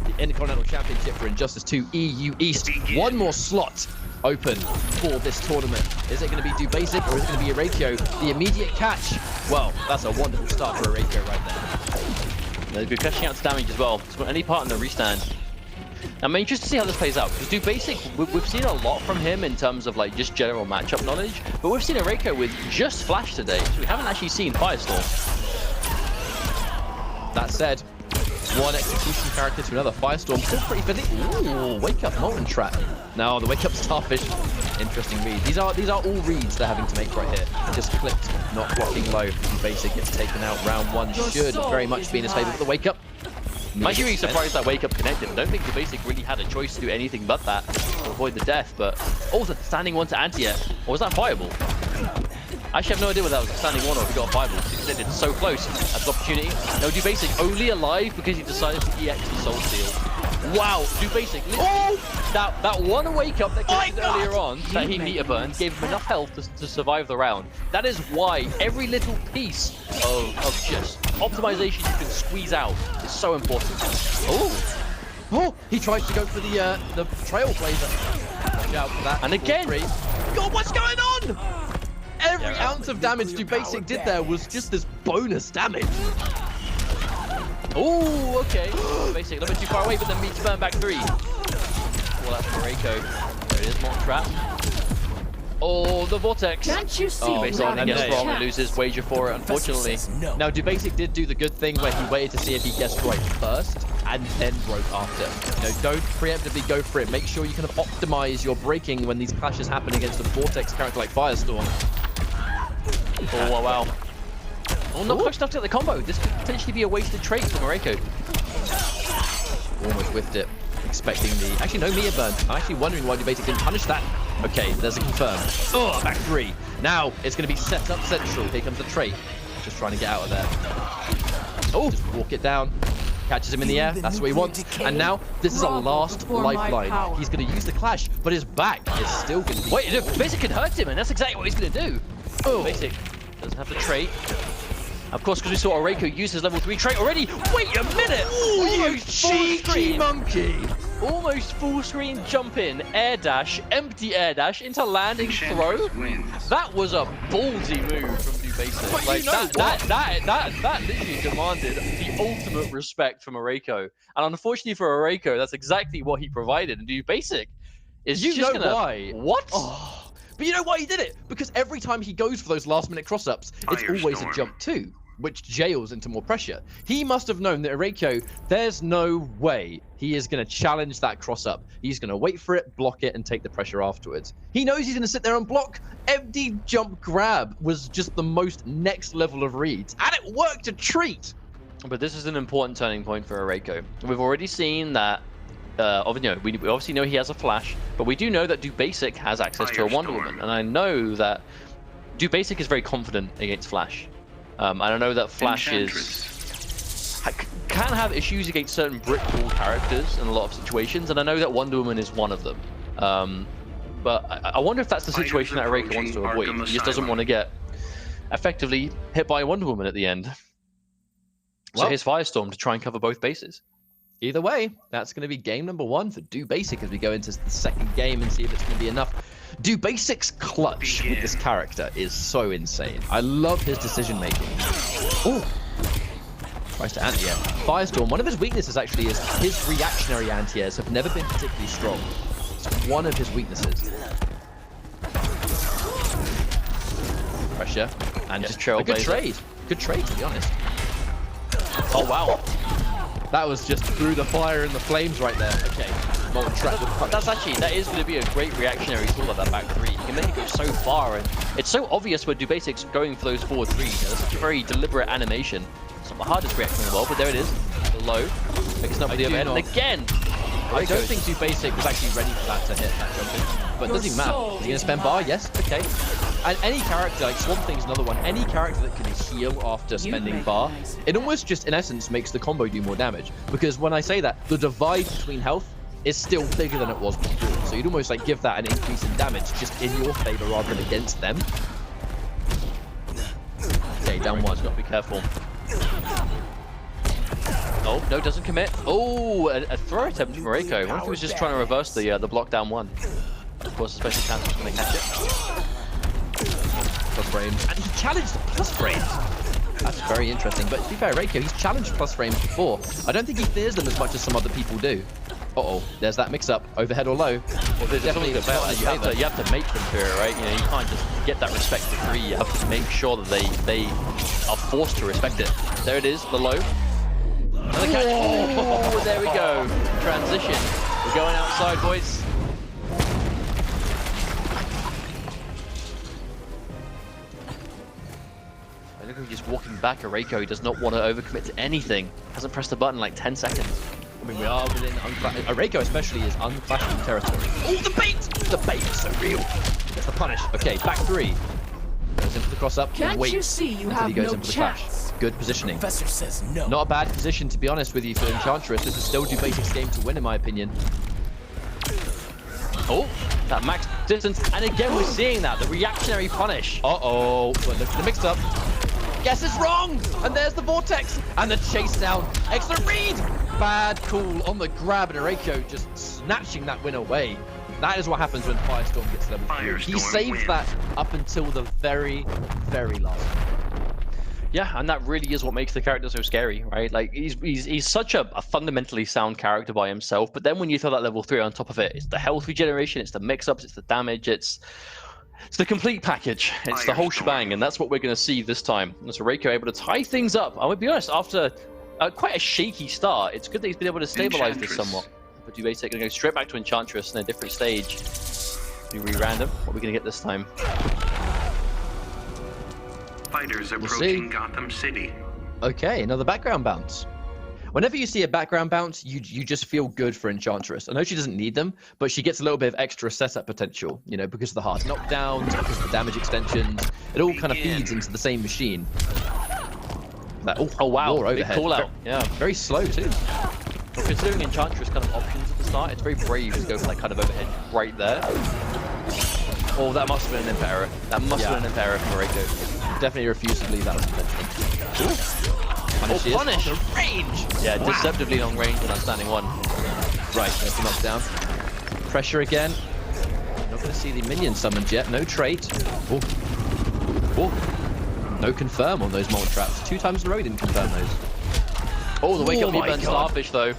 The Intercontinental Championship for Injustice 2 EU East. One more slot open for this tournament. Is it going to be dubasik or is it going to be erayko? The immediate catch. Well, that's a wonderful start for erayko right there. They've been catching out to damage as well. So any part in the restand. I'm interested to see how this plays out, because dubasik, we've seen a lot from him in terms of like just general matchup knowledge, but we've seen erayko with just Flash today, so we haven't actually seen Firestorm. That said, one execution character to another. Firestorm still pretty fiddly. Ooh, wake up Molten Trap. Now the wake up Starfish. Interesting read. These are all reads they're having to make right here. Just clipped, not blocking low. Basic gets taken out. Round one should very much be in his favor for the wake up. I'm actually really surprised that wake up connected. I don't think dubasik really had a choice to do anything but that to avoid the death, but also standing one to anti-air. Or was that fireball? I actually have no idea whether that was a standing one or if he got a fireball. It's so close. That's the opportunity. No, dubasik only alive because he decided to EX the Soul Steal. Wow, dubasik. Oh! That one wake up that came earlier on that he meter burned gave him enough health to survive the round. That is why every little piece of just optimization you can squeeze out is so important. Oh, he tries to go for the trailblazer. Watch out for that. And again, God, what's going on? Every ounce of damage dubasik did there was just this bonus damage. Oh, okay. Dubasik a little bit too far away, but then meets burn back 3. Well, that's erayko. There it is, Molten Trap. Oh, the vortex. Can't you see? Dubasik gets wrong and loses wager for it, unfortunately. Now, dubasik did do the good thing where he waited to see if he guessed right first and then broke after. You know, don't preemptively go for it. Make sure you kind of optimize your braking when these clashes happen against a vortex character like Firestorm. Oh, wow. Oh, not close enough to get the combo. This could potentially be a wasted trait from erayko. Almost whiffed it. Expecting the... Actually, no meter burn. I'm actually wondering why dubasik didn't punish that. Okay, there's a confirm. Oh, back 3. Now, it's going to be set up central. Here comes the trait. Just trying to get out of there. Oh, just walk it down. Catches him in the air. That's what he wants. And now, this is a last lifeline. He's going to use the clash, but his back is still going to be... Wait, dubasik can hurt him, and that's exactly what he's going to do. Oh. Dubasik doesn't have the trait. Of course, because we saw erayko use his level 3 trait already. Wait a minute! Ooh, you cheeky monkey! Almost full screen jump in, air dash, empty air dash into landing throw. That was a ballsy move from dubasik. Like that literally demanded the ultimate respect from erayko. And unfortunately for erayko, that's exactly what he provided. And dubasik is just gonna... why? What? Oh. But you know why he did it? Because every time he goes for those last-minute cross-ups, it's always a jump 2, which jails into more pressure. He must have known that erayko, there's no way he is going to challenge that cross-up. He's going to wait for it, block it, and take the pressure afterwards. He knows he's going to sit there and block. Empty jump grab was just the most next level of reads, and it worked a treat. But this is an important turning point for erayko. We've already seen that we obviously know he has a flash, but we do know that dubasik has access to a Wonder Woman, and I know that dubasik is very confident against Flash. And I know that Flash can have issues against certain brick wall characters in a lot of situations, and I know that Wonder Woman is one of them. But I wonder if that's the situation that erayko wants to avoid. He just doesn't want to get effectively hit by Wonder Woman at the end. So here's Firestorm to try and cover both bases. Either way, that's going to be game number 1 for dubasik as we go into the second game and see if it's going to be enough. Dubasik's clutch with this character is so insane. I love his decision making. Oh, tries to anti-air. Firestorm, one of his weaknesses actually is his reactionary anti-airs have never been particularly strong. It's one of his weaknesses. Pressure and just a good trade. Good trade, to be honest. Oh wow. That was just through the fire and the flames right there. Okay, Molten Trap. That is going to be a great reactionary tool at that back 3. You can make it go so far, and it's so obvious where dubasik's going for those forward 3s. You know, that's such a very deliberate animation. It's not the hardest reaction in the world, but there it is. Low, picks up with the overhead, and again. I don't think dubasik was actually ready for that to hit that jumping, but it doesn't matter. Is he going to spend bar? Yes. Okay. And any character, like Swamp Thing's another one, any character that can heal after spending bar, it almost just, in essence, makes the combo do more damage. Because when I say that, the divide between health is still bigger than it was before. So you'd almost like give that an increase in damage just in your favor rather than against them. Okay, down 1. Got to be careful. Oh, no, doesn't commit. Oh, a throw attempt from erayko. I wonder if he was just trying to reverse the block down 1. Of course, the special counter was going to catch it. Plus frames. And he challenged plus frames. That's very interesting. But to be fair, erayko, he's challenged plus frames before. I don't think he fears them as much as some other people do. Uh-oh, there's that mix-up. Overhead or low. Well, there's definitely you have to make them do it, right? You know, you can't just get that respect for free. You have to make sure that they are forced to respect it. There it is, the low. Another catch. Oh, there we go. Transition. We're going outside, boys. Look at him just walking back. Erayko, he does not want to overcommit to anything. Hasn't pressed the button in like 10 seconds. I mean, we are within Erayko especially is unclashing territory. Oh, the bait! The bait is so real. That's the punish. Okay, back 3. Goes in for the cross-up. Can't wait you see you until have he goes no in for the chance? clash. Good positioning. Professor says no. Not a bad position, to be honest with you, for Enchantress. This is still dubasic's game to win, in my opinion. Oh, that max distance. And again, we're seeing that. The reactionary punish. Uh-oh. Well, look at the mix-up. Guess it's wrong! And there's the vortex! And the chase down. Excellent read! Bad call on the grab, and Erayko just snatching that win away. That is what happens when Firestorm gets level 3. He saved that up until the very, very last minute. Yeah, and that really is what makes the character so scary, right? Like, he's such a fundamentally sound character by himself, but then when you throw that level 3 on top of it, it's the health regeneration, it's the mix-ups, it's the damage, it's the complete package. It's the whole shebang, and that's what we're going to see this time. So Erayko able to tie things up. I would be honest, after quite a shaky start, it's good that he's been able to stabilize this somewhat. But dubasik going to go straight back to Enchantress in a different stage. Do we random? What are we going to get this time? Fighters approaching Gotham City. Okay, another background bounce. Whenever you see a background bounce, you just feel good for Enchantress. I know she doesn't need them, but she gets a little bit of extra setup potential, you know, because of the hard knockdowns, because of the damage extensions. It all kind of feeds into the same machine. That, oh wow, big call out. Yeah, very slow too. Well, considering Enchantress kind of options at the start, it's very brave to go for that kind of overhead right there. Oh, that must have been an imp error. That must have been an imp error from Erayko. Definitely refuse to believe that was intentional. Punish! Range! Yeah, wow. Deceptively long range and outstanding one. Right, there's the knockdown. Pressure again. Not going to see the minion summoned yet. No trait. Oh. Oh. No confirm on those mold traps. 2 times in a row didn't confirm those. Oh, the wake up burn Starfish though.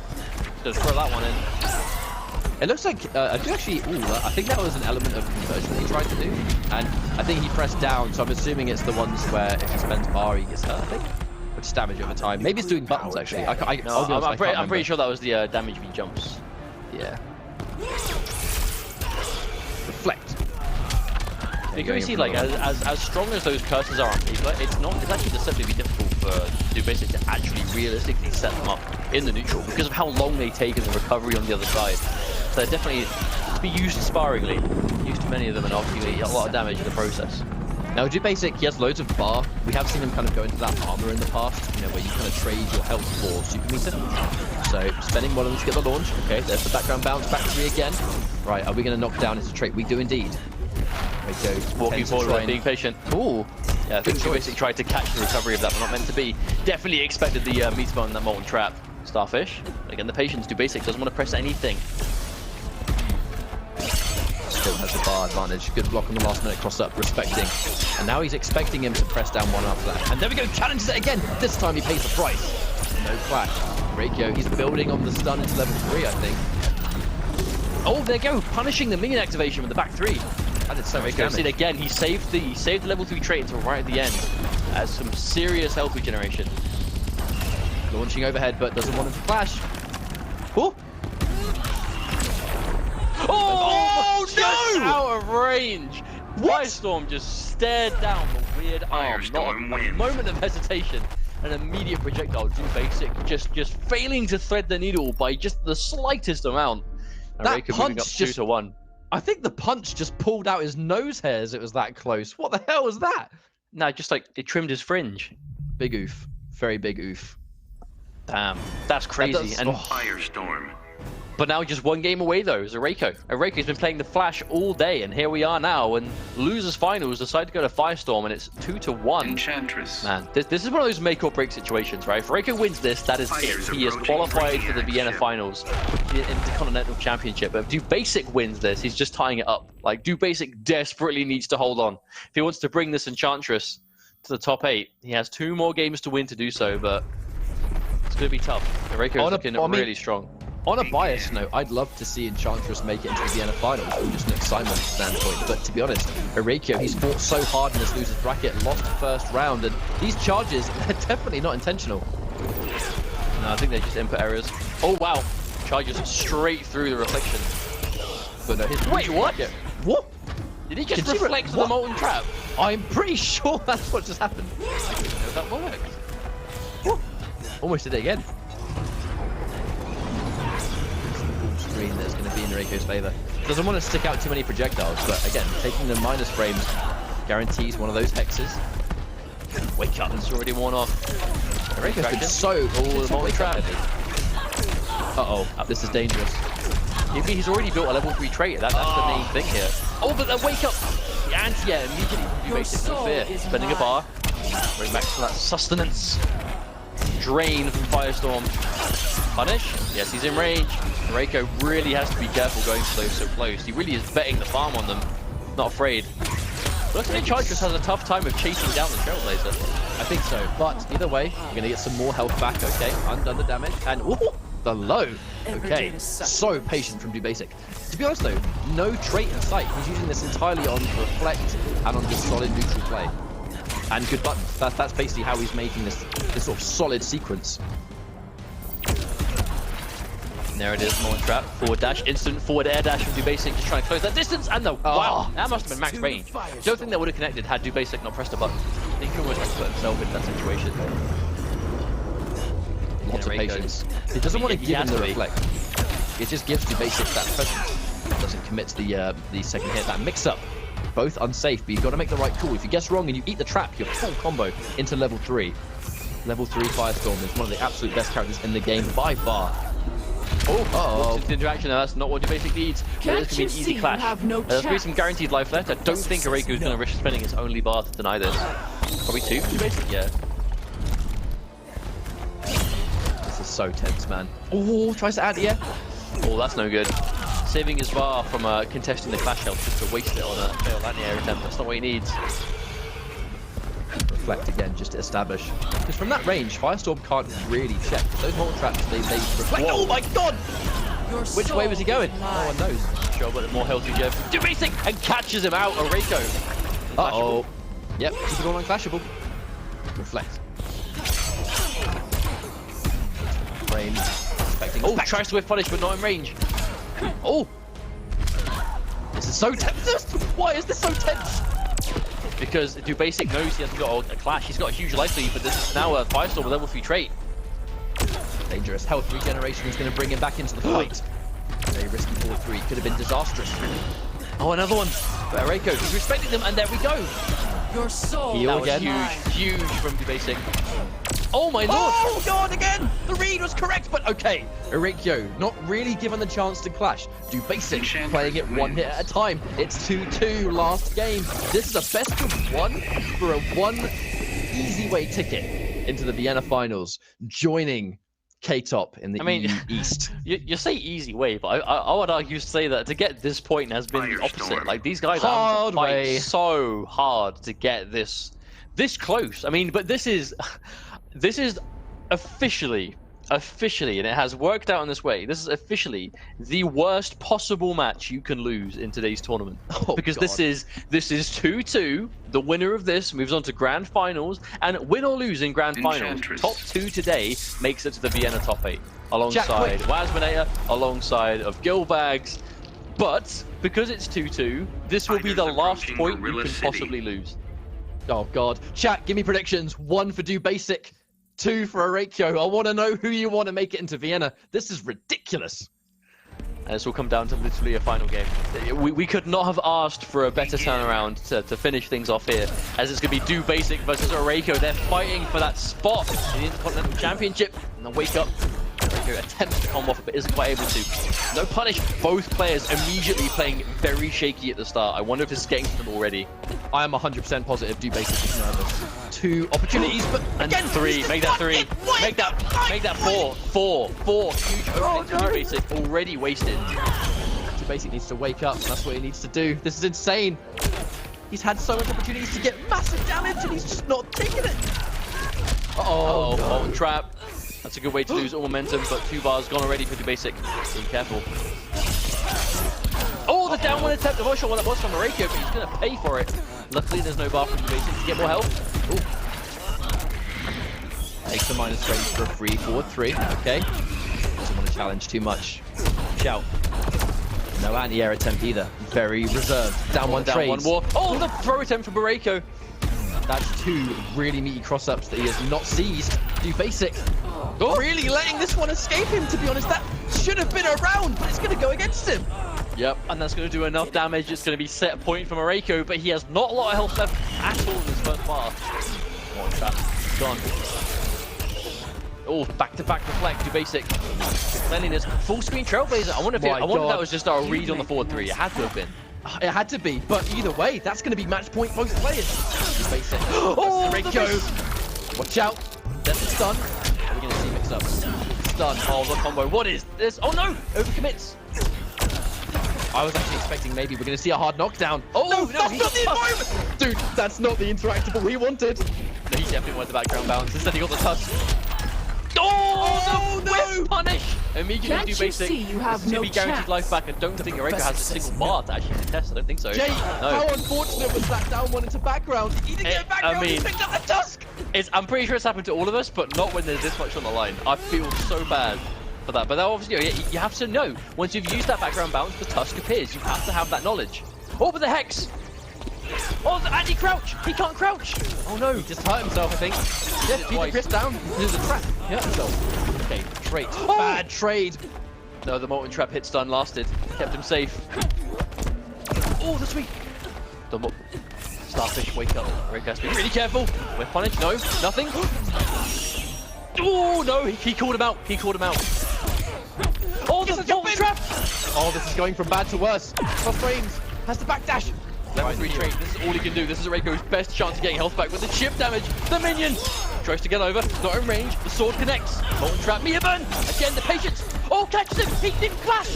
Just throw that one in. It looks like I do actually. Ooh, I think that was an element of conversion that he tried to do, and I think he pressed down. So I'm assuming it's the ones where if he spends bar, he gets hurt. I think. Which damage over time. Maybe it's doing buttons actually. I'm pretty sure that was the damage v jumps. Yeah. Reflect. You can see, like, as strong as those curses are on paper, it's actually deceptively difficult for dubasik to actually realistically set them up in the neutral because of how long they take in the recovery on the other side. So they're definitely to be used sparingly. Used too many of them and obviously a lot of damage in the process. Now, dubasik, he has loads of bar. We have seen him kind of go into that armor in the past, you know, where you kind of trade your health for super meter. So, spending one of them to get the launch. Okay, there's the background bounce, back 3 again. Right, are we going to knock down his trait? We do indeed. Walking forward, being patient. Ooh. Yeah, I think dubasik tried to catch the recovery of that, but not meant to be. Definitely expected the meter on that molten trap. Starfish. Again, the patience. dubasik doesn't want to press anything. Still has the bar advantage. Good block on the last minute cross up, respecting. And now he's expecting him to press down one after that. And there we go, challenges it again. This time he pays the price. No flash. Erayko, he's building on the stun into level 3, I think. Oh, there you go, punishing the minion activation with the back 3. That did so much damage. See it again, he saved the level 3 trait until right at the end. Has some serious health regeneration. Launching overhead, but doesn't want him to flash. Oh! Oh, no! Out of range. Firestorm just stared down the weird arm. Not a moment of hesitation. An immediate projectile. dubasik just failing to thread the needle by just the slightest amount. That punch up 2 to 1. I think the punch just pulled out his nose hairs. It was that close. What the hell was that? No, just like it trimmed his fringe. Big oof. Very big oof. Damn, that's crazy. And Firestorm. But now just 1 game away though is Erayko. Erayko's been playing the Flash all day, and here we are now. And losers finals decide to go to Firestorm, and it's 2 to 1. Enchantress. Man, this is one of those make or break situations, right? If Erayko wins this, that is it. He is qualified for the Vienna finals in the Continental Championship. But if dubasik wins this, he's just tying it up. Like dubasik desperately needs to hold on if he wants to bring this Enchantress to the top 8. He has 2 more games to win to do so, but it's going to be tough. Erayko is looking really strong. On a biased note, I'd love to see Enchantress make it into the Vienna finals from just an excitement standpoint. But to be honest, erayko, he's fought so hard in this loser's bracket, lost the first round, and these charges are definitely not intentional. No, I think they're just input errors. Oh wow, charges straight through the reflection. But no, his wait, what? Yeah. What? Did he just reflect the molten trap? I'm pretty sure that's what just happened. I didn't know that worked. Whoa. Almost did it again. Screen that's going to be in erayko's favor. Doesn't want to stick out too many projectiles, but again, taking the minus frames guarees one of those hexes. Wake up, it's already worn off. erayko's been so the molten trap. Uh-oh, this is dangerous. Maybe he's already built a level 3 trait. That's the main thing here. Oh, but the wake up! The anti-air immediately makes no fear. Spending a bar. Bring back to that sustenance. Drain from Firestorm. Punish? Yes, he's in range. erayko really has to be careful going for those so close. He really is betting the farm on them. Not afraid. Looks like Enchantress has a tough time of chasing down the Trailblazer. I think so, but either way, we're going to get some more health back, okay? Undone the damage, and ooh, the low. Okay, so patient from dubasik. To be honest though, no trait in sight. He's using this entirely on reflect and on just solid neutral play. And good buttons. That's basically how he's making this sort of solid sequence. And there it is, molten trap. Forward dash, instant forward air dash from dubasik, just trying to close that distance, and wow, that must have been max range. Don't think that would have connected had dubasik not pressed a button. I think he almost had to put himself in that situation. Lots of patience. He doesn't want to give him the reflect. It just gives dubasik that presence. Doesn't commit to the second hit. That mix up, both unsafe, but you've got to make the right call. If you guess wrong and you eat the trap, you're full combo into level 3. Level 3 Firestorm is one of the absolute best characters in the game by far. Oh, the interaction. That's not what dubasik needs. There's going to be an easy clash. There's going to be some guaranteed life left. I don't think erayko is going to risk spending his only bar to deny this. Probably 2 for dubasik, yeah. So tense, man. Oh, tries to add here. Oh, that's no good. Saving his bar from contesting the clash health just to waste it on a failed anti-air attempt. That's not what he needs. Reflect again, just to establish. Because from that range, Firestorm can't really check. Those molten traps, they reflect. Whoa. Oh my god! Which way was he going? No one knows. Sure, but more healthy Jeff. dubasik and catches him out. erayko. Uh-oh. Yep, keep it all unclashable. Reflect. Oh, tries to whiff punish, but not in range. Oh! This is so tense! Why is this so tense? Because dubasik knows he hasn't got a clash. He's got a huge life lead, but this is now a Firestorm with level 3 trait. Dangerous. Health regeneration is going to bring him back into the fight. Very risky forward 3. Could have been disastrous. Oh, another one. But erayko, he's respecting them, and there we go. Your soul. Heal again. Huge from dubasik. Oh my lord! Oh god, again! The read was correct, but okay. erayko, not really given the chance to clash. dubasik playing it one hit at a time. It's 2-2 last game. This is a best of 1 for a 1 easy way ticket into the Vienna finals, joining K-Top in the East. You say easy way, but I would argue to say that to get this point has been the opposite. Like these guys have to fight so hard to get this close. I mean, but this is officially, and it has worked out in this way. This is officially the worst possible match you can lose in today's tournament. Because this is 2-2. The winner of this moves on to grand finals, and win or lose in grand finals, top 2 today makes it to the Vienna top 8 alongside Wasminator, alongside of Gilbags. But because it's 2-2, this will be the last point you can possibly lose. Oh god. Chat, give me predictions. 1 for dubasik, 2 for erayko. I want to know who you want to make it into Vienna. This is ridiculous. And this will come down to literally a final game. We could not have asked for a better turnaround to finish things off here, as it's going to be dubasik versus erayko. They're fighting for that spot in the Intercontinental Championship. And the wake up. erayko attempts to come off, but isn't quite able to. No punish. Both players immediately playing very shaky at the start. I wonder if this is getting to them already. I am 100% positive dubasik is nervous. 2 opportunities, but again, 3. Make that 3. Make that 4. 4. Huge opening for dubasik, already wasted. dubasik needs to wake up. That's what he needs to do. This is insane. He's had so much opportunities to get massive damage, and he's just not taking it. Uh-oh, molten trap. That's a good way to lose all momentum, but 2 bars gone already for dubasik. Be careful. Oh, the down one attempt. I'm not sure what that was from erayko, but he's going to pay for it. Luckily, there's no bar from dubasik to get more health. Ooh. Takes the minus range for a 3-4-3. Okay. Doesn't want to challenge too much. Shout. No anti-air attempt either. Very reserved. Down one down trades. one more. Oh, the throw attempt from erayko. That's 2 really meaty cross-ups that he has not seized. dubasik. Oh. Really letting this one escape him, to be honest. That should have been a round, but it's going to go against him. Yep, and that's going to do enough damage. It's going to be set point from erayko, but he has not a lot of health left at all in this first bar. Oh, trap. Gone. Oh, back-to-back deflect, dubasik. Cleanliness. Full screen Trailblazer. I wonder if that was just our read on the forward 3. It had to have been. It had to be, but either way, that's going to be match point both players. dubasik. Oh, erayko. Watch out. That's a stun. We're going to see mix up. Stun. Oh, the combo. What is this? Oh no! Overcommits. I was actually expecting maybe we're going to see a hard knockdown. Oh, no, that's not the environment! Dude, that's not the interactable he wanted. No, he definitely wanted the background bounce. Instead, he got the tusk. Oh, no! Whip punish! Immediately dubasik. You have this is going to be guaranteed life back. I don't think erayko has a single bar to actually contest. I don't think so. Jay, no. how unfortunate was that down one into background? He didn't get background, he picked up the tusk! I'm pretty sure it's happened to all of us, but not when there's this much on the line. I feel so bad for that. But that obviously, you have to know. Once you've used that background bounce, the tusk appears. You have to have that knowledge. Oh, but the hex! Oh, the anti-crouch! He can't crouch! Oh no, he just hurt himself, I think. Yeah, keep Chris down. There's a trap. Yeah, himself. Okay, trade. Oh! Bad trade. No, the molten trap hit stun lasted. Kept him safe. Oh, the sweep! Starfish, wake up. erayko has to be really careful. We're punished. No, nothing. Oh no, he called him out. He called him out. Oh, the molten trap! Oh, this is going from bad to worse. Cross frames. Has the backdash. Level 3 trade. This is all he can do. This is erayko's best chance of getting health back with the chip damage. The minion tries to get over. Not in range. The sword connects. Molten trap. Miaburn. Again, the patience. Oh, catches him. He didn't flash.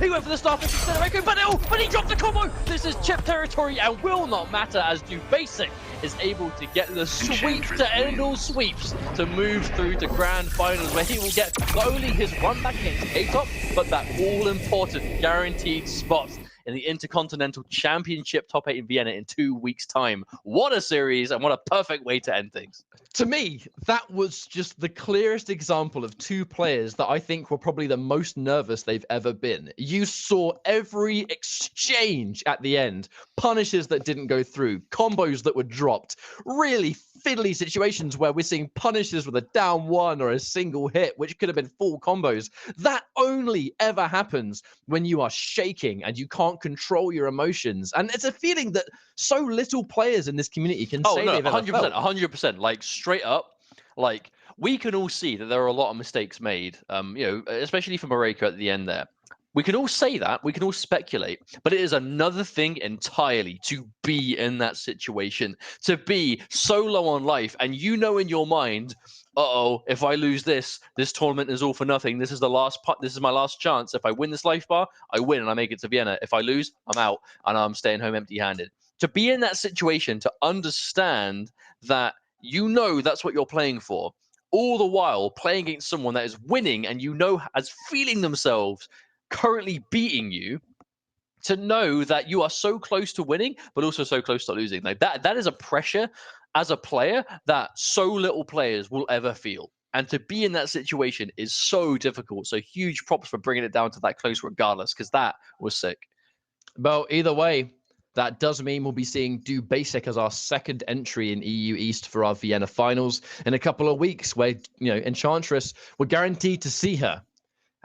He went for the starfish instead of erayko, but he dropped the combo. This is chip territory and will not matter as dubasik is able to get the sweep to end all sweeps to move through to grand finals where he will get not only his run back against K-Top, but that all-important guaranteed spot in the Intercontinental Championship Top 8 in Vienna in 2 weeks' time. What a series and what a perfect way to end things. To me, that was just the clearest example of 2 players that I think were probably the most nervous they've ever been. You saw every exchange at the end, punishes that didn't go through, combos that were dropped, really fiddly situations where we're seeing punishes with a down 1 or a single hit, which could have been full combos. That only ever happens when you are shaking and you can't control your emotions. And it's a feeling that so little players in this community can say they've ever felt. 100%. Like, straight up, like, we can all see that there are a lot of mistakes made, especially from erayko at the end there. We can all say that, we can all speculate, but it is another thing entirely to be in that situation, to be so low on life, and you know in your mind, uh-oh, if I lose this tournament is all for nothing. This is my last chance. If I win this life bar, I win and I make it to Vienna. If I lose, I'm out and I'm staying home empty-handed. To be in that situation, to understand that you know that's what you're playing for, all the while playing against someone that is winning and you know as feeling themselves currently beating you, to know that you are so close to winning, but also so close to losing. Like that is a pressure as a player that so little players will ever feel. And to be in that situation is so difficult. So huge props for bringing it down to that close regardless, because that was sick. Well, either way, that does mean we'll be seeing dubasik as our second entry in EU East for our Vienna finals in a couple of weeks, where, Enchantress, we're guaranteed to see her.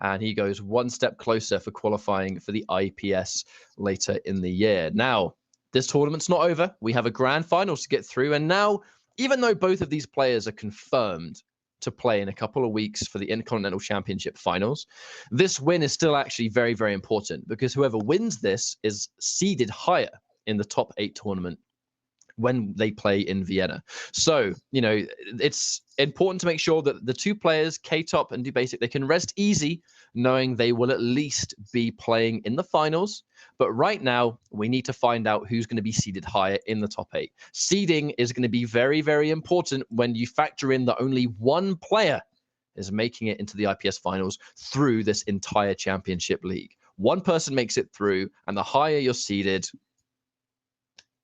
And he goes one step closer for qualifying for the IPS later in the year. Now, this tournament's not over. We have a grand finals to get through. And now, even though both of these players are confirmed to play in a couple of weeks for the Intercontinental Championship finals, this win is still actually very, very important, because whoever wins this is seeded higher in the top 8 tournament when they play in Vienna. So, it's important to make sure that the 2 players, K-Top and dubasik, they can rest easy knowing they will at least be playing in the finals. But right now, we need to find out who's going to be seeded higher in the top 8. Seeding is going to be very, very important when you factor in that only one player is making it into the IPS finals through this entire championship league. One person makes it through, and the higher you're seeded,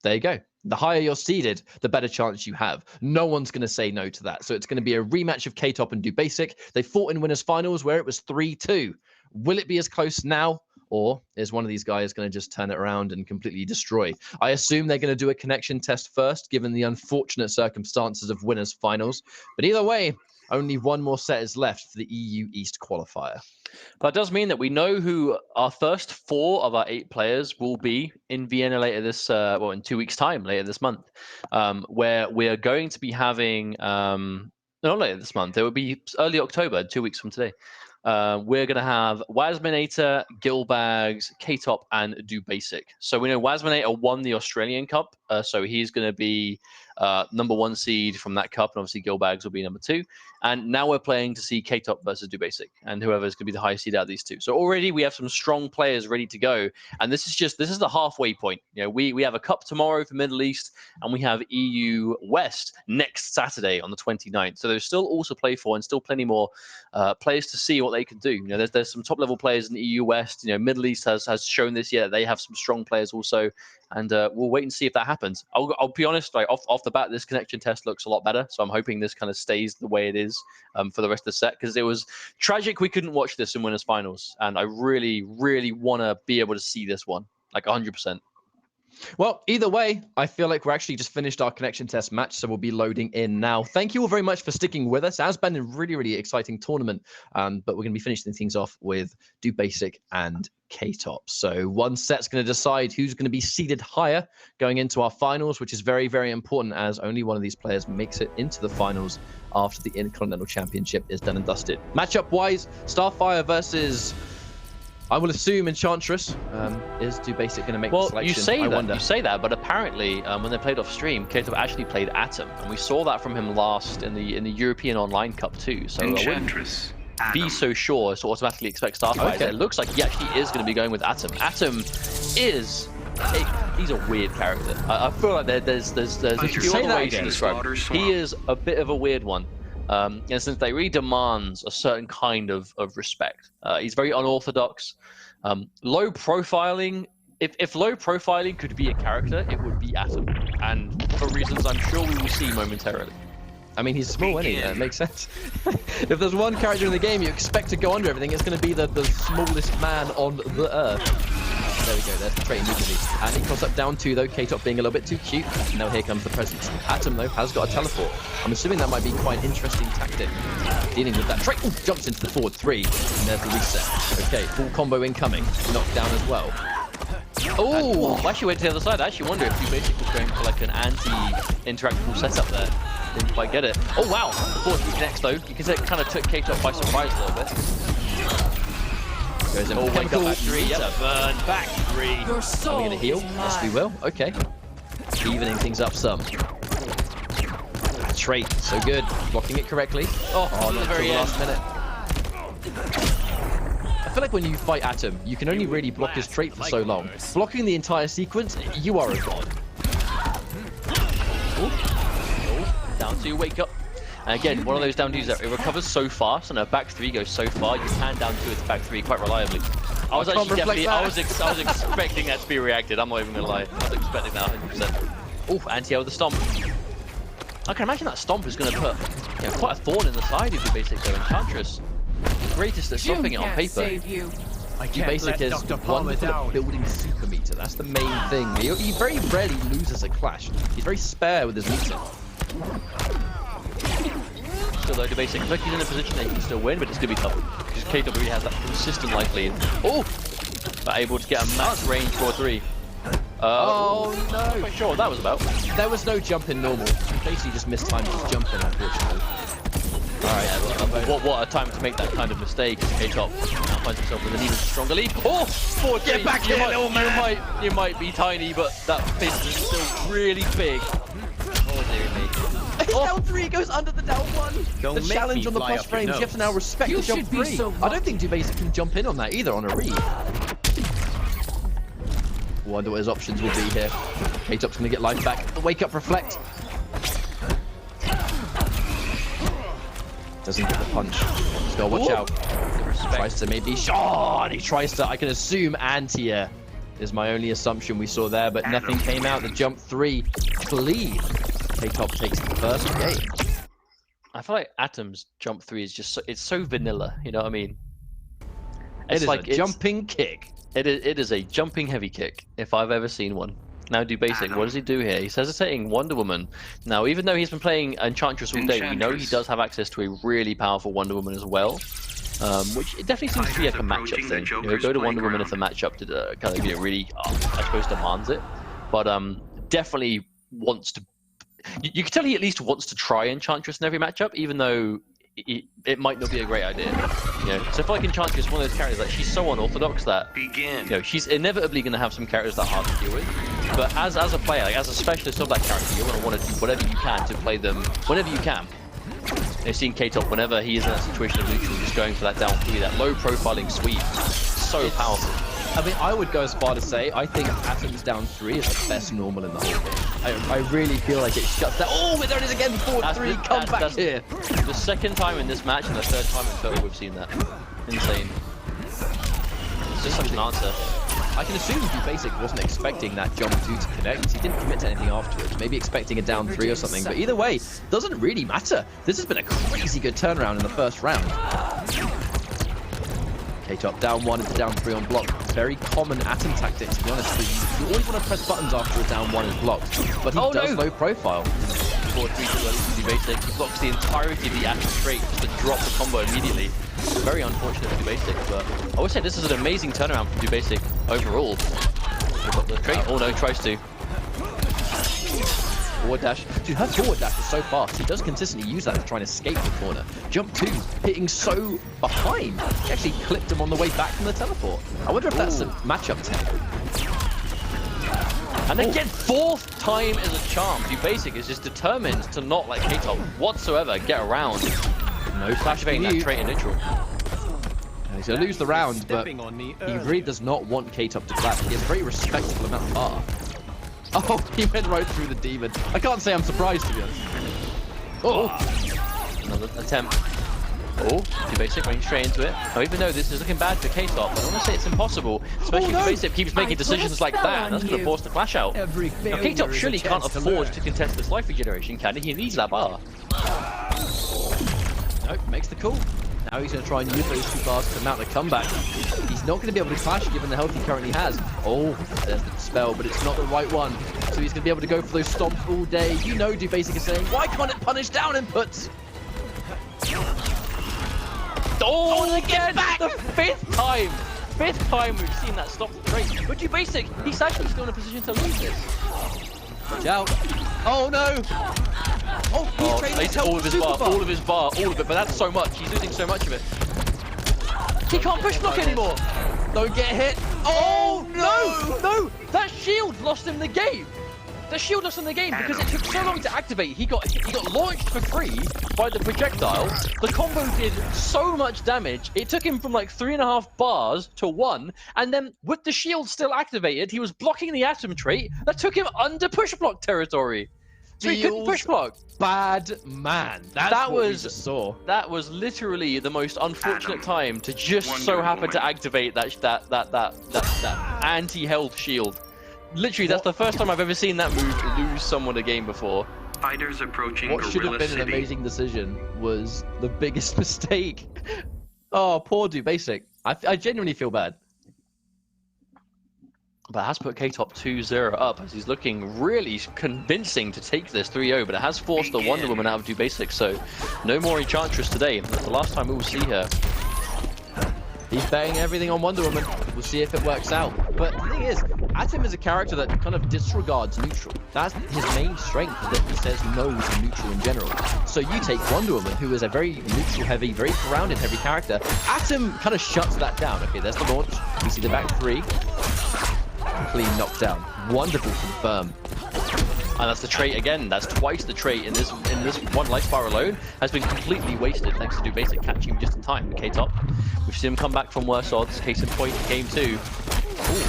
there you go. The higher you're seeded, the better chance you have. No one's going to say no to that. So it's going to be a rematch of K-Top and dubasik. They fought in winners finals where it was 3-2. Will it be as close now? Or is one of these guys going to just turn it around and completely destroy? I assume they're going to do a connection test first, given the unfortunate circumstances of winners finals. But either way, only one more set is left for the EU East qualifier. That does mean that we know who our first 4 of our 8 players will be in Vienna later this, well, in 2 weeks' time, later this month, where we are going to be having, no, not later this month, it will be early October, 2 weeks from today. We're going to have Wasminator, Gilbags, K-Top, and dubasik. So we know Wasminator won the Australian Cup, so he's going to be number 1 seed from that cup, and obviously Gilbags will be number 2. And now we're playing to see K-Top versus dubasik, and whoever is going to be the highest seed out of these 2. So already we have some strong players ready to go, and this is the halfway point. You know, we have a cup tomorrow for Middle East, and we have EU West next Saturday on the 29th. So there's still also play for, and still plenty more players to see what they can do. You know, there's some top level players in the EU West. You know, Middle East has shown this year they have some strong players also, and we'll wait and see if that happens. I'll be honest, like off the bat, this connection test looks a lot better. So I'm hoping this kind of stays the way it is for the rest of the set, because it was tragic we couldn't watch this in winners finals, and I really, really want to be able to see this one, like 100%. Well, either way, I feel like we're actually just finished our connection test match, so we'll be loading in now. Thank you all very much for sticking with us. It has been a really, really exciting tournament, but we're going to be finishing things off with dubasik and K-Top. So one set's going to decide who's going to be seeded higher going into our finals, which is very, very important, as only one of these players makes it into the finals after the Intercontinental Championship is done and dusted. Matchup-wise, Starfire versus, I will assume, Enchantress. Is dubasik going to make the selection? You say that, but apparently when they played off stream, K-Top actually played Atom, and we saw that from him last in the European Online Cup too. So Enchantress. Be so sure to automatically expect Starfire. Okay. It looks like he actually is going to be going with Atom. Atom is he's a weird character. I feel like there's a few other ways to describe him. He is a bit of a weird one. And since they really demands a certain kind of respect. He's very unorthodox. Low profiling. If low profiling could be a character, it would be Atom. And for reasons I'm sure we will see momentarily. I mean, he's small, isn't he? It makes sense. If there's one character in the game you expect to go under everything, it's going to be the smallest man on the earth. There we go, there's the trait immediately. And he crossed up down 2, though, K-Top being a little bit too cute. Now here comes the presence. Atom, though, has got a teleport. I'm assuming that might be quite an interesting tactic. Dealing with that trait. Ooh, jumps into the forward 3. And there's the reset. Okay, full combo incoming. Knocked down as well. Oh, I actually went to the other side. I actually wonder if dubasik was going for like an anti-interactable setup there. Didn't quite get it. Oh wow, the forward 3 connects though. You can say it kind of took K-Top by surprise a little bit. Goes in with wake up back 3. Yep. Burn back 3. Are we going to heal? Yes, we will. Okay. Evening things up some. Trait, so good. Blocking it correctly. Oh, not until the last minute. I feel like when you fight Atom, you can only really block his trait for so long. Blocking the entire sequence, you are a god. Down 2, wake up. And again, one of those down 2s that it recovers so fast, and her back 3 goes so far, you can down 2 its back 3 quite reliably. I was expecting that to be reacted. I'm not even gonna lie. I was expecting that 100%. Oh, anti-air with the stomp. I can imagine that stomp is gonna put quite a thorn in the side of dubasik though. Enchantress, greatest at stopping it on paper. dubasik is wonderful at building super meter. That's the main thing. He very rarely loses a clash. He's very spare with his meter. Still though, dubasik looks like he's in a position that he can still win, but it's gonna be tough because K-Top really has that consistent life lead. Oh, but able to get a max range for 3. Oh no! I'm not quite sure what that was about. There was no jump in normal. He basically just missed time to jump in, unfortunately. Alright, what a time to make that kind of mistake. K-Top now finds himself with an even stronger lead. Oh! 4-3. Get back here, little man! You might be tiny, but that fist is still really big. Oh dear me. Down 3 goes under the down 1. The challenge on the plus frames, you have to now respect the jump 3. I don't think dubasik can jump in on that either on a read. Wonder what his options will be here. K-Top's going to get life back. The wake up reflect. Doesn't get the punch. Just gotta watch out. Tries to maybe shot. He tries to, I can assume, anti-air is my only assumption we saw there, but nothing came out. The jump 3 clean. K-Top takes the first game. I feel like Atom's jump 3 is just it's so vanilla, you know what I mean? It's It is like a jumping kick. It is a jumping heavy kick, if I've ever seen one. Now dubasik, what does he do here? He's hesitating Wonder Woman. Now, even though he's been playing Enchantress all day, we know he does have access to a really powerful Wonder Woman as well. Which it definitely seems to be like a matchup thing. You know, go to Wonder Woman if the matchup kind of really, I suppose, demands it. But definitely wants to. You can tell he at least wants to try Enchantress in every matchup, even though it might not be a great idea. You know, so I feel like Enchantress is one of those characters that she's so unorthodox that you know she's inevitably going to have some characters that are hard to deal with. But as a player, like, as a specialist of that character, you're going to want to do whatever you can to play them whenever you can. You've seen K-Top whenever he is in that situation of neutral, just going for that down 3, that low profiling sweep, so powerful. I mean, I would go as far to say I think Atom's down 3 is the best normal in the whole game. I really feel like it shuts down. Oh, there it is again, 4-3, come back here. The second time in this match and the third time in total we've seen that. Insane. It's just such an answer. I can assume dubasik wasn't expecting that jump 2 to connect. He didn't commit to anything afterwards. Maybe expecting a down 3 or something. But either way, doesn't really matter. This has been a crazy good turnaround in the first round. K-Top down 1 into down 3 on block. Very common Atom tactic, to be honest. You always want to press buttons after a down 1 is blocked. But he does low profile. 4-3 to dubasik. He blocks the entirety of the Atom straight just to drop the combo immediately. Very unfortunate for dubasik, but I would say this is an amazing turnaround for dubasik overall. The trait, oh no, tries to. Forward dash. Dude, her forward dash is so fast. He does consistently use that to try and escape the corner. Jump 2, hitting so behind. He actually clipped him on the way back from the teleport. I wonder if that's a matchup tech. And again, 4th time is a charm. dubasik is just determined to not let K-Top whatsoever get around. No activating that trait in neutral. He's going to lose the round, but he really does not want K-Top to clash. He has a very respectable amount of bar. Oh, he went right through the demon. I can't say I'm surprised, to be honest. Oh! Another attempt. Oh, dubasik going straight into it. Now, even though this is looking bad for K-Top, I don't want to say it's impossible, especially if dubasik keeps making decisions like that. That's going to force the clash out. Now, K-Top surely can't afford to contest this life regeneration, can he? He needs that bar. Nope, makes the call. Now he's going to try and use those 2 bars to mount a comeback. He's not going to be able to clash given the health he currently has. Oh, there's the spell, but it's not the right one. So he's going to be able to go for those stomps all day. You know dubasik is saying, why can't it punish down inputs? Oh, again! The 5th time! 5th time we've seen that stop the trait. But dubasik, he's actually still in a position to lose this. Watch out. Oh no! Oh, he's all of his bar, all of his bar, all of it, but that's so much. He's losing so much of it. He can't push block anymore. Don't get hit. Oh no! No! That shield lost him the game. The shield lost him the game because it took so long to activate. He got launched for free by the projectile. The combo did so much damage. It took him from like 3.5 bars to 1, and then with the shield still activated, he was blocking the Atom trait that took him under push block territory. So he couldn't push block. Bad man. That was literally the most unfortunate time to just so happen to activate that anti-health shield. Literally, that's the first time I've ever seen that move lose someone a game before. Fighters approaching What should have been an amazing decision was the biggest mistake. Oh, poor dubasik. I genuinely feel bad. But it has put K-Top 2-0 up as he's looking really convincing to take this 3-0, but it has forced the Wonder Woman out of dubasik, so no more Enchantress today. That's the last time we will see her. He's betting everything on Wonder Woman. We'll see if it works out. But the thing is, Atom is a character that kind of disregards neutral. That's his main strength, that he says no to neutral in general. So you take Wonder Woman, who is a very neutral-heavy, very grounded-heavy character. Atom kind of shuts that down. Okay, there's the launch. We see the back 3. Clean knockdown. Wonderful confirm. And that's the trait again. That's twice the trait in this one life bar alone has been completely wasted thanks to dubasik catching him just in time. K-Top. We've seen him come back from worse odds. Case in point, game 2. Ooh,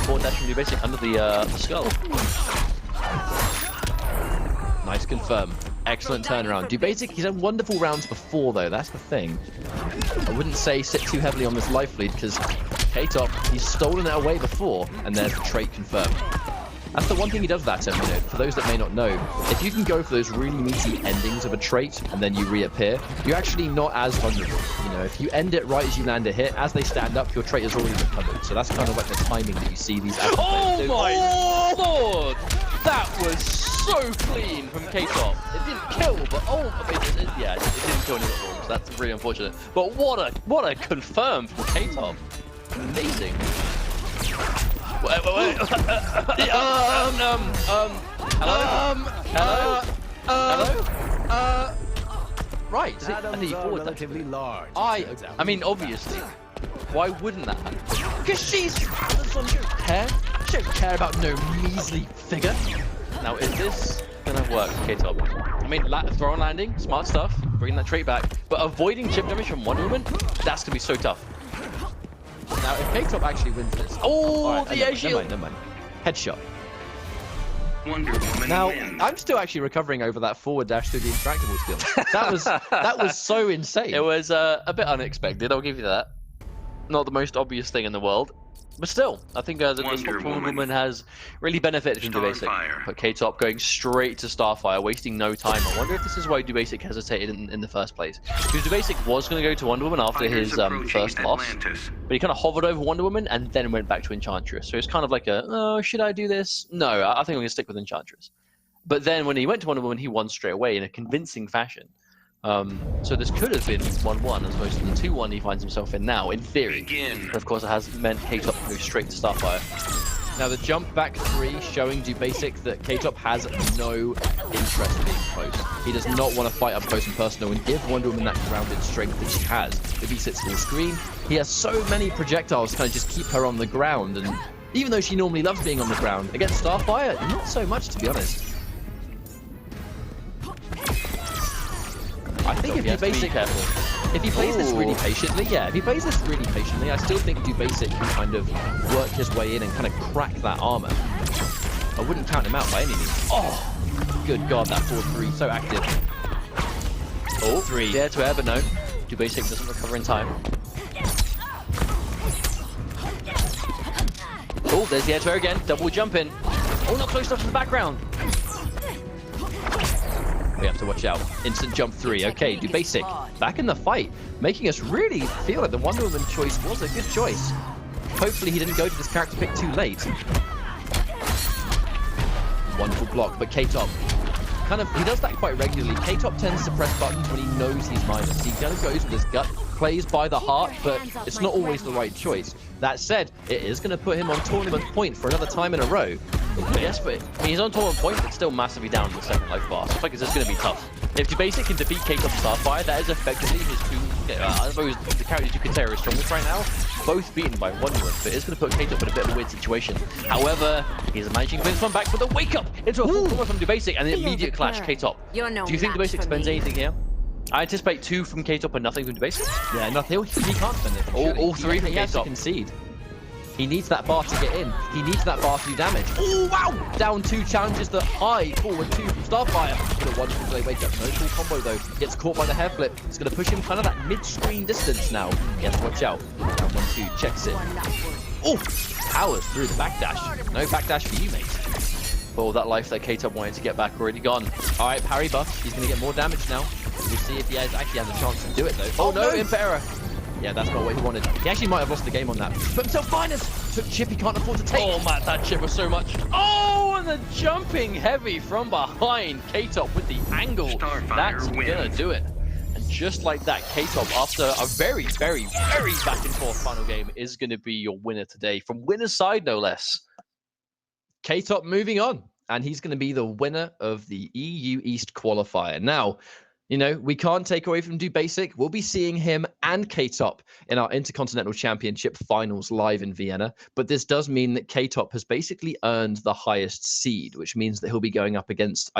forward dash from dubasik under the skull. Nice confirm. Excellent turnaround. dubasik, he's had wonderful rounds before, though. That's the thing. I wouldn't say sit too heavily on this life lead, because K-Top, he's stolen it away before, and there's the trait confirmed. That's the one thing he does with that item, you know, for those that may not know. If you can go for those really meaty endings of a trait, and then you reappear, you're actually not as vulnerable. You know, if you end it right as you land a hit, as they stand up, your trait is already recovered. So that's kind of like the timing that you see these Oh my lord! That was so clean from K-Top. It didn't kill, but yeah, it didn't kill any of the so that's really unfortunate. But what a confirm from K-Top. Amazing. Wait. Hello? Right. I think you forward relatively large. I mean, obviously. Why wouldn't that happen? Because she don't care. She don't care about no measly figure. Now, is this gonna work, K-Top? I mean, throw on landing, smart stuff, bringing that trait back, but avoiding chip damage from Wonder Woman, that's gonna be so tough. Now, if K-Top actually wins this... Oh, the air shield! Never mind. Headshot. Wonder Woman now, wins. I'm still actually recovering over that forward dash through the interactable skill. That was so insane. It was a bit unexpected, I'll give you that. Not the most obvious thing in the world. But still, I think the Wonder Woman has really benefited from dubasik. But K-Top going straight to Starfire, wasting no time. I wonder if this is why dubasik hesitated in the first place. Because dubasik was going to go to Wonder Woman after his first loss. But he kind of hovered over Wonder Woman and then went back to Enchantress. So it's kind of like oh, should I do this? No, I think I'm going to stick with Enchantress. But then when he went to Wonder Woman, he won straight away in a convincing fashion. So this could have been 1-1 as opposed to the 2-1 he finds himself in now, in theory. But of course it has meant K-Top to go straight to Starfire. Now the jump back 3 showing dubasik that K-Top has no interest in being close. He does not want to fight up close and personal and give Wonder Woman that grounded strength that she has. If he sits full screen, he has so many projectiles to kind of just keep her on the ground, and even though she normally loves being on the ground, against Starfire, not so much, to be honest. I think if he plays this really patiently, I still think dubasik can kind of work his way in and kind of crack that armor. I wouldn't count him out by any means. Oh, good God, that 4-3, so active. Oh, 3. Dare to air, but no. dubasik doesn't recover in time. Oh, there's the air to air again. Double jump in. Oh, not close enough to the background. We have to watch out. Instant jump 3. Okay, dubasik back in the fight, making us really feel like the Wonder Woman choice was a good choice. Hopefully he didn't go to this character pick too late. Wonderful block, but K-Top, he does that quite regularly. K-Top tends to press buttons when he knows he's minus. He kind of goes with his gut, plays by the heart, but it's not always the right choice. That said, it is going to put him on tournament point for another time in a row. Yes, but I mean, he's on tournament point, but still massively down in the second life bar. So I think it's going to be tough. If dubasik can defeat K-Top Starfire, that is effectively his two, I suppose, the characters you could say are his strongest right now, both beaten by Wonder Woman, but it's going to put K-Top in a bit of a weird situation. However, he's managing to bring this one back with a wake up into a full combo from dubasik and the immediate clash K-Top. Do you think dubasik spends anything here? I anticipate 2 from K-Top and nothing from dubasik. Yeah, nothing. He can't spend it. All 3 from K-Top. He has to concede. He needs that bar to get in. He needs that bar to do damage. Oh, wow! Down 2 challenges the high. Forward 2 from Starfire. Got a wonderful delay wake up. No full combo though. Gets caught by the hair flip. It's going to push him kind of that mid-screen distance now. He has to watch out. Down 1-2. Checks it. Oh! Powers through the backdash. No backdash for you, mate. Oh, that life that K-Top wanted to get back already gone. All right, parry buff. He's going to get more damage now. We'll see if he actually has a chance to do it though. Oh no, Imp error. Yeah, that's not what he wanted. He actually might have lost the game on that. Put himself minus! Took chip he can't afford to take. Oh, man, that chip was so much. Oh, and the jumping heavy from behind. K-Top with the angle. That's gonna do it. And just like that, K-Top, after a very, very, very back and forth final game, is gonna be your winner today. From winner's side, no less. K-Top moving on. And he's gonna be the winner of the EU East qualifier. Now, you know, we can't take away from dubasik. We'll be seeing him and K-Top in our Intercontinental Championship finals live in Vienna. But this does mean that K-Top has basically earned the highest seed, which means that he'll be going up against